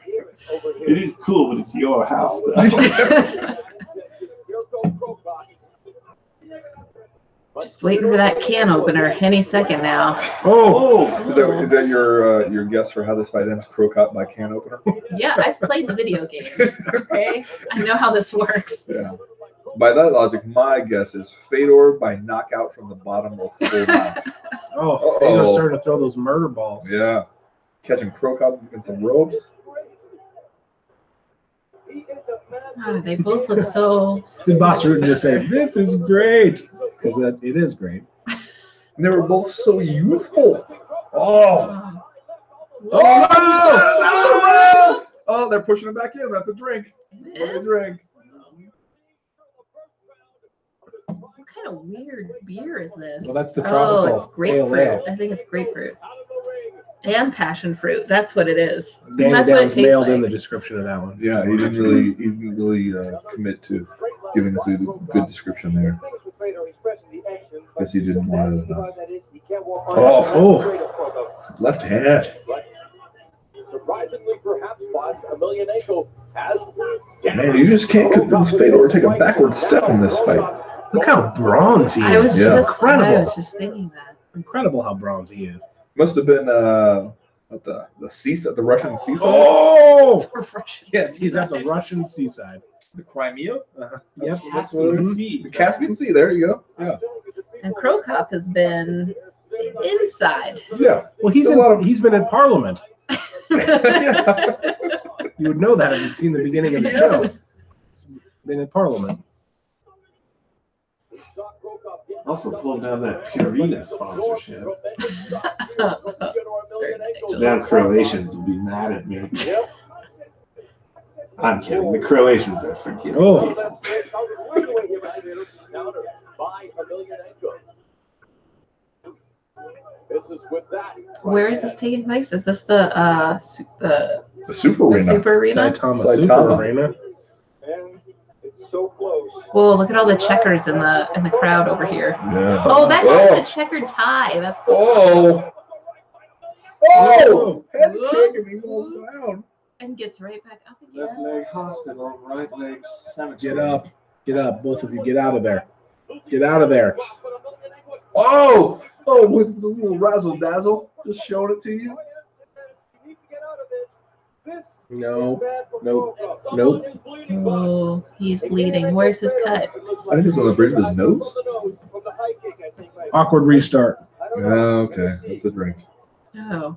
It is cool, but it's your house, though. Just Just waiting for that can opener any second now. Oh, Is that your guess for how this fight ends? Croak out by can opener? Yeah, I've played the video game. Okay, I know how this works. Yeah. By that logic, my guess is Fedor by knockout from the bottom of full mount. oh, Fedor's starting to throw those murder balls. Yeah. Catching Croak out in some ropes. Oh, they both look so. Did Boss Root just say, "This is great"? Because it is great. And they were both so youthful. Oh. Oh, oh, they're pushing it back in. That's a drink. What a drink. What kind of weird beer is this? Well, that's the tropical. Oh, it's grapefruit. ale. I think it's grapefruit. And passion fruit. That's what it is. Dan That's what it Downs tastes nailed in like. the description of that one. Yeah, he didn't really commit to giving us a good description there. Guess he didn't want it enough. Oh, left hand. Surprisingly, perhaps, Boss Emelianenko has. Man, you just can't convince Fedor to take a backward step in this fight. look how bronzy he I was is. just thinking that. Incredible how bronzy he is. Must have been at the seaside, the Russian seaside. Oh, Russian yes, he's at the seaside. Russian seaside. The Crimea. Yep. That's what it is. The Caspian Sea. There you go. Yeah. And Krokop has been inside. Yeah. Well, he's been in Parliament. You would know that if you'd seen the beginning of the show. Been in Parliament. Also pulled down that Purina sponsorship. Certain Now Croatians will be mad at me. I'm kidding. The Croatians are forgiving. Oh. Where is this taking place? Is this the Super Arena. Super Arena? Saitama Super Arena. Whoa! Look at all the checkers in the crowd over here. Yeah. Oh, that guy's a checkered tie. That's cool. Oh. Oh! Head kick and he falls down. And gets right back up Left again. leg hospital, right leg cemetery. Get up. Get up. Both of you, get out of there. Get out of there. Oh! Oh, with the little razzle dazzle, just showing it to you. No. Nope. Nope. Oh, he's bleeding. Where's his cut? I think it's on the bridge of his nose. Awkward restart. Okay, that's the drink. Oh.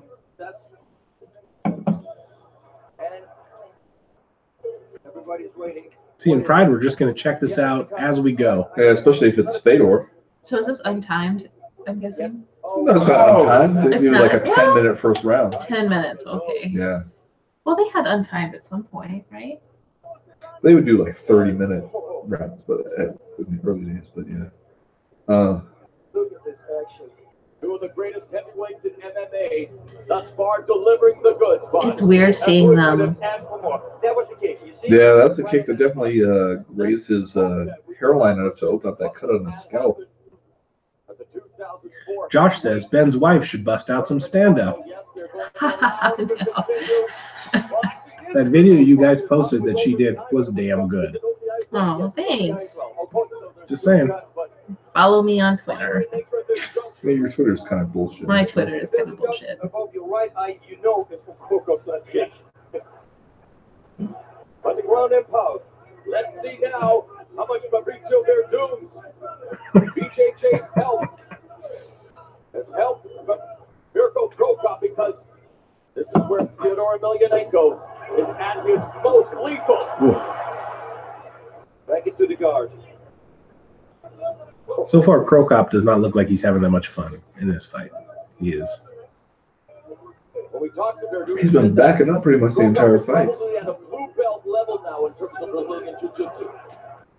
See, in Pride, we're just going to check this out as we go. Yeah, especially if it's Fedor. So is this untimed? I'm guessing. No, it's not on time. They It's do like a not. 10-minute first round. 10 minutes. Okay. Yeah. Well, they had untimed at some point, right? They would do like 30-minute rounds, but in the early days, but yeah. Look at this action. Two of the greatest heavyweights in MMA, thus far delivering the goods. It's weird seeing them. Yeah, that's the kick that definitely raised his hairline enough to open up that cut on his scalp. Josh says Ben's wife should bust out some stand-up. That video you guys posted that she did was damn good. Oh, thanks. Just saying. Follow me on Twitter. Yeah, your Twitter's kind of bullshit. My Twitter is kind of bullshit. Above your right eye, you know it's from Krokop's left kick. On the ground and pound. Let's see now how much Fabrizio Verdun's BJJ help has helped Mirko Krokop, because this is where Fyodor Emelianenko is at his most lethal. Back into the guard. So far, Krokop does not look like he's having that much fun in this fight. He is. When we talk to Verdun, He's been backing up pretty much the entire fight. probably at a blue belt level now in terms of Brazilian Jiu-Jitsu.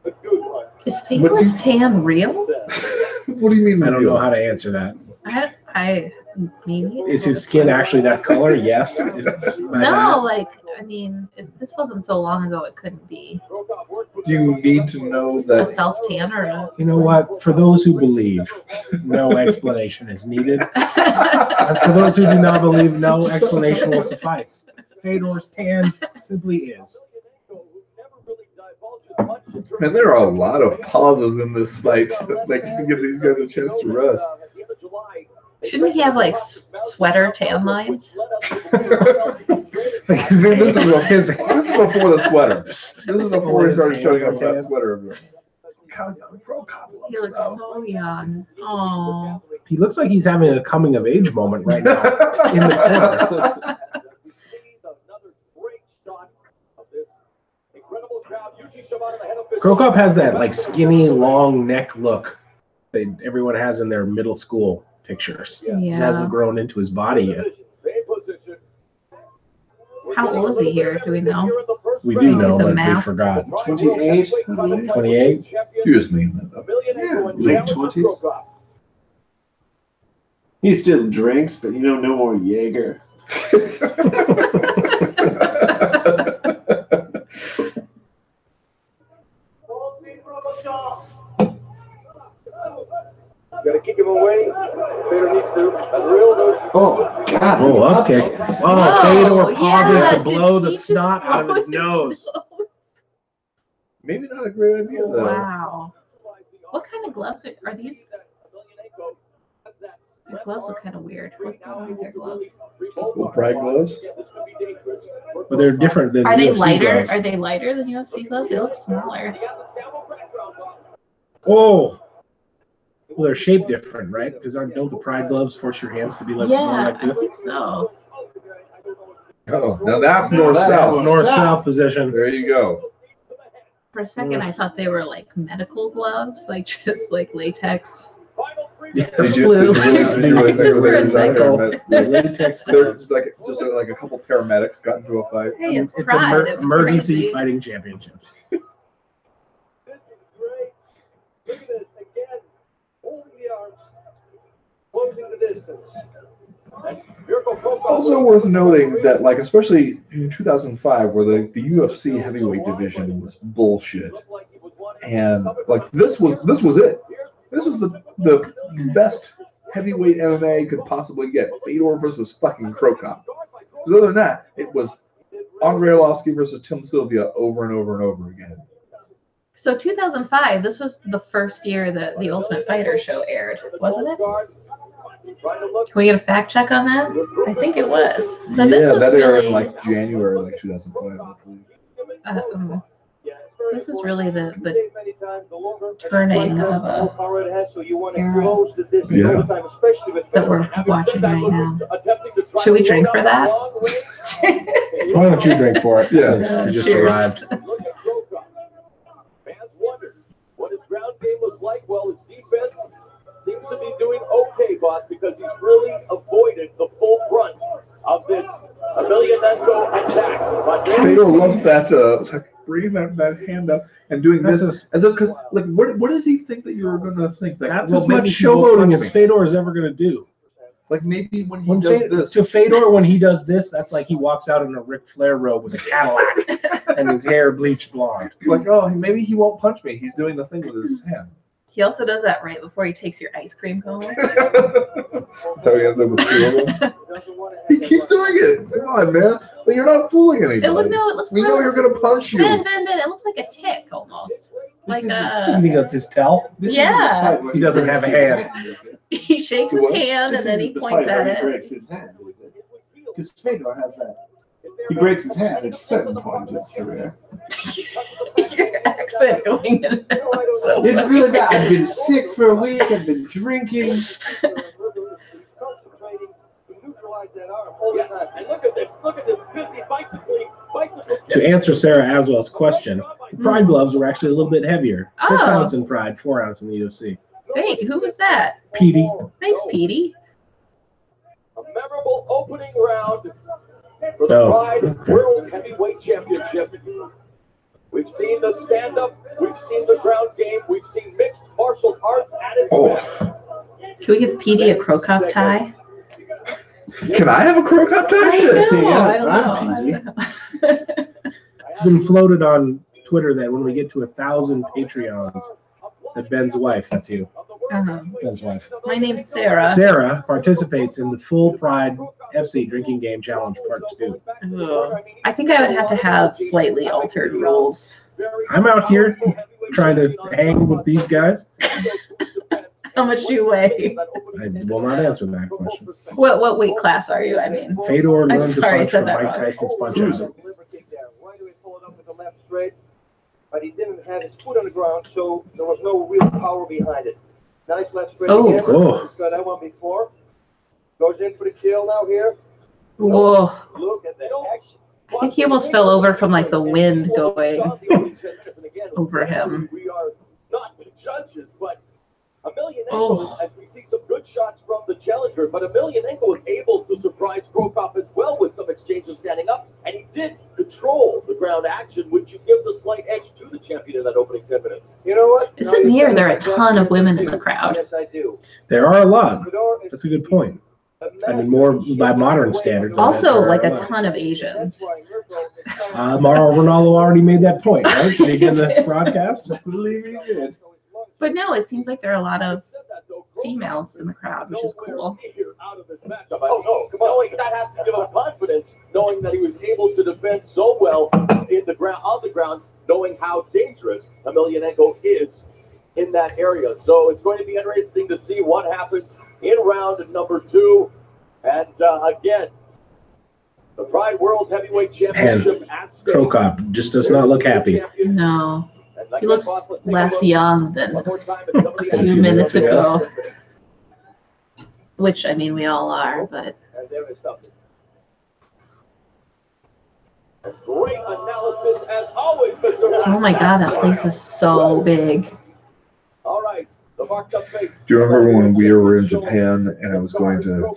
A good one. Is Fedor's tan real? What do you mean? I don't know how to answer that. I maybe. Is his skin actually that color? Yes. It's by No, that. like, I mean, this wasn't so long ago, it couldn't be. Do you need to know A that? self-tan or a... You know what? For those who believe, no explanation is needed. And for those who do not believe, no explanation will suffice. Fedor's tan simply is. Man, there are a lot of pauses in this fight. Like, to give these guys a chance to rest. Shouldn't he have like sweater tan lines? This is before the sweater. This is before he started showing up that sweater of yours. He looks so young. Oh. He looks like he's having a coming of age moment right now in the corner. Krokop has that like skinny, long neck look that everyone has in their middle school pictures. Yeah. He hasn't grown into his body yet. How old is he here? Do we know? We do know, some but we math. forgot. 28. 28? You just made that up. Yeah, late 20s. He still drinks, but no more Jaeger. Gotta kick him away. Fedor needs to. Oh, God. Oh, up kick. Oh, Fedor pauses yeah, to blow did the he just snot out of blow his nose. Maybe not a great idea, though. Wow. What kind of gloves are these? Their gloves look kind of weird. What are their gloves? Little pride gloves. But they're different than Are they UFC lighter? gloves. Are they lighter than UFC gloves? They look smaller. Oh. Well, they're shaped different, right? Because don't the pride gloves force your hands to be like more Yeah, like I this? think so. Oh, now that's north-south. North-south position. There you go. For a second, I thought they were like medical gloves, like just like latex. Did you Flu. really think Just of for a it as second. Latex They're gloves. just like a couple paramedics got into a fight. Hey, it's It's pride. It was emergency crazy. fighting championships. This is great. Look at this again. Holding the arms, closing the distance. And Mirko Krokop- Also worth noting that, like, especially in 2005, where the UFC heavyweight division was bullshit, and like this was it. This was the best heavyweight MMA could possibly get. Fedor versus fucking Krokop. Because other than that, it was Andrei Arlovsky versus Tim Sylvia over and over and over again. So 2005, this was the first year that the Ultimate Fighter show aired, wasn't it? Can we get a fact check on that? I think it was. So Yeah, this was that aired really in like January, like 2005. I believe. this is really the turning of a era that we're watching right now. Should we drink for that? Why don't you drink for it? Yeah. Since you just Cheers. arrived. Fans wondered what his ground game was like. Well, his defense seems to be doing okay, boss, because he's really avoided the full brunt of this Emelianenko attack. But Fedor loves that, like bringing that hand up and doing this as a, because like what does he think that you're gonna think? That, That's well, as maybe much he won't showboating punch as me. Fedor is ever going to do. Like maybe when he When does Fedor, this, to Fedor, when he does this, that's like he walks out in a Ric Flair robe with a Cadillac and his hair bleached blonde. like, oh, maybe he won't punch me. He's doing the thing with his hand. He also does that right before he takes your ice cream cone. That's how he ends up with two of them. He keeps doing it. Come on, man. Like, you're not fooling anybody. It looks We like know you're gonna punch you. Ben, it looks like a tick almost. Like You a, think that's his tell? Yeah. He doesn't have a hand. he shakes his What? hand and then he points at He it. breaks his hand. Because Fedor has that. He breaks his hand at a certain point in his career. Your accent going in. So It's funny. really bad. I've been sick for a week. I've been drinking. And look at this busy bicycling. To answer Sarah Aswell's question, the Pride gloves were actually a little bit heavier. 6 Oh. ounce in Pride, 4 ounce in the UFC. Hey, who was that? Petey. Thanks, Petey. A memorable opening round for the Oh, Pride okay. World Heavyweight Championship. We've seen the stand-up, we've seen the ground game, we've seen mixed martial arts added to it. Can we give Petey a Krokop tie? Can I have a Krokop tie? I Shit. know. Yeah, I don't I'm know. I don't know. It's been floated on Twitter that when we get to 1,000 Patreons, that Ben's wife, that's you, Uh-huh. Ben's wife, My name's Sarah. Sarah participates in the full Pride FC Drinking Game Challenge Part 2. Ugh. I think I would have to have slightly altered rules. I'm out here trying to hang with these guys. How much do you weigh? I will not answer that question. What weight class are you? I mean, Fedor I'm learned to sorry, I punch said from that Mike wrong. Tyson's punch out. Right away, pull it up with the left straight, but he didn't have his foot on the ground, so there was no real power behind it. Nice left straight again. Oh. Saw that one before. Goes in for the kill now here. Whoa. Look at the action. I think he almost fell over from like the wind going over him. We are not the judges, but Emelianenko, Oh. as we see some good shots from the challenger, but Emelianenko was able to surprise Krokop as well with some exchanges standing up, and he did control the ground action, which you give the slight edge to the champion in that opening 10 minutes. You know what? Isn't here there are a ton of women in the crowd? Yes, I do. There are a lot. That's a good point. I mean, more by modern standards. I bet Also, there are like a lot. ton of Asians. Mauro Ronaldo already made that point, right? Did he get the broadcast? I believe he did. But no, it seems like there are a lot of females in the crowd, which is cool. Oh, no, come on. Knowing that has to give him confidence, knowing that he was able to defend so well in the ground, on the ground, knowing how dangerous Emelianenko is in that area. So it's going to be interesting to see what happens in round number 2. And again, the Pride World Heavyweight Championship at stake. Krokop just does not look happy. No. He looks less young than a few minutes ago. Which, I mean, we all are, but... And there is something. Great analysis as always, Mr. Oh my god, that place is so big. All right. The marked up face. Do you remember when we were in Japan and I was going to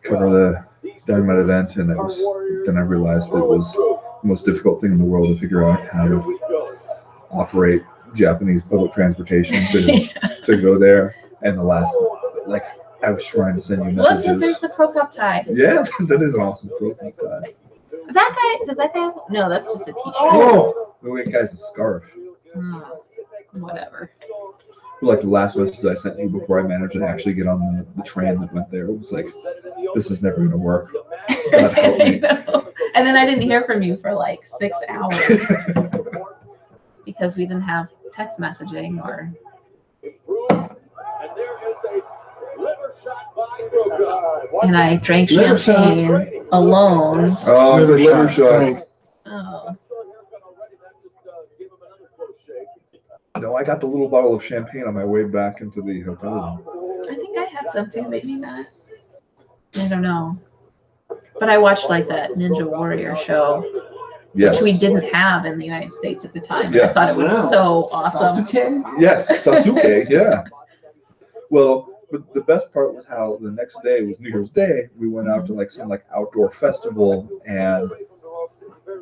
cover the Dynamite event, and then I realized it was the most difficult thing in the world to figure out how to operate Japanese public transportation to go there. And the last, like, I was trying to send you messages. Look, there's the Krokop tie. Yeah, that is an awesome Krokop tie. That guy, does that guy have? No, that's just a t-shirt. Oh, the wait, guy's a scarf. Whatever. Like the last message I sent you before I managed to actually get on the train that went there, it was like, this is never going to work. God help me. And then I didn't hear from you for like 6 hours because we didn't have text messaging or. And I drank champagne alone. Oh, it's a liver shot. Oh. No, I got the little bottle of champagne on my way back into the hotel room. I think I had some too, maybe not. I don't know. But I watched like that Ninja Warrior show, Yes. which we didn't have in the United States at the time. Yes. I thought it was so awesome. Sasuke? Yes, Sasuke, yeah. Well, but the best part was how the next day was New Year's Day. We went out to like some like outdoor festival, and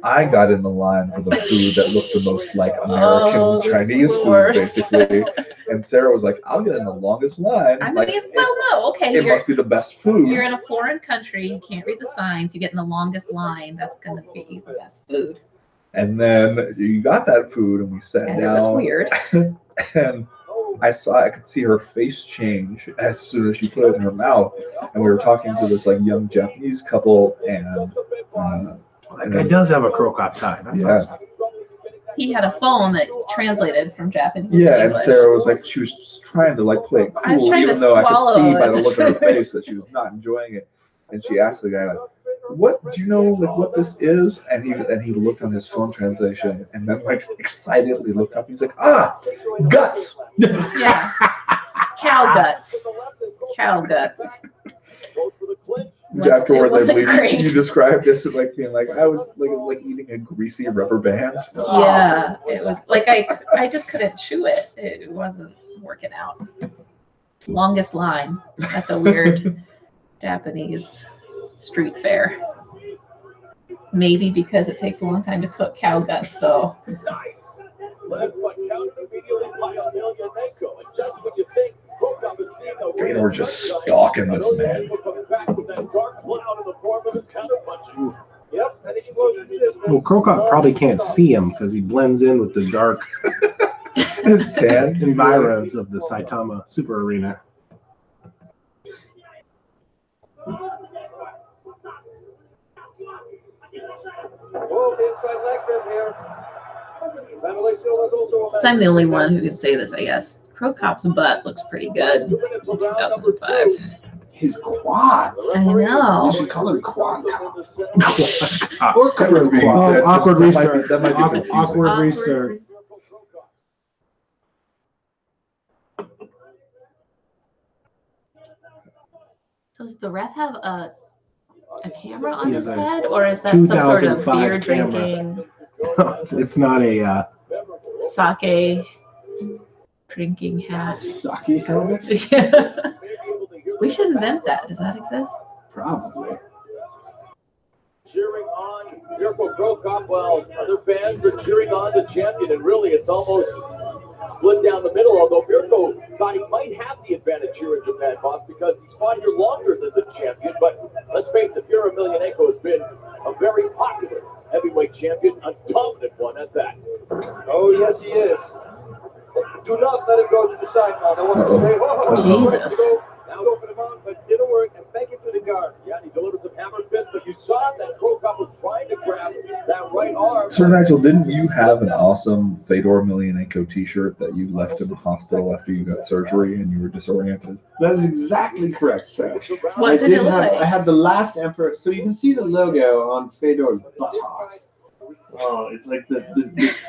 I got in the line for the food that looked the most like American Chinese food, basically. And Sarah was like, "I'll get in the longest line." I mean, like, well, no, okay. it must be the best food. You're in a foreign country. You can't read the signs. You get in the longest line. That's gonna get you the best food. And then you got that food, and we sat And down. it was weird. And I could see her face change as soon as she put it in her mouth. And we were talking to this like young Japanese couple, and that guy does have a Krokop tie. That's awesome. He had a phone that translated from Japanese. Yeah, to and English. Sarah was like, she was just trying to like play it I was cool, trying to even though I could swallow see by it. the look on her face that she was not enjoying it. And she asked the guy, like, "What do you know, like, what this is?" And he looked on his phone translation, and then like excitedly looked up. He's like, "Ah, guts." Yeah. Cow guts. Cow guts. Afterwards, I wasn't believe great. you described this as like being like I was like eating a greasy rubber band. Yeah, it was like I just couldn't chew it. It wasn't working out. Longest line at the weird Japanese street fair. Maybe because it takes a long time to cook cow guts, though. They were just stalking this man. Well, Krokop probably can't see him because he blends in with the dark environs of the Saitama Super Arena. Inside leg grip here. Since I'm the only one who can say this, I guess. Crow Cop's butt looks pretty good in 2005. His quads. I know. You should call him Quad Cop. Or That would be- that awkward just- that might be- restart. that might be confusing. Awkward restart. So does the ref have a camera on He his has a head, or is that some sort of 2005 beer camera. drinking, It's not a sake drinking hat? Sake helmet? We should invent that. Does that exist? Probably. Cheering on Mirko Crow Cop while other fans are cheering on the champion, and really it's almost split down the middle, although Mirko thought he might have the advantage here in Japan, boss, because he's fought here longer than the champion. But let's face it, Miro Emelianenko has been a very popular heavyweight champion, a dominant one at that. Oh, yes, he is. Do not let him go to the side now. I want to say, Jesus. Now open him on, but didn't work, and back into the guard. Yeah, he delivered some hammer fist, but you saw that Crow Cop was trying to grab that right arm. Sir Nigel, didn't you have an awesome Fedor Emelianenko T-shirt that you left in the hospital after you got surgery and you were disoriented? That is exactly correct, sir. What I did it look have. like? I had the last Emperor. So you can see the logo on Fedor's buttocks. Oh, it's like the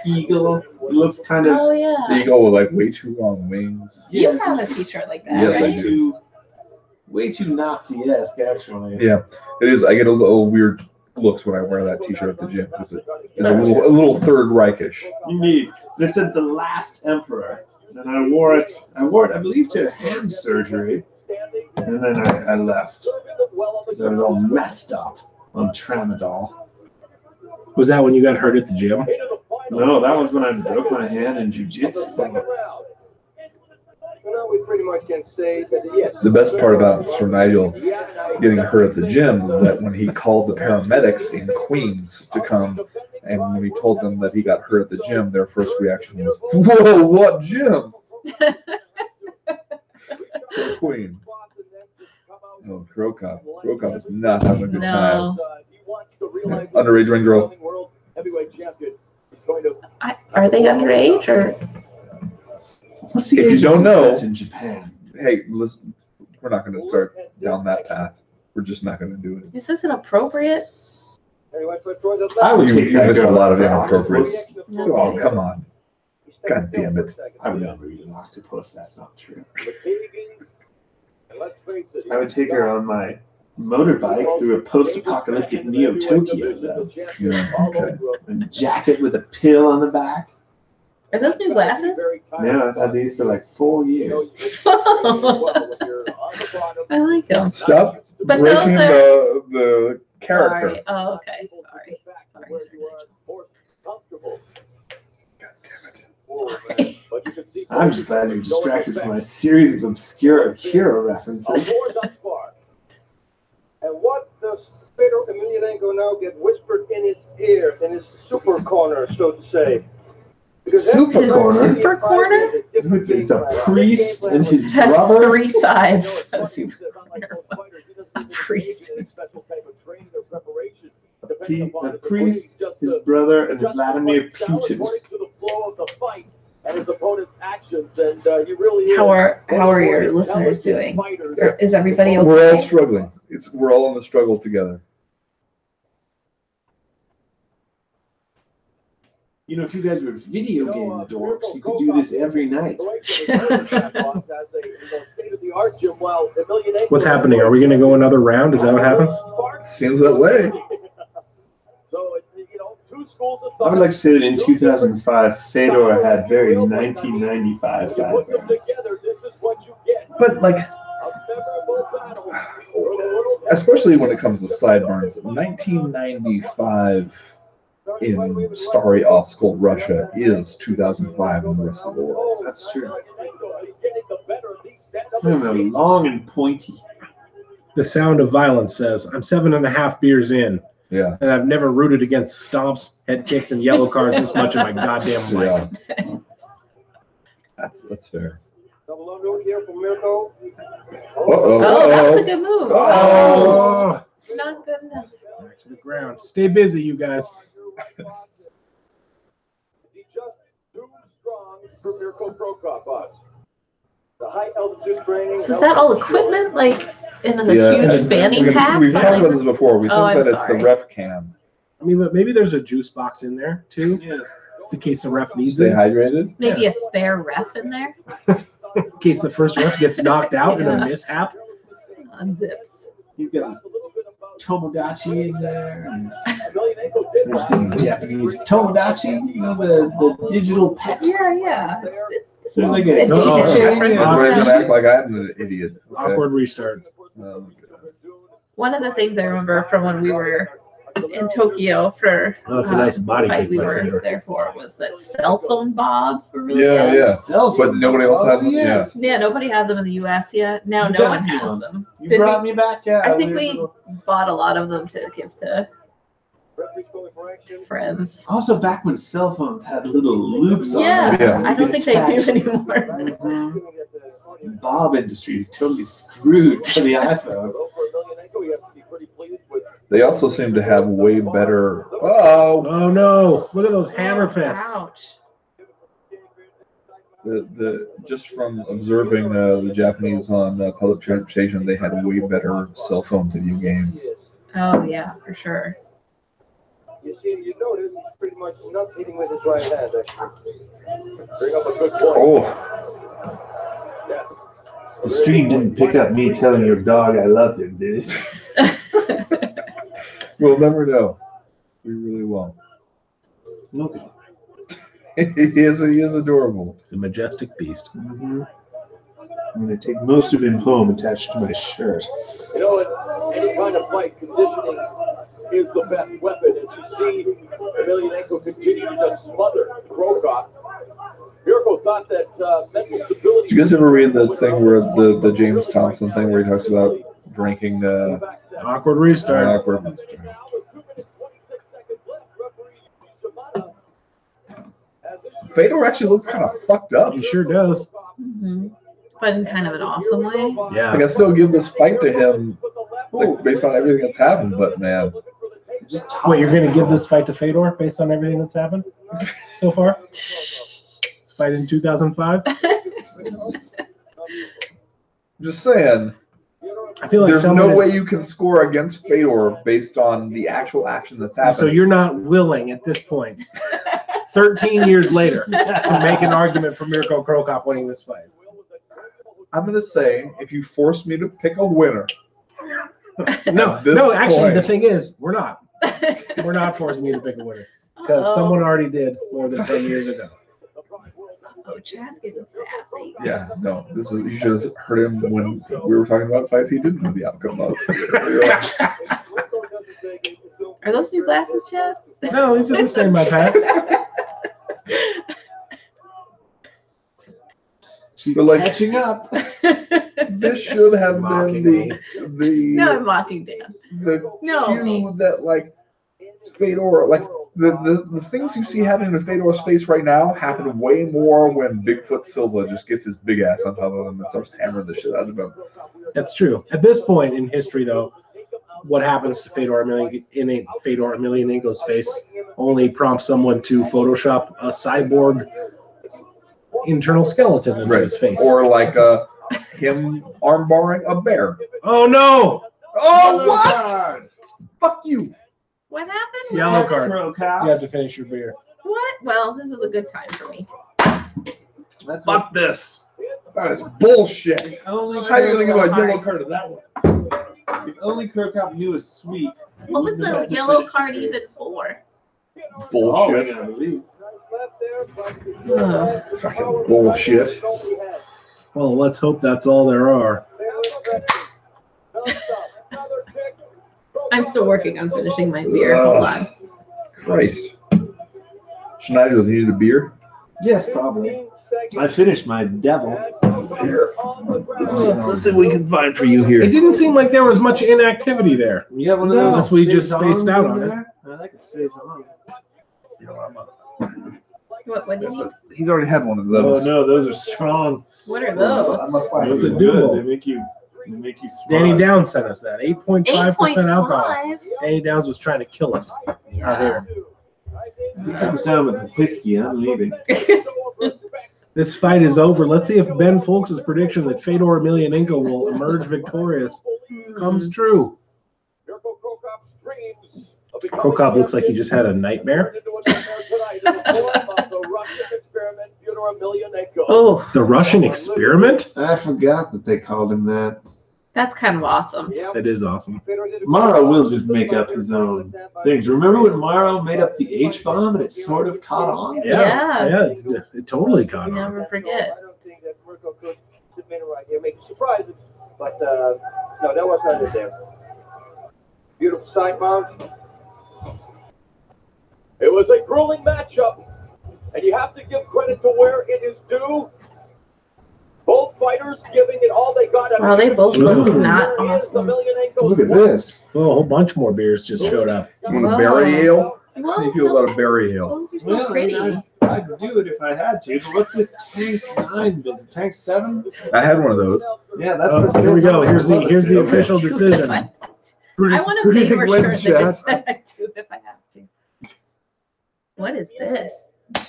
eagle. It looks kind of. Oh yeah. The eagle with like way too long wings. You Yeah, have a T-shirt like that, Yes, I right? do. way too Nazi-esque, actually. Yeah, it is. I get a little weird looks when I wear that T-shirt at the gym because it's a little Third Reichish. Indeed. They said the last emperor, and I wore it. I believe, to hand surgery, and then I left because I was all messed up on tramadol. Was that when you got hurt at the gym? No, that was when I broke my hand in jiu-jitsu. Well, we pretty much can say that yes. The best part about Sir Nigel getting hurt at the gym was that when he called the paramedics in Queens to come, and when he told them that he got hurt at the gym, their first reaction was, "Whoa, what gym?" So Queens. Oh, Crow Cop. Crow Cop is not having a good time. No. Underage ring girl. Are they underage or? What's the If you age don't of know- consent in Japan? Hey, listen, we're not going to start down that path. We're just not going to do it. Is this inappropriate? I would You take that missed a girl lot of for inappropriate. octopus. Oh, come on. God damn it. I would never eat an octopus. That's not true. I would take her on my motorbike through a post-apocalyptic Neo Tokyo, though. Yeah, okay. A jacket with a pill on the back. Are those new glasses? Yeah, I've had these for like 4 years. I like them. Stop But breaking those the character. Sorry. Oh, okay. Sorry. Sorry, Sir Nigel. Sorry. I'm just glad you're distracted from my series of obscure hero references. And what does Fedor Emelianenko now get whispered in his ear, in his super corner, so to say? Because Super His corner? super corner? It's a priest and his It has brother. 3 sides. A super corner. A priest. A priest, his brother, and Vladimir Putin. How are your listeners doing? Or is everybody We're all okay? struggling. We're all in the struggle together. You know, if you guys were video game dorks, you could do this every night. What's happening? Are we going to go another round? Is that what happens? Seems that way. I would like to say that in 2005, Fedor had very 1995 sideburns. But like, especially when it comes to sideburns, 1995 in starry off-school Russia is 2005 in the rest of the world. That's true. They're long and pointy. The Sound of Violence says, I'm 7.5 beers in, Yeah. and I've never rooted against stomps, head kicks, and yellow cards this much in my goddamn life. Yeah. That's fair. Double under here for Mirko. Oh, that was a good move. Oh! Not good enough. Back to the ground. Stay busy, you guys. He just for Mirko Prokop, us. The high altitude training. So is that all equipment, like in a Yeah, huge and fanny pack? We've talked Like- about this before. We Oh, think I'm that it's the sorry. ref cam. I mean, but maybe there's a juice box in there too, Yeah. in case the ref needs Stay it. hydrated. Maybe a spare ref in there? In case the first ref gets knocked out in Yeah. a mishap. Unzips. He's got his Tomodachi in there. And Emelianenko did there's the Japanese Tomodachi, you know, the digital pet. Yeah. It's There's like a David keychain. reference. Everybody's Yeah. gonna act like I'm an idiot. Okay. Awkward restart. One of the things I remember from when we were in Tokyo for Oh, it's a nice body fight kick we by were Fedor. there for was that cell phone bobs were really Yeah, good. yeah. Cell But nobody else had them. yes. Yeah, nobody had them in the U.S. yet. Now You no got one me has one. them. You Did brought we? me back, yeah. I think we bought a lot of them to give to friends. Also, back when cell phones had little loops on Yeah, them. Yeah. I don't think they do anymore. Mhm. Bob industry is totally screwed to the iPhone. They also seem to have way better. Oh, Oh no! Look at those hammer fists. Ouch. the just from observing the Japanese on public transportation, they had way better cell phone video games. Oh yeah, for sure. You see, you notice he's pretty much not hitting with his right hand, actually. Bring up a good point. Oh, Yes. The stream didn't pick up me telling your dog I love him, did it? we'll never know. We really won't. Look. he is adorable. It's a majestic beast. Mhm. I'm going to take most of him home attached to my shirt. You know, in any kind of fight, conditioning is the best weapon. As you see Emelianenko continue to just smother Prokop. Mirko thought that mental stability. Did you guys ever read the thing where the James Thompson thing where he talks about drinking Awkward restart. awkward? Fedor actually looks kind of fucked up. He sure does. Hmm. But in kind of an awesome way. Yeah. Like I still give this fight to him, like based on everything that's happened. But man, Just Wait, you're going to give this fight to Fedor based on everything that's happened so far? This fight in 2005? just saying, I feel like there's someone no is- way you can score against Fedor based on the actual action that's happened. So you're not willing at this point, 13 years later, to make an argument for Mirko Krokop winning this fight. I'm gonna say, if you force me to pick a winner, No, At this no. Actually, point- the thing is, we're not. We're not forcing you to pick a winner because Uh-oh. someone already did more than 10 years ago. Oh, Chad's getting sassy. yeah, no, this is you should have heard him when we were talking about fights he didn't know the outcome of. Are those new glasses, Chad? No, these are the same, my Pat. She's But, like- catching up. This should have Mocking been the No, I'm mocking Dan. the No, cue me. that like Fedor, like the things you see happening to Fedor's face right now happen way more when Bigfoot Silva just gets his big ass on top of him and starts hammering the shit out of him. That's true. At this point in history, though, what happens to Fedor Emelianenko's face only prompts someone to Photoshop a cyborg internal skeleton into his face. Or like him armbarring a bear. Oh no! Oh what? Fuck you. What happened? Yellow card. Pro You cop. have to finish your beer. What? Well, this is a good time for me. That's Fuck this. That is bullshit. only How are you gonna give a Hard. yellow card to that one? the only pro cop knew was sweep. What was the yellow card even for? Bullshit. I believe. Ugh. Fucking bullshit. Well, let's hope that's all there are. I'm still working on finishing my beer. Hold on. Christ. Schneider, does he need a beer? Yes, probably. I finished my devil. Let's see what we can find for you It here. didn't seem like there was much inactivity there. You have one of No, those. unless we just saisons spaced out in on it. there? I like a saison. What do you need? He's already had one of Oh those. no, those are strong. What are those? Those are Good. doable. They make you smart. Danny Downs sent us that. 8.5% alcohol. 8.5. Danny Downs was trying to kill us out here. If he comes down with whiskey, I'm leaving. This fight is over. Let's see if Ben Folks' prediction that Fedor Emelianenko will emerge victorious comes true. Krokop looks like he just had a nightmare. Oh, The Russian experiment? I forgot that they called him that. that's kind of awesome. That is awesome. Morrow will just make up his own things. Remember when Morrow made up the H-bomb and it sort of caught on? Yeah. It totally caught on. Never forget. I don't think that Mirko could submit it right here, make you surprised, but no, that was not it there. Beautiful side mount. It was a grueling matchup, and you have to give credit to where it is due. Both fighters giving it all they got. Wow, they both look not awesome. Look at this. Oh, a whole bunch more beers just showed up. Want a berry ale? How do Well, you feel about a berry ale? those are so pretty. I'd do it if I had to. But what's this Tank 9 bit? Tank 7? I had one of those. Yeah, that's Here we go. Here's the official Do it if decision. I- Who do I you- want who a do you Fedor think shirt wins, that just Chad? said I do it if I have to. What is this?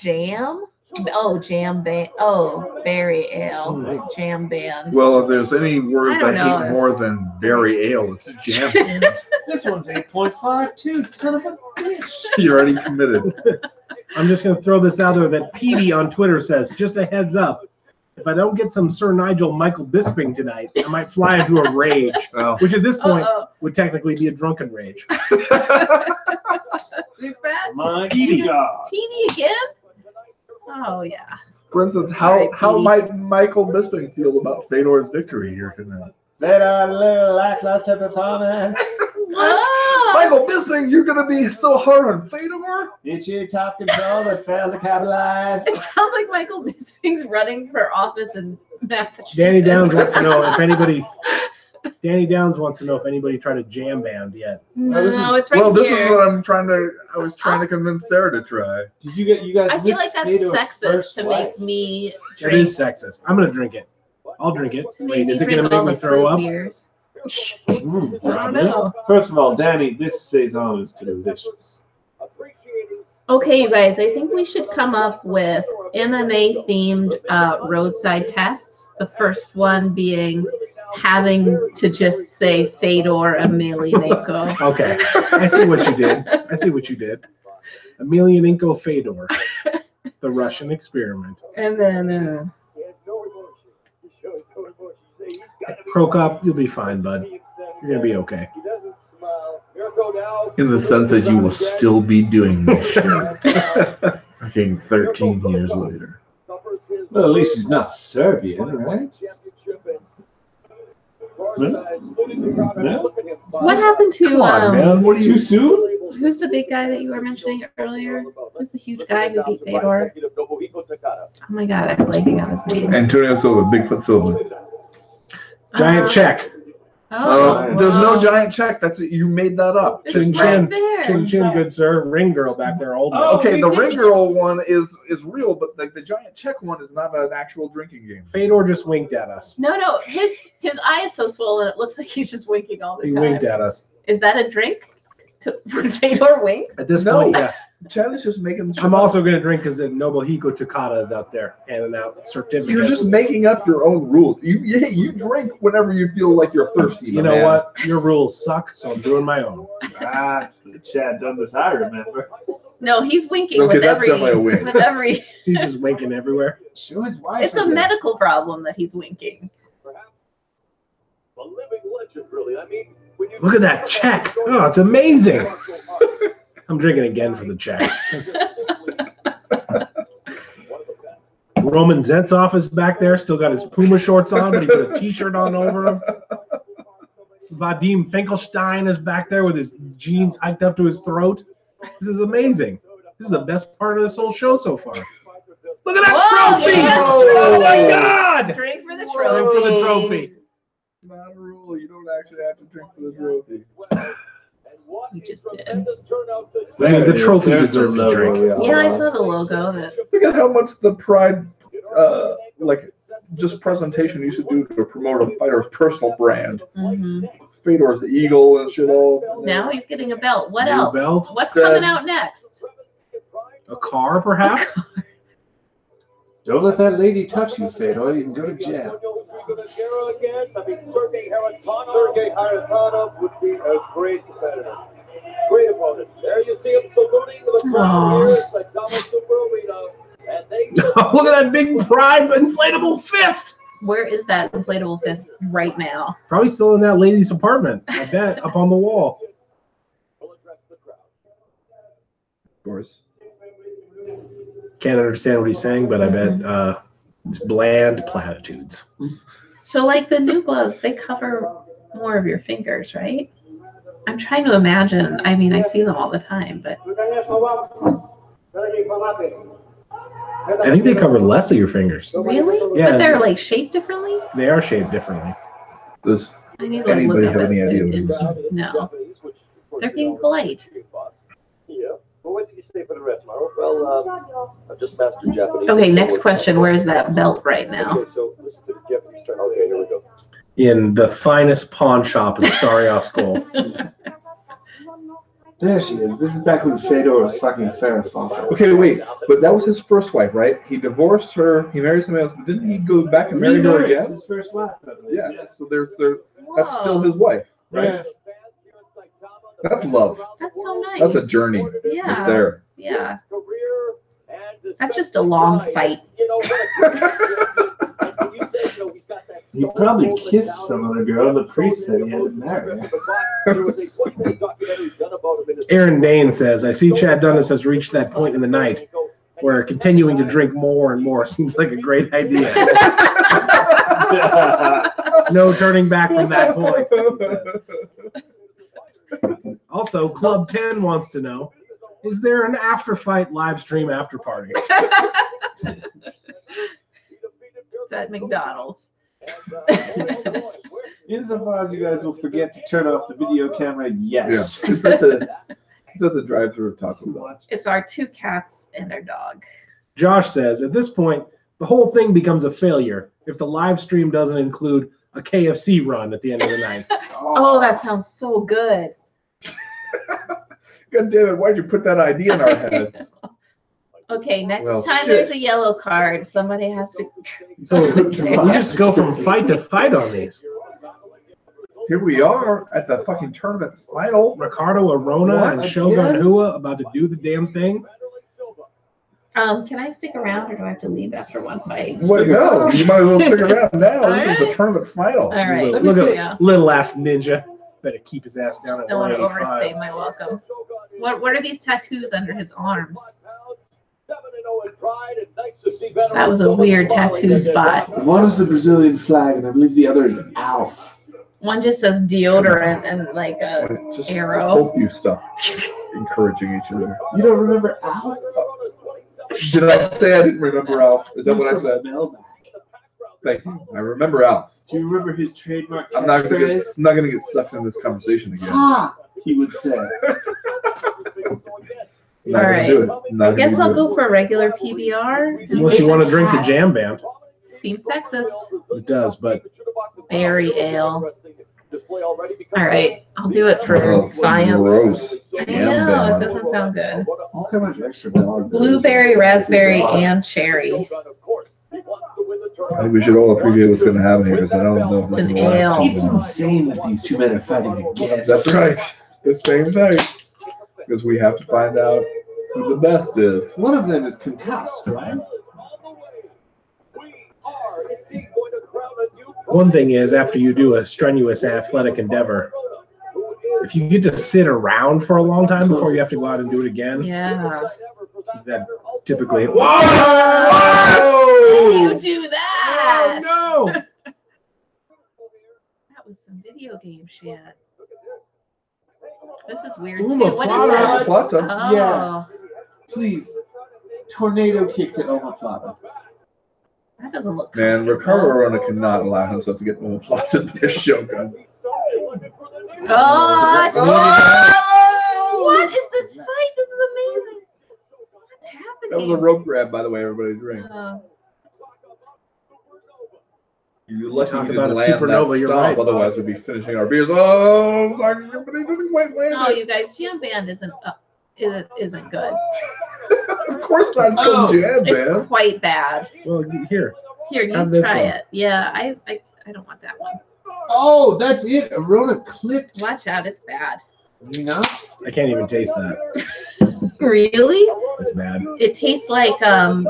Jam? Oh, jam band. Oh, berry ale. Jam band. Well, if there's any words I I, don't hate know. more than berry ale, it's jam band. This one's 8.5 too, son of a bitch. You're already committed. I'm just going to throw this out there that Petey on Twitter says, just a heads up, if I don't get some Sir Nigel Michael Bisping tonight, I might fly into a rage, Well, which at this point Uh-oh. would technically be a drunken rage. Who's that? My Petey. God. Petey again? Oh, yeah. for instance, Alright, how Petey. might Michael Bisping feel about Fedor's victory here tonight? They are a little lackluster performance. Oh! Michael Bisping, you're gonna be so hard on Fedor? It's your top control that failed to capitalize. It sounds like Michael Bisping's running for office in Massachusetts. Danny Downs wants to know if anybody. Danny Downs wants to know if anybody tried a jam band yet. No, it's right Well, this is here. what I was trying to convince Sarah to try. Did you guys? I feel like that's Fedor's sexist first to wife? make me It drink. is sexist. I'm gonna drink it. I'll drink it. To make Wait, me is it drink gonna all make me the throw fruit up? beers. I don't Probably. know. First of all, Danny, this saison is delicious. Okay, you guys, I think we should come up with MMA themed roadside tests. The first one being having to just say Fedor Emelianenko. Okay, I see what you did. Emelianenko Fedor, the Russian experiment. And then Krokop, you'll be fine, bud. You're gonna be okay. In the sense that you will still be doing this shit. Okay, 13 years later. Well, at least he's not Serbian, right? what happened to Come on, man. What are Too you? soon? who's the big guy that you were mentioning earlier? Who's the huge guy who beat Fedor? Oh my god, I'm blanking on his name. Antonio Silva, Bigfoot Silva. Giant check. Oh, There's no whoa. giant check. That's it. You made that up. It's Chin right chin. there. Chin chin, good sir. Ring girl back there, old. Oh, Okay, the did ring we girl just- one is real, but the giant check one is not an actual drinking game. Fedor just winked at us. No, his eye is so swollen it looks like he's just winking all the He time. winked at us. Is that a drink? When Fedor winks? At this No. point, yes. Chad is just making. I'm also gonna drink because Nobuhiko Takada is out there handing out certificates. You're just making up your own rules. You drink whenever you feel like you're thirsty. You know what? Your rules suck, so I'm doing my own. That's the Chad Douglas I remember. No, he's winking Okay, with that's every definitely a wink. with every He's just winking everywhere. Show his wife. it's a again. medical problem that he's winking. A living legend, really. I mean, when you Look at that check. Oh, it's amazing. I'm drinking again for the check. Roman Zetsov is back there, still got his Puma shorts on, but he put a t-shirt on over him. Vadim Finkelstein is back there with his jeans hiked up to his throat. This is amazing. This is the best part of this whole show so far. Look at that Whoa, trophy! yeah. Oh my God! Drink for the Drink trophy. for the trophy. Not a rule. You don't actually have to drink for the trophy. You just did. I mean, the trophy There's deserves the a drink. logo, Yeah, I saw the logo. That Look at how much the Pride, just presentation used to do to promote a fighter's personal brand. mhm. Fedor's the eagle and shit all. Now he's getting a belt. What New else? belt. What's Instead- coming out next? A car, perhaps? Don't let that lady touch you, Fedor. You can go to jail. Sergey Haratonov would be a great competitor. Great opponent. There you see him saluting the crowd here. It's like Thomas Super Arena. And they Look at that big pride inflatable fist. Where is that inflatable fist right now? Probably still in that lady's apartment. I bet up on the wall. Of course. Can't understand what he's saying, but I bet it's bland platitudes. So like the new gloves, they cover more of your fingers, right? I'm trying to imagine. I mean, I see them all the time, but I think they cover less of your fingers. really? Yeah, But they're like shaped differently? They are shaped differently. Does I need to like, anybody look have up any at idea it. what it is? No. They're being polite. Yeah. Well, what did you say for the rest, Maro? Well, I've just mastered Japanese. Okay, next question. Where's that belt right now? Okay, so listen to the Japanese term. Okay, here we go. In the finest pawn shop in Starry School. There she is. This is back when Fedor was fucking Farrah Fawcett. Okay, wait, but that was his first wife, right? He divorced her. He married somebody else, but didn't he go back and marry her It's again? his first wife. Yeah. So that's still his wife, right? That's love. That's so nice. That's a journey Yeah. right there. Yeah. That's just a long fight. He probably kissed some other girl, and the priest said he had to marry her. Aaron Dane says, I see Chad Dundas has reached that point in the night where continuing to drink more and more seems like a great idea. No turning back from that point. Also, Club 10 wants to know, is there an after-fight live stream after party? It's at McDonald's. Insofar as you guys will forget to turn off the video camera, yes. Yeah. It's at the drive-through of Taco Bell. It's our 2 cats and their dog. Josh says, at this point, the whole thing becomes a failure if the live stream doesn't include a KFC run at the end of the night. Oh, that sounds so good. God damn it, why'd you put that idea in our heads? Okay, next Well, time shit. there's a yellow card, somebody has to. So we just go from fight to fight on these. Here we are at the fucking tournament final. Ricardo Arona What? and Shogun Hua about to do the damn thing. Can I stick around or do I have to leave after one fight? What? No, you might as well stick around now. This is the Alright. tournament final. All right. Look at Yeah. little ass ninja. Better keep his ass down Just at don't want to 185. overstay my welcome. What are these tattoos under his arms? That was a weird tattoo spot. One is the Brazilian flag, and I believe the other is Alf. One just says deodorant and like a Just arrow. both you stuff, encouraging each other. You don't remember Alf? Did I say I didn't remember Alf? Is that He's what I from said? Melmac. Thank you. I remember Alf. Do you remember his trademark I'm not catchphrase? gonna get sucked into this conversation again. Ah, he would say. I'm not All gonna right. do it. I'm not I guess gonna I'll do it. go for a regular PBR. Unless you want to drink the jam band. Seems sexist. It does, but Berry ale. All right, I'll do it for Oh, science. Gross. I Jam know, it band. doesn't sound good. Look how much extra dog there is. Blueberry, raspberry, and cherry. I think we should all appreciate what's going to happen here because I don't know if It's this an will last ale. too It's long. insane that these two men are fighting again. That's right. The same night. Because we have to find out who the best is. One of them is concussed, right? one thing is, after you do a strenuous athletic endeavor, if you get to sit around for a long time before you have to go out and do it again, Yeah. that typically. Whoa! How do you do that? Oh, no! That was some video game shit. This is weird Uma too. What is Plata. that? Plata. Oh. Yeah. Please, tornado kick to Omoplata. That doesn't look Man, comfortable. Ricardo Arona cannot allow himself to get omoplata by a Shogun. God. Oh! What is this fight? This is amazing. What's happening? That was a rope grab, by the way, everybody's ring. You're lucky Talk he about didn't a land supernova, that you're stomp, right. otherwise we'd be finishing our beers. Oh, sorry, but he didn't quite land No, it. you guys, Jam Band isn't good. Of course not. It's called jam, It's man. quite bad. Well, here. Here, you Have this try one. it. Yeah, I don't want that one. Oh, that's it. Arona clipped. Watch out, it's bad. You know? I can't even taste that. Really? It's bad. It tastes like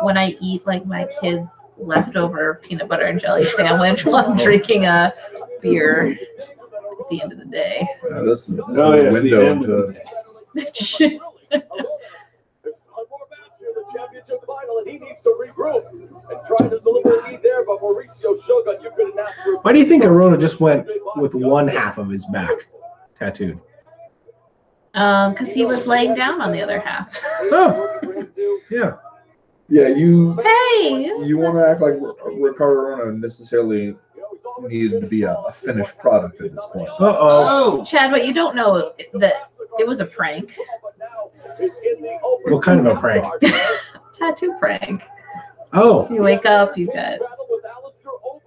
when I eat like my kids' leftover peanut butter and jelly sandwich while I'm drinking a beer at the end of the day. This is Oh, the yes, window the end of into. the day. There's one more match here, the championship final, and he needs to regroup and try to deliver a lead there. But Mauricio Shogun, you could announce. Why do you think Arona just went with one half of his back tattooed? Because he was laying down on the other half. Oh, yeah. Yeah, you Hey! want to act like Ricardo Arona necessarily needed to be a finished product at this point. Uh-oh. Oh, Chad, what you don't know that it was a prank. What kind of a prank? Tattoo prank. Oh, You wake up, you got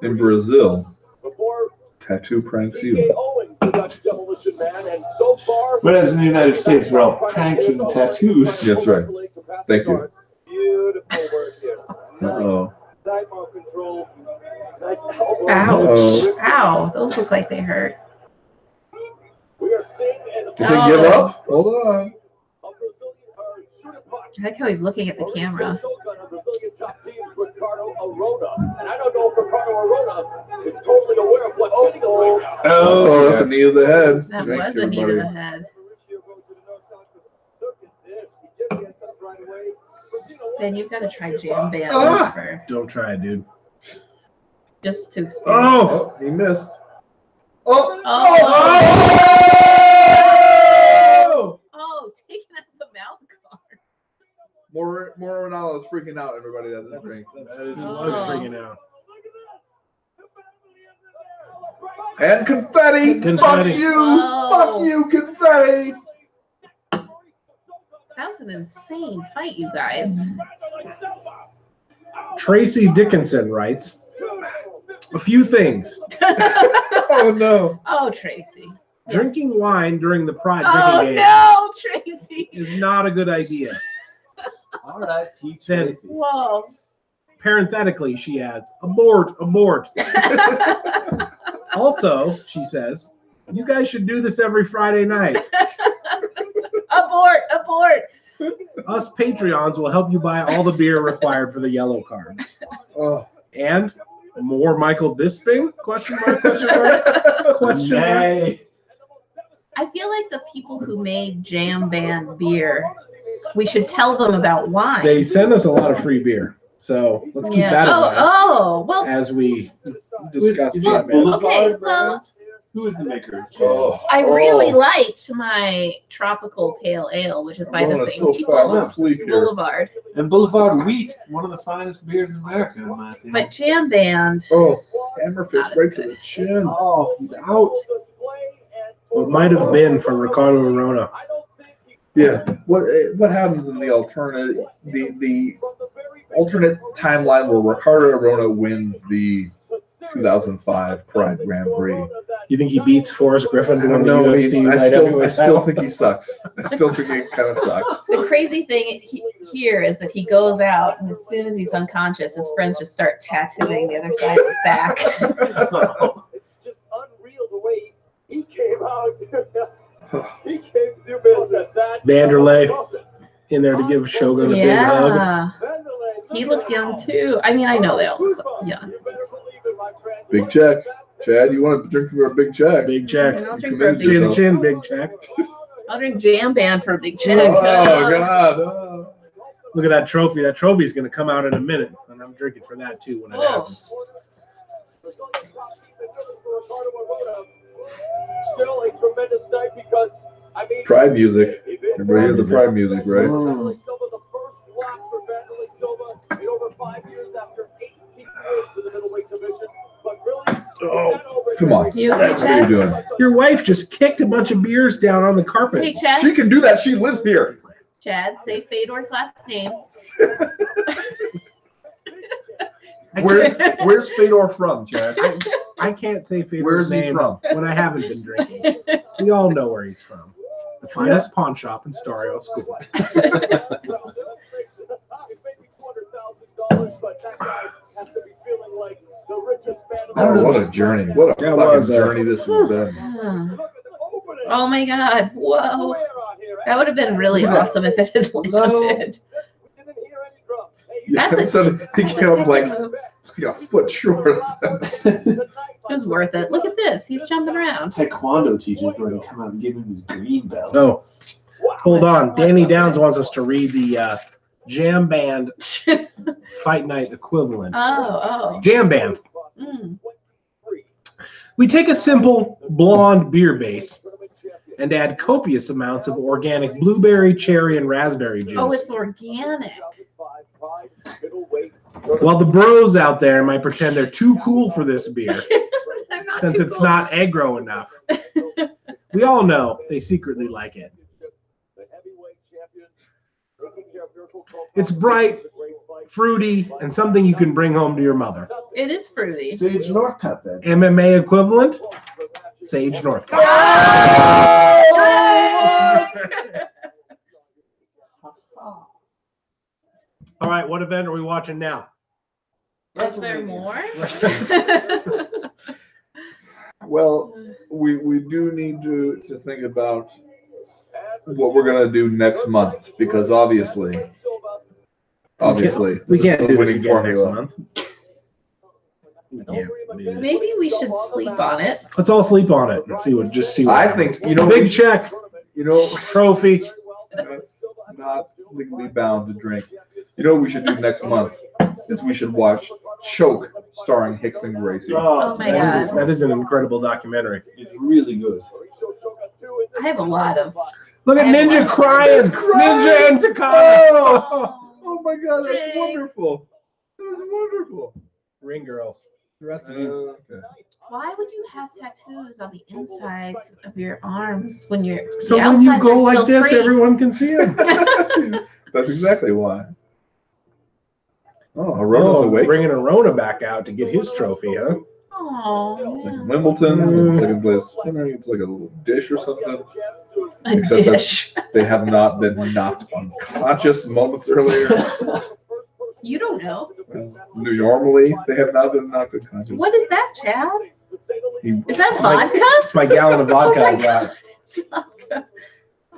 In Brazil, tattoo pranks you. whereas in the United States, we're all pranking tattoos. That's right. Thank you. Beautiful work here. Uh-oh. Sidebar control. Nice ouch. Uh-oh. Ow. Those look like they hurt. We are seeing an You say give up? Hold on. I like how he's looking at the camera. Ricardo Arona. And I don't know if Ricardo Arona is totally aware of what's hitting him right now. Oh, that's a knee to the head. That Thank was you, a knee to buddy. the head. Then you've got to try jam bands for don't try it, dude. just to experience. Oh, Oh, he missed. Oh! Oh, taking out the mouth guard. More Ronaldo is freaking out. Everybody that doesn't drink. That is, was freaking out. And confetti. Confetti. Fuck you. Oh. Fuck you, confetti. That was an insane fight, you guys. Tracy Dickinson writes, a few things. Oh no. Oh, Tracy. Drinking wine during the Pride Oh, drinking game no, Tracy. is not a good idea. All right, teach Then, Tracy. Whoa. parenthetically, she adds, abort, abort. Also, she says, you guys should do this every Friday night. Abort, abort. Us Patreons will help you buy all the beer required for the yellow card. Oh. And more Michael Bisping? Question mark, question mark, question mark. Nay. I feel like the people who made jam band beer, we should tell them about wine. They send us a lot of free beer. So let's keep that in mind well, as we discuss Is that, it man. Boulevard Okay, well- brand? Who is the maker? Oh. I really liked my tropical pale ale, which is by the Going same so people. fast asleep here. Boulevard. And Boulevard Wheat, one of the finest beers in America, in my opinion. But jam band. Oh, hammer fist Not as right to good. the chin. Oh, he's out. What might have been for Ricardo Arona. Yeah. What happens in the alternate the alternate timeline where Ricardo Arona wins the 2005 Pride Grand Prix? You think he beats Forrest Griffin to win the No, UFC I light still heavyweight still title? think he sucks. I still think he kind of sucks. The crazy thing here is that he goes out, and as soon as he's unconscious, his friends just start tattooing the other side of his back. It's just unreal the way he came out. He came to do business. Vanderlei in there to give Shogun a big hug. Yeah. He looks young too. I mean, I know they all look young. Big check. Chad, you want to drink for a big check? Big check. I'll drink for a big Chin yourself. chin, big check. I'll drink jam band for a big check. Oh, God. Oh. Look at that trophy. That trophy's going to come out in a minute, and I'm drinking for that too when it Oh. happens. Still a tremendous night because, I mean, Pride music. Everybody hear the pride music, right? Mm. Silva, the first block for Vanderlei Silva in over 5 years after 18 years in the middleweight division. But really, Come on. You okay, What are you Chad? doing? Your wife just kicked a bunch of beers down on the carpet. Hey, Chad. She can do that. She lives here. Chad, say Fedor's last name. Where's Fedor from, Chad? I can't say Fedor's Where's he name from? when I haven't been drinking. We all know where he's from. The finest pawn shop in Stario School. I don't know. What a journey! What a That fucking was a- journey this has been. Oh my God! Whoa, that would have been really awesome if it had landed. Yeah, That's a- so he that's a came up like technical move. a foot short. It was worth it. Look at this. He's jumping around. Taekwondo teachers were to come out and give him his green belt. Oh, hold on. Danny Downs wants us to read the Jam Band Fight Night equivalent. Oh. Jam Band. Mm. We take a simple blonde beer base and add copious amounts of organic blueberry, cherry, and raspberry juice. Oh, it's organic. While the bros out there might pretend they're too cool for this beer, I'm not since too it's cool. not aggro enough. We all know they secretly like it. It's bright, fruity, and something you can bring home to your mother. It is fruity. Sage Northcutt then. MMA equivalent, Sage Northcutt. All right, what event are we watching now? Is there more? Well, we do need to think about what we're gonna do next month because obviously We can't the do this winning again next formula. month. We can't do this. Maybe we should sleep on it. Let's all sleep on it and see what. I think big check, trophy. not legally bound to drink. You know what we should do next month is we should watch Choke starring Hicks and Gracie. Oh my God. That is an incredible documentary. It's really good. I have a lot of. Look at I have a Ninja lot of- crying. Ninja and Takano. Oh my God, that's Ring. wonderful. That was wonderful. Ring girls. The rest of Okay. Why would you have tattoos on the insides of your arms when you're So the when you outsides go are like still this, free? everyone can see him. That's exactly why. Oh, Arona's awake. Bringing Arona back out to get his trophy, huh? Oh, Like Wimbledon, second place. It's like a little dish or something. a Except that- dish. They have not been knocked unconscious moments earlier. You don't know. Normally, they have not been knocked unconscious. What is that, Chad? He- Is that It's my- vodka? It's my gallon of vodka I got. It's vodka.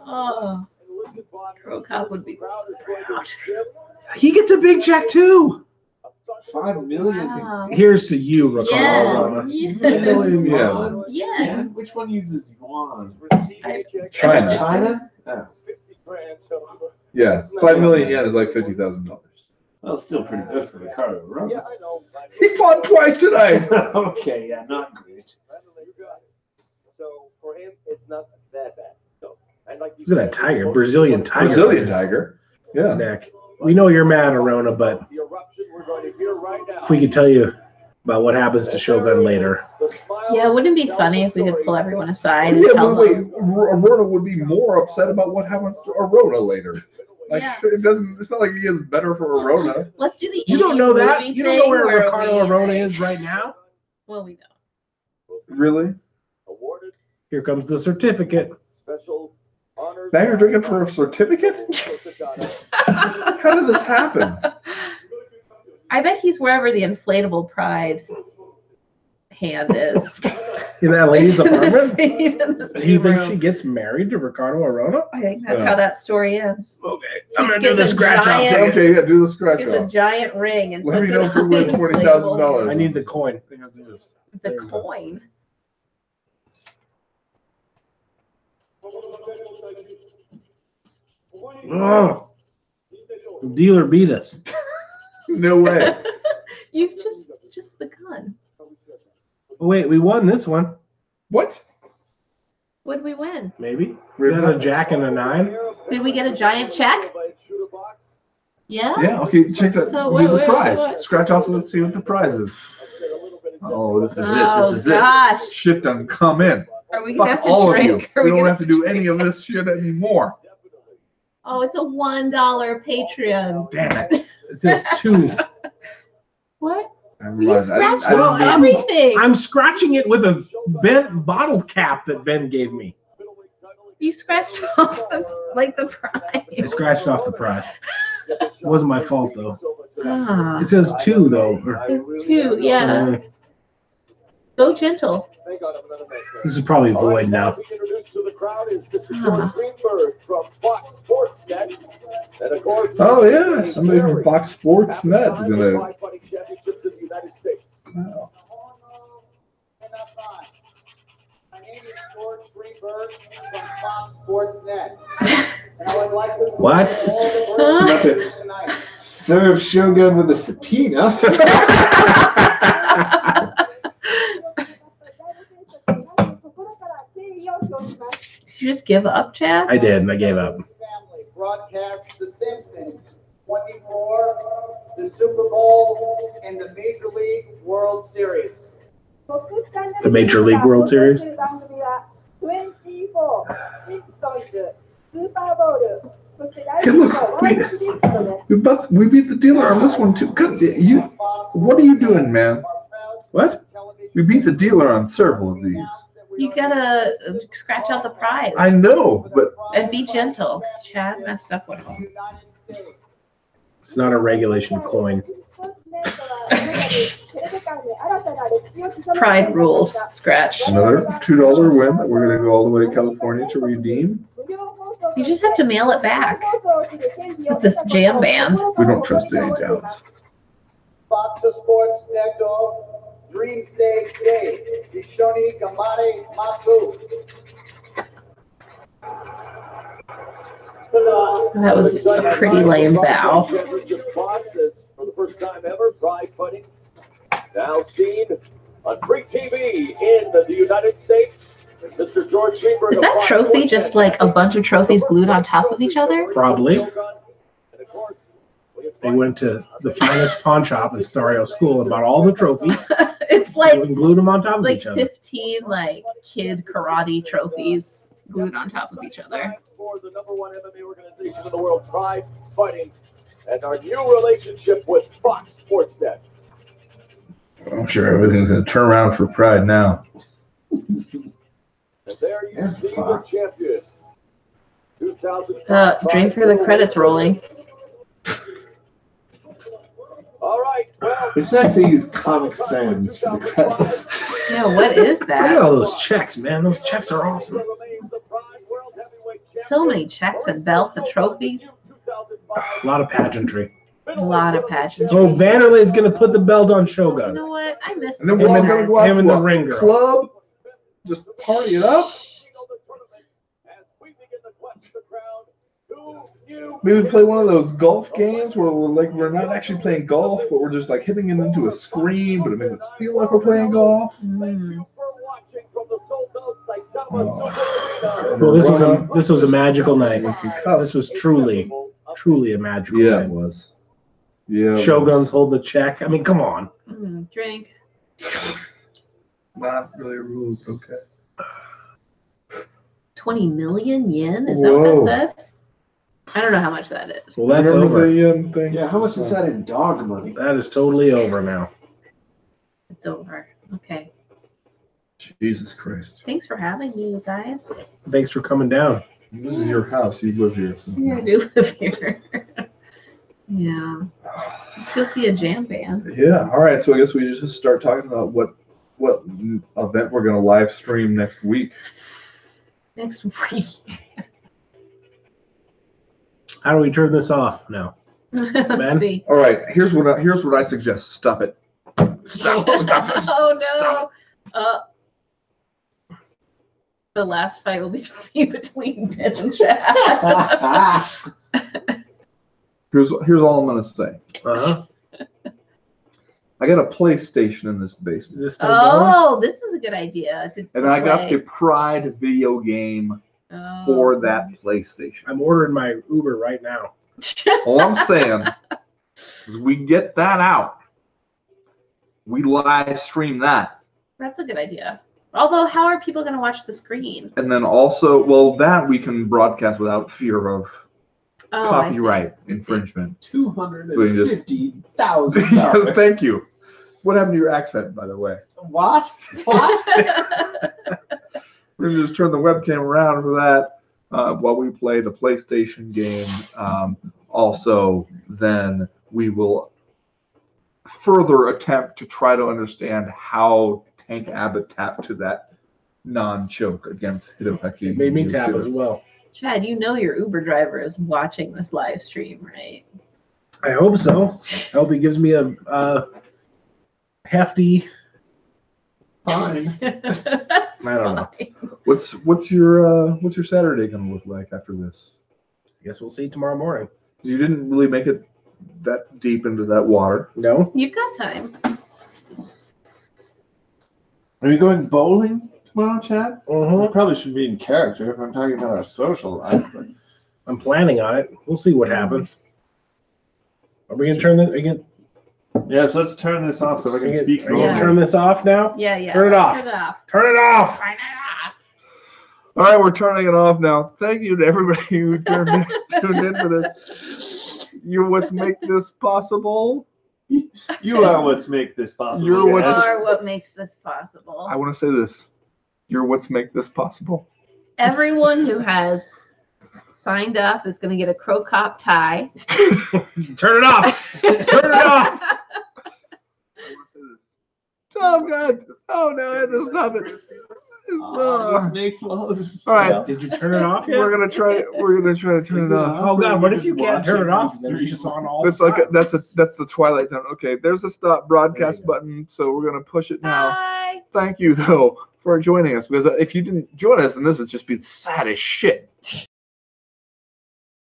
Oh, Crow Cop would be so proud. He gets a big check too. 5 million. Wow. Here's to you, Ricardo Yeah. Arona. Yeah. Yeah. Yeah. Which one uses yuan? China. China? Oh. Yeah, 5 million yen is like $50,000. Well, still pretty good for Ricardo Arona. He fought twice tonight. Okay, yeah, not great. So for him, it's not that bad. So, and like you Look at that tiger, Brazilian tiger. Brazilian tiger. Yeah. Neck. We know you're mad, Arona, but the eruption we're going to hear right now. if we could tell you about what happens to Shogun later. Yeah, wouldn't it be funny if we could pull everyone aside and Yeah, tell but wait, them? Arona would be more upset about what happens to Arona later. Like, Yeah. it doesn't. It's not like he is better for Arona. Let's do the You don't 80s know that? movie You don't know thing where where Ricardo we, Arona is right now? Well, we know. Really? Awarded Here comes the certificate. special honors. Now you're drinking for a certificate? How did this happen? I bet he's wherever the inflatable pride hand is. In that lady's He's in the apartment? he's in the Do you same think room. she gets married to Ricardo Arona? I think that's Yeah. how that story ends. Okay, He I'm gonna do gets the a scratch off giant- ticket. Okay, yeah, do the scratch It's a off. giant ring and Let puts me know it if we on win the $20,000. I need the coin. inflatable. The coin. Oh, the dealer beat us. No way. You've just begun. Wait, we won this one. What? What did we win? Maybe. We got a jack and a 9. Did we get a giant check? Yeah? Yeah, okay, check that. So, Do wait, the wait, prize. what? Scratch off, let's see what the prize is. Oh, this is Oh, it. This is gosh. it. Shit done come in. Are we gonna Fuck have to all of you. drink? Are We don't gonna have to do drink? any of this shit anymore. Oh, it's a $1 Patreon. Damn it. It says 2. What? Never You mind. scratched I didn't off mean- everything. I'm scratching it with a bent bottle cap that Ben gave me. You scratched off the prize. I scratched off the prize. It wasn't my fault though. Ah, It says 2 though. it's 2, yeah. Go gentle. This is probably void now. Introduced to the crowd is Mr. George Greenberg from Fox Sports Net. And of course, Oh yeah, somebody from Fox Sports Net is gonna. fighting championships in the United States. Wow. My name is George Greenberg from Fox Sports Net. And I would like to What? Nothing. Serve Shogun with a subpoena. Did you just give up, Chad? I did. I gave up. Family broadcasts The Simpsons, 24, the Super Bowl, and the Major League World Series. The Major League World Series? Hey, look, we beat the dealer on this one too. Good, what are you doing, man? What? We beat the dealer on several of these. You gotta scratch out the prize. I know, but And be gentle, because Chad messed up one of them. It's not a regulation coin. Pride rules. Scratch. another $2 win that we're gonna go all the way to California to redeem. You just have to mail it back with this jam band. We don't trust Danny Downs. Fox Sports Network, Dream Stage Day, Ishoni Kamare Masu. That was a pretty lame bow. For the first time ever, prize fighting now seen on free TV in the United States. Mr. George Greenberg. Is that trophy just like a bunch of trophies glued on top of each other? Probably. They went to the finest pawn shop in Stario School and bought all the trophies It's like and glued them on top of like each other. 15 like kid karate trophies glued on top of each other. For the #1 MMA organization in the world, Pride Fighting, and our new relationship with Fox Sports Net. I'm sure everything's gonna turn around for Pride now. And there you see the champion. 2005 Drink for the credits rolling. All right, well, It's nice to use Comic Sans for the credits. Yeah, what is Look at that? all those checks, man. Those checks are awesome. So many checks and belts and trophies. A lot of pageantry. A lot of pageantry. Oh, Vanderlei's going to put the belt on You Shogun. know what? I miss And then this when they're guy. gonna go out Him to and the a ring girl. club, just party it up. Maybe play one of those golf games where we're not actually playing golf, but we're just like hitting it into a screen, but it makes it feel like we're playing golf. Mm. Well, this was a magical night. This was truly a magical Yeah, it night. was. Yeah. it Shoguns was. hold the check. I mean, come on. Drink. Not really a rule, but okay. 20 million yen? Is that what Whoa. that said? I don't know how much that is. Well, that's Remember over. the thing? Yeah, how much is that in dog money? That is totally over now. It's over. Okay. Jesus Christ. Thanks for having me, you guys. Thanks for coming down. This is your house. You live here. So. Yeah, I do live here. Yeah. Let's go see a jam band. Yeah. All right. So I guess we just start talking about what event we're going to live stream next week. Next week. How do we turn this off now? Let's see. All right. Here's what I suggest. Stop it. Stop this. Oh Stop no. The last fight will be between Ben and Chad. Here's all I'm going to say. Uh-huh. I got a PlayStation in this Is basement, this still going? Oh, this is a good idea. and I got the Pride video game for that PlayStation. I'm ordering my Uber right now. All I'm saying is we get that out. We live stream that. That's a good idea. Although, how are people going to watch the screen? And then also, well, that we can broadcast without fear of Oh, copyright I see. infringement. $250,000. Yeah, thank you. What happened to your accent, by the way? What? What? We're going to just turn the webcam around for that while we play the PlayStation game. Also, then we will further attempt to try to understand how Tank Abbott tap to that non-choke against Hideki. It made me tap Yoshida. as well. Chad, you know your Uber driver is watching this live stream, right? I hope so. I hope he gives me a hefty. Fine. I don't know. What's your Saturday gonna look like after this? I guess we'll see tomorrow morning. You didn't really make it that deep into that water. No. You've got time. Are you going bowling tomorrow, Chad? Uh-huh. We probably should be in character if I'm talking about our social life. But I'm planning on it. We'll see what happens. Are we gonna turn this again? yes, let's turn this off so I can speak Are you gonna normally. turn this off now? Yeah. Turn it off. Turn it off. Turn it off. Turn it off. All right, we're turning it off now. Thank you to everybody who tuned in for this. You're what's make this possible. You are what's make this possible. You're You what's- are what makes this possible. I want to say this. You're what's make this possible. Everyone who has signed up is going to get a Crow Cop tie. Turn it off. Turn it off. Oh God! Oh no! I had to stop it. This makes All right. Did you turn it off yet? We're gonna try to turn it off. Oh God! What if you can't turn it off? Then it's just on all the It's like time. that's the Twilight Zone. Okay, there's the stop broadcast button, so we're gonna push it now. Bye. Thank you though for joining us, because if you didn't join us, then this would just be sad as shit.